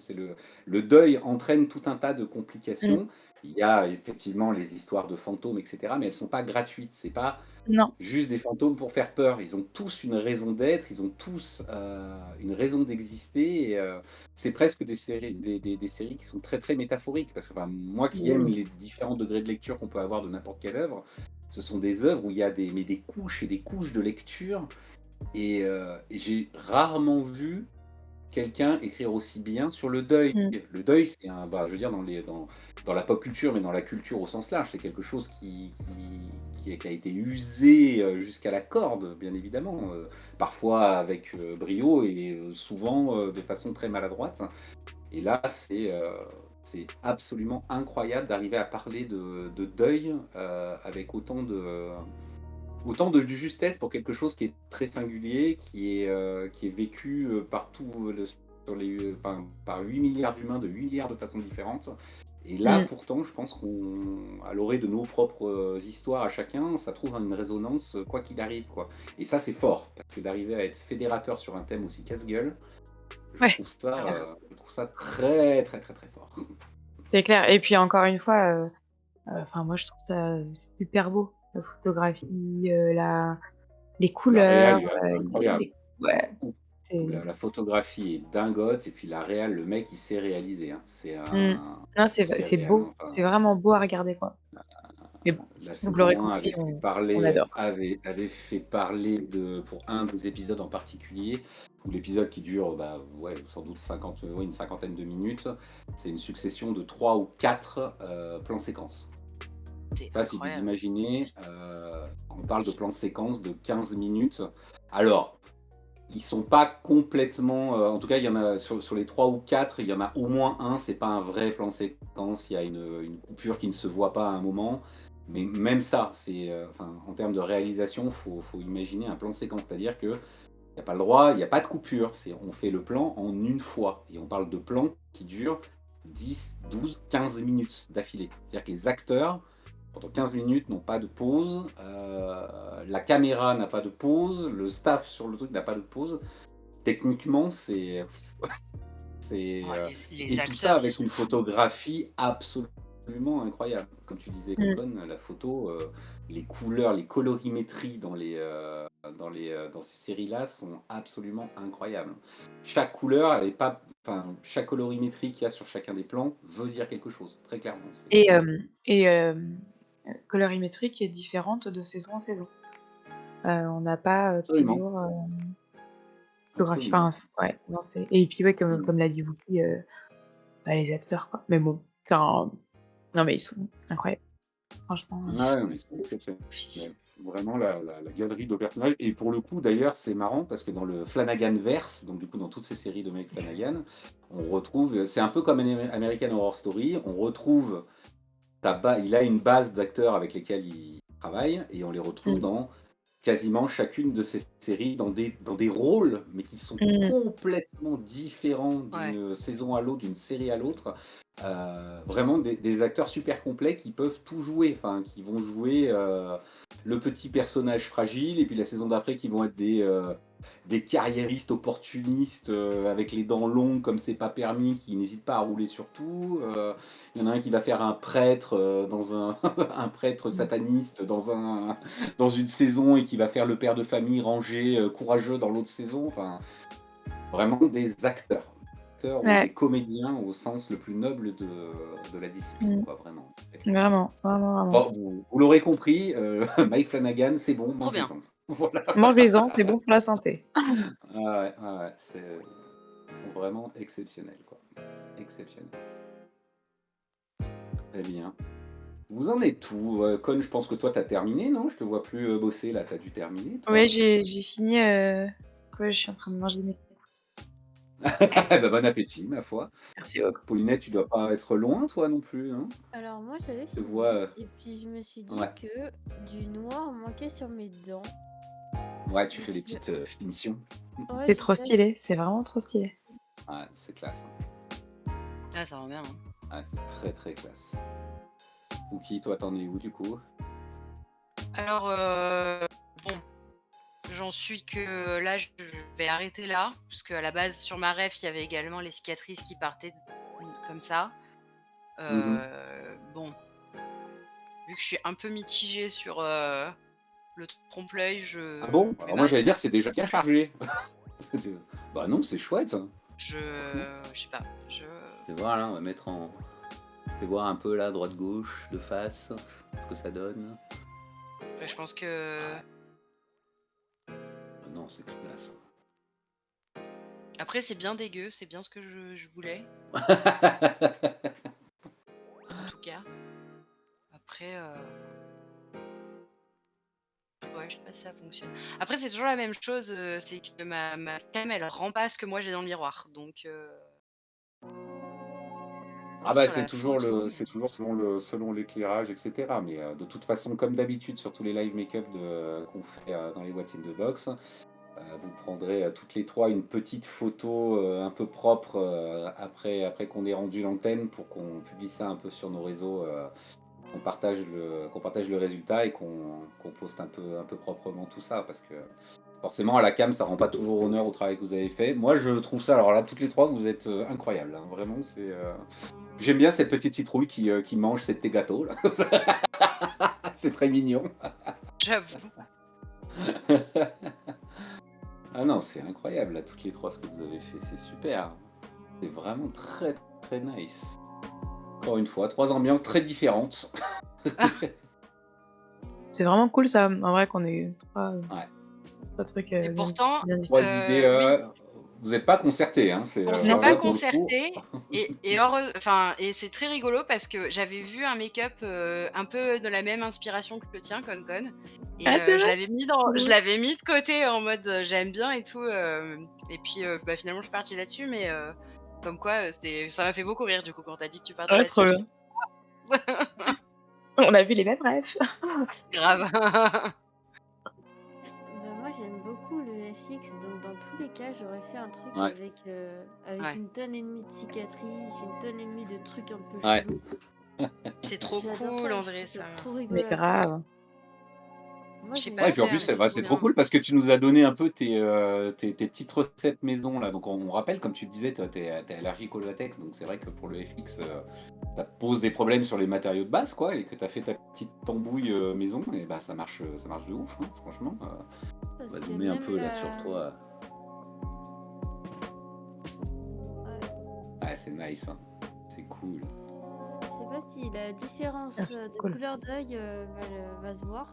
Le deuil entraîne tout un tas de mmh. complications. Il y a effectivement les histoires de fantômes, etc., mais elles sont pas gratuites. C'est pas Non, juste des fantômes pour faire peur. Ils ont tous une raison d'être, ils ont tous une raison d'exister. C'est presque des séries qui sont très très métaphoriques. Parce que enfin, moi qui aime oui. les différents degrés de lecture qu'on peut avoir de n'importe quelle œuvre, ce sont des œuvres où il y a des couches et des couches de lecture. Et j'ai rarement vu quelqu'un écrire aussi bien sur le deuil. Mmh, Le deuil, c'est je veux dire, dans la pop culture, mais dans la culture au sens large, c'est quelque chose qui a été usé jusqu'à la corde, bien évidemment, parfois avec brio et souvent de façon très maladroite. Et là, c'est absolument incroyable d'arriver à parler de deuil avec autant de justesse pour quelque chose qui est très singulier, qui est vécu par 8 milliards d'humains de 8 milliards de façons différentes. Et là, mmh. pourtant, je pense qu'à l'orée de nos propres histoires à chacun, ça trouve une résonance quoi qu'il arrive, quoi. Et ça, c'est fort, parce que d'arriver à être fédérateur sur un thème aussi casse-gueule, Ouais, c'est clair. je trouve ça très, très, très, très fort. C'est clair et puis encore une fois, enfin moi je trouve ça super beau, La photographie, les La couleurs, réal est incroyable. ouais, Ouh, c'est la photographie est dingote et puis la réal, le mec, il sait réaliser, hein. mmh. Non, c'est C'est c'est réel, beau, hein, c'est enfin, vraiment beau à regarder, quoi. Mais bon, la vous l'aurez saison 1 compris, avait fait on adore. avait fait parler pour un des épisodes en particulier, où l'épisode qui dure, bah, ouais, sans doute 50, ouais, une cinquantaine de minutes, c'est une succession de 3 ou 4 plans séquences. C'est Je sais pas si vous incroyable. imaginez, on parle de plans séquences de 15 minutes. Alors, ils sont pas complètement, en tout cas, il y en a sur les 3 ou 4, il y en a au moins un, c'est pas un vrai plan séquence, il y a une coupure qui ne se voit pas à un moment. Mais même ça, c'est, enfin, en termes de réalisation, faut imaginer un plan séquence. C'est-à-dire qu'il y a pas le droit, il y a pas de coupure, on fait le plan en une fois et on parle de plans qui durent 10, 12, 15 minutes d'affilée. C'est-à-dire que les acteurs, pendant 15 minutes, n'ont pas de pause, la caméra n'a pas de pause, le staff sur le truc n'a pas de pause. Techniquement, c'est, Oh, les et tout ça acteurs, ils avec sont une fous. photographie absolument incroyable. Comme tu disais, Mmh. Cocon, la photo, les couleurs, les colorimétries dans ces séries-là sont absolument incroyables. Chaque couleur, elle est pas, enfin, chaque colorimétrie qu'il y a sur chacun des plans veut dire quelque chose, très clairement. Et colorimétrie qui est différente de saison en saison. On n'a pas, Absolument, toujours, photographie absolument. enfin, ouais, non, c'est et puis, ouais, comme Mm. comme l'a dit Whoopi, bah, les acteurs, quoi. Mais bon, enfin, non, mais ils sont incroyables, franchement, Ah ouais, non, mais ils sont exceptionnels. Vraiment la galerie de personnages. Et pour le coup, d'ailleurs, c'est marrant parce que dans le Flanagan-verse, donc du coup dans toutes ces séries de Mike Flanagan, on retrouve, c'est un peu comme American Horror Story, on retrouve, il a une base d'acteurs avec lesquels il travaille et on les retrouve mmh. dans quasiment chacune de ces séries dans des rôles, mais qui sont Mmh. complètement différents Ouais. d'une saison à l'autre, d'une série à l'autre. Vraiment des acteurs super complets qui peuvent tout jouer, enfin qui vont jouer le petit personnage fragile, et puis la saison d'après qui vont être des carriéristes opportunistes avec les dents longues comme c'est pas permis, qui n'hésitent pas à rouler sur tout. Il y en a un qui va faire un prêtre dans un, un prêtre Mmh. sataniste dans une saison et qui va faire le père de famille rangé, courageux dans l'autre saison. Enfin, vraiment des acteurs. Acteurs ou des Ouais. comédiens au sens le plus noble de la discipline, Mmh. quoi, vraiment. Très clairement. Vraiment, vraiment, vraiment. Bon, vous l'aurez compris, Mike Flanagan, c'est bon, Trop bien. mangez-en. Voilà. Mangez-en, c'est bon pour la santé. Ah ouais, ah ouais, ils sont vraiment exceptionnels, quoi. Exceptionnels. Très bien. Vous en êtes où? Con, je pense que toi, tu as terminé, non? Je te vois plus bosser là, tu as dû terminer, Ouais, toi? j'ai fini, quoi, je suis en train de manger mes Bah, bon appétit, ma foi. merci beaucoup. Paulinette, tu dois pas être loin, toi non plus, hein? Alors moi j'avais Je te vois. fini et puis je me suis dit Ouais, que du noir manquait sur mes dents. ouais, tu Donc fais des petites finitions. ouais, C'est je trop sais. stylé, c'est vraiment trop stylé. Ouais, c'est classe, hein. Ah, ça rend bien, hein. Ouais, c'est très très classe. Ouki, toi, t'en es où du coup? Alors, bon, j'en suis que là, je vais arrêter là, parce qu'à la base, sur ma ref, il y avait également les cicatrices qui partaient comme ça. Mhm. Bon, vu que je suis un peu mitigée sur le trompe-l'œil, Ah je bon? vais Alors moi, j'allais m'arrêter dire, là. c'est déjà bien chargé. Bah non, c'est chouette, hein. Je sais pas, Fais voir là, on va mettre en. Fais voir un peu là, droite-gauche, de face, ce que ça donne. je pense que Ah non, c'est classe. après c'est bien dégueu, c'est bien ce que je voulais, en tout cas. Après, ouais, je sais pas si ça fonctionne. Après, c'est toujours la même chose, c'est que ma cam, elle rend pas ce que moi j'ai dans le miroir. Donc, Ah voir bah sur c'est la toujours photo. c'est toujours selon l'éclairage, etc. Mais de toute façon, comme d'habitude sur tous les live make-up qu'on fait dans les What's in the Box, vous prendrez toutes les trois une petite photo un peu propre après qu'on ait rendu l'antenne pour qu'on publie ça un peu sur nos réseaux, qu'on partage le résultat et qu'on poste un peu proprement tout ça parce que forcément à la cam ça rend pas toujours honneur au travail que vous avez fait. Moi je trouve ça, alors là toutes les trois vous êtes incroyables, hein. Vraiment j'aime bien cette petite citrouille qui mange ses petits gâteaux là. C'est très mignon. j'avoue. Ah non, c'est incroyable, là, toutes les trois, ce que vous avez fait. C'est super. C'est vraiment très, très nice. Encore une fois, trois ambiances très différentes. C'est vraiment cool ça, en vrai qu'on ait Ouais. trois trucs Et bien, pourtant, bien Trois différents. idées. oui, Vous n'êtes pas concertés, hein. C'est on s'est alors pas là pour le coup. concerté et c'est très rigolo parce que j'avais vu un make-up un peu de la même inspiration que le tien, Concon, et Ah, c'est je vrai? l'avais mis Trop je drôle. l'avais mis de côté en mode j'aime bien et tout, et puis bah, finalement je suis partie là-dessus, mais comme quoi ça m'a fait beaucoup rire du coup quand t'as dit que tu partais Ouais, trop là-dessus. bien. On a vu les mêmes rêves. Grave. Bah, moi j'aime beaucoup le FX, donc dans tous les cas j'aurais fait un truc Ouais. avec Ouais. une tonne et demie de cicatrices, une tonne et demie de trucs un peu Ouais. chelous. C'est trop J'adore cool ça, en je vrai trouve ça ça. trop rigolo Mais à faire. grave. Moi Je sais j'ai Ouais, pas et puis en j'ai plus, faire, mais c'est trop c'est trop bien. cool parce que tu nous as donné un peu tes petites recettes maison là. Donc on rappelle, comme tu le disais, toi, t'es allergique au latex, donc c'est vrai que pour le FX, ça te pose des problèmes sur les matériaux de base, quoi, et que tu as fait ta petite tambouille maison, et bah ça marche de ouf, hein, franchement. parce On va que zoomer un même peu là sur toi. ouais, Ouais, c'est nice, hein. C'est cool. je sais pas si la différence Ah, c'est de cool. couleur d'œil va se voir.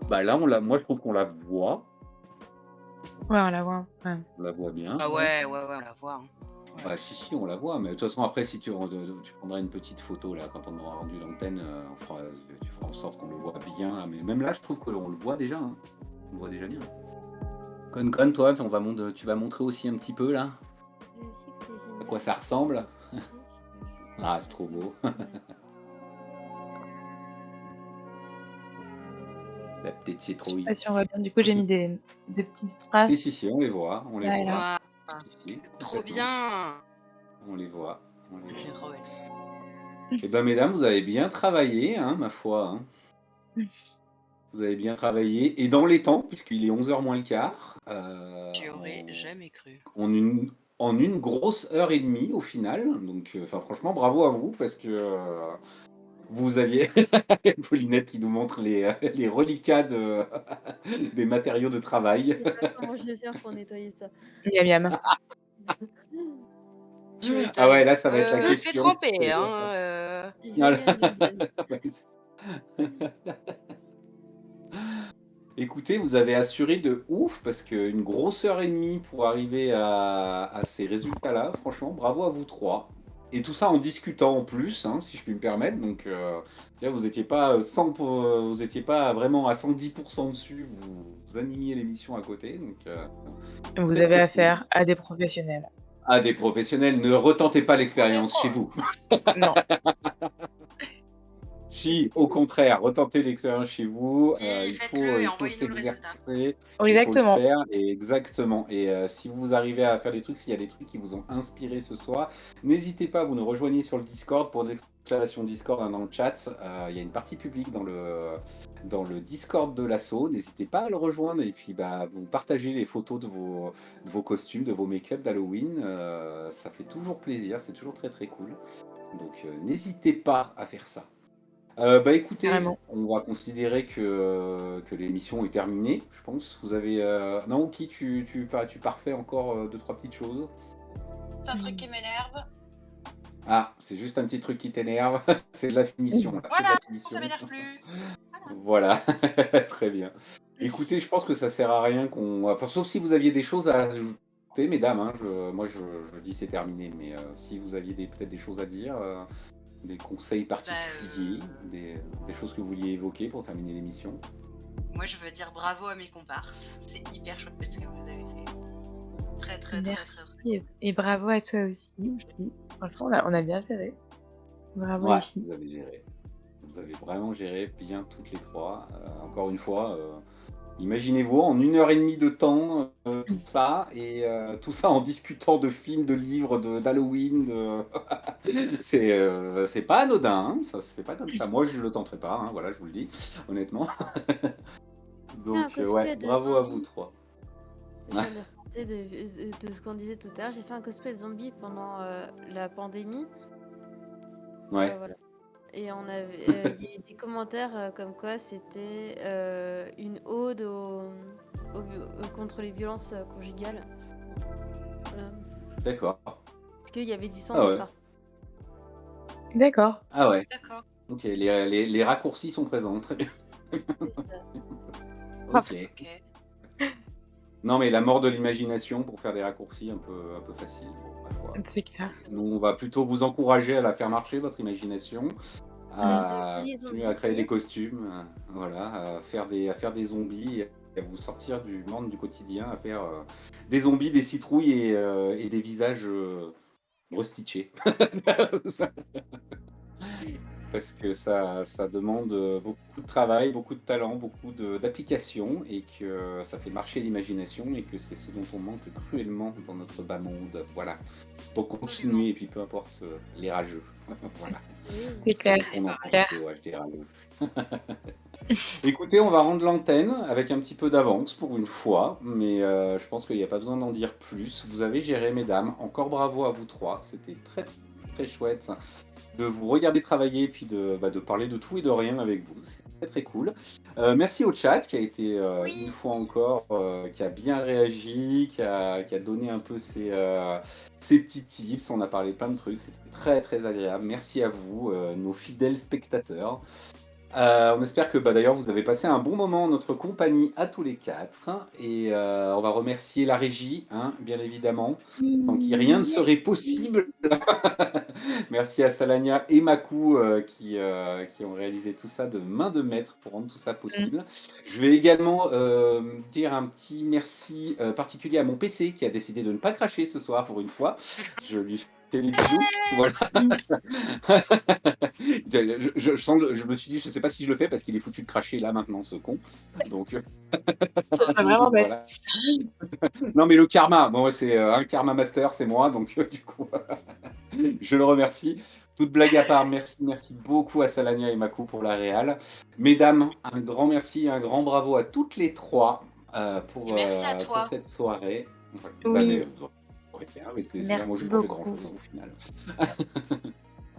Bah là, moi je trouve qu'on la voit. Ouais, on la voit. Ouais. On la voit bien, Ah ouais. ouais, on la voit, hein. Ouais. Bah si, on la voit, mais de toute façon après si tu prendras une petite photo là quand on aura rendu l'antenne, tu feras en sorte qu'on le voit bien là, mais même là je trouve qu'on le voit déjà, hein. On le voit déjà bien. Con, toi, tu vas montrer aussi un petit peu là Le FX c'est génial. à quoi ça ressemble. Je vais juste Ah, c'est trop beau. La petite Je sais citrouille. pas si on voit bien. Du coup, j'ai mis des petites traces Si, on les voit, là et là. Ouah, Si, trop complètement. bien. On les voit. Rebelle. Eh ben mesdames, vous avez bien travaillé, hein, ma foi, hein. Vous avez bien travaillé et dans les temps, puisqu'il est 11h moins le quart, J'y aurais jamais cru. en une grosse heure et demie au final. Donc, enfin, franchement, bravo à vous parce que vous aviez Paulinette qui nous montre les reliquats des matériaux de Je travail. sais pas comment je vais faire pour nettoyer ça. Miam miam. Tu Ah m'étonnes. ouais, là, ça va être la Fais question. tremper, hein. Voilà. Joyeuse. Écoutez, vous avez assuré de ouf parce qu'une grosse heure et demie pour arriver à ces résultats-là, franchement, bravo à vous trois. Et tout ça en discutant en plus, hein, si je puis me permettre. Donc, vous n'étiez pas vous étiez pas vraiment à 110% dessus. Vous animiez l'émission à côté. Donc, Vous très avez très cool. affaire à des professionnels. À des professionnels, ne retentez pas On est l'expérience pro. chez vous. Non. Si, au contraire, retentez l'expérience chez vous, Si, il faites-le et faut envoyez-nous le résultat. s'exercer, il faut le Exactement. faire et exactement et si vous arrivez à faire des trucs, s'il y a des trucs qui vous ont inspiré ce soir, n'hésitez pas, vous nous rejoignez sur le Discord pour l'exclamation Discord, hein, dans le chat, il y a une partie publique dans le Discord de l'asso, n'hésitez pas à le rejoindre et puis, bah, vous partagez les photos de vos costumes, de vos make-up d'Halloween, ça fait toujours plaisir, c'est toujours très, très cool. Donc n'hésitez pas à faire ça. Bah écoutez, Carrément. on va considérer que l'émission est terminée, je pense. Vous avez. Non, qui tu parfais encore deux, trois petites choses. C'est un truc qui m'énerve. Ah, c'est juste un petit truc qui t'énerve. C'est de la finition. Là. C'est de Voilà, la finition. ça m'énerve plus. Voilà, très bien. Écoutez, je pense que ça sert à rien qu'on. Enfin, sauf si vous aviez des choses à ajouter, mesdames. Hein, moi, je dis c'est terminé, mais si vous aviez peut-être des choses à dire. Des conseils particuliers, des choses que vous vouliez évoquer pour terminer l'émission. Moi, je veux dire bravo à mes comparses. C'est hyper chouette ce que vous avez fait. Très, très, Merci. très, très. Et bravo à toi aussi. Franchement, on a bien géré. Bravo Ouais, les filles. vous avez géré. Vous avez vraiment géré bien toutes les trois. Encore une fois, imaginez-vous en 1h30 de temps, tout ça, et tout ça en discutant de films, de livres, d'Halloween. C'est pas anodin, hein, ça se fait pas comme ça. Moi, je le tenterai pas, hein, voilà, je vous le dis, honnêtement. Donc, cosplay ouais, de bravo à zombie. vous trois. Je viens de repenser de ce qu'on disait tout à l'heure. J'ai fait un cosplay de zombie pendant la pandémie. Ouais. Voilà. et on avait, il y a eu des commentaires comme quoi c'était une ode contre les violences conjugales. Voilà. D'accord. Parce qu'il y avait du sang Ah de ouais. partout. D'accord. Ah ouais. D'accord. Ok, les raccourcis sont présents. Très bien. C'est ça. Ok. Ok. Non, mais la mort de l'imagination pour faire des raccourcis un peu faciles. Bon, ma foi. C'est clair. Nous, on va plutôt vous encourager à la faire marcher, votre imagination, à Les continuer à zombies créer des et costumes, voilà, à faire des zombies et à vous sortir du monde du quotidien, à faire des zombies, des citrouilles et des visages restitchés. Parce que ça demande beaucoup de travail, beaucoup de talent, d'application et que ça fait marcher l'imagination et que c'est ce dont on manque cruellement dans notre bas monde. Voilà. Donc Absolument. continuez et puis peu importe les rageux. Voilà. oui. C'est C'est clair, ce qu'on c'est entend clair. plutôt, ouais, je dis rageux. Écoutez, on va rendre l'antenne avec un petit peu d'avance pour une fois, mais je pense qu'il n'y a pas besoin d'en dire plus. Vous avez géré, mesdames. Encore bravo à vous trois. C'était très très chouette de vous regarder travailler et puis de parler de tout et de rien avec vous. C'est très très cool. Merci au chat qui a été une Oui. fois encore, qui a bien réagi, qui a donné un peu ses petits tips. On a parlé plein de trucs. C'était très très agréable. Merci à vous, nos fidèles spectateurs. On espère que d'ailleurs vous avez passé un bon moment en notre compagnie à tous les quatre. Et on va remercier la régie, hein, bien évidemment, sans qui rien ne serait Merci. possible. Merci à Salania et Makou qui ont réalisé tout ça de main de maître pour rendre tout ça Mmh. possible. Je vais également dire un petit merci particulier à mon PC qui a décidé de ne pas cracher ce soir pour une fois. Je lui fais des bisous. Voilà. Je me suis dit, je sais pas si je le fais parce qu'il est foutu de cracher là maintenant, ce con. Donc, Ce serait vraiment bête. voilà. Non, mais le karma, bon, c'est un karma master, c'est moi, donc du coup, je le remercie. Toute blague à part, merci beaucoup à Salania et Makou pour la réal. Mesdames, un grand merci, un grand bravo à toutes les trois Et merci à pour toi. cette soirée. Ouais, mais Oui, vous aurez fait avec plaisir. Moi, merci j'ai pas fait beaucoup. grand-chose au final.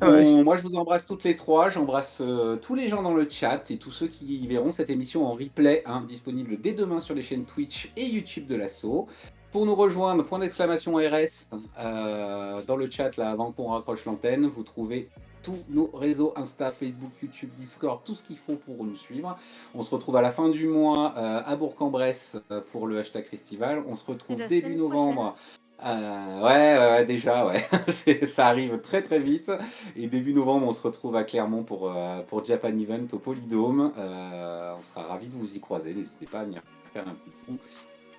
Moi aussi. Moi, je vous embrasse toutes les trois. J'embrasse tous les gens dans le chat et tous ceux qui verront cette émission en replay, hein, disponible dès demain sur les chaînes Twitch et YouTube de l'assaut. Pour nous rejoindre, point d'exclamation RS dans le chat là avant qu'on raccroche l'antenne. Vous trouvez tous nos réseaux Insta, Facebook, YouTube, Discord, tout ce qu'il faut pour nous suivre. On se retrouve à la fin du mois à Bourg-en-Bresse pour le hashtag festival. On se Et retrouve la début semaine prochaine. novembre. Ouais, déjà, ouais. Ça arrive très très vite. Et début novembre, on se retrouve à Clermont pour Japan Event au Polydôme. On sera ravis de vous y croiser. N'hésitez pas à venir faire un petit tour.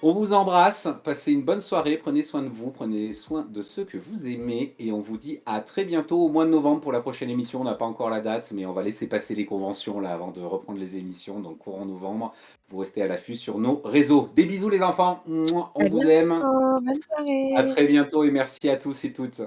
On vous embrasse, passez une bonne soirée, prenez soin de vous, prenez soin de ceux que vous aimez et on vous dit à très bientôt au mois de novembre pour la prochaine émission. On n'a pas encore la date, mais on va laisser passer les conventions là avant de reprendre les émissions, donc courant novembre. Vous restez à l'affût sur nos réseaux. Des bisous les enfants, mouah, on À vous aime. bientôt. Bonne À soirée. très bientôt et merci à tous et toutes.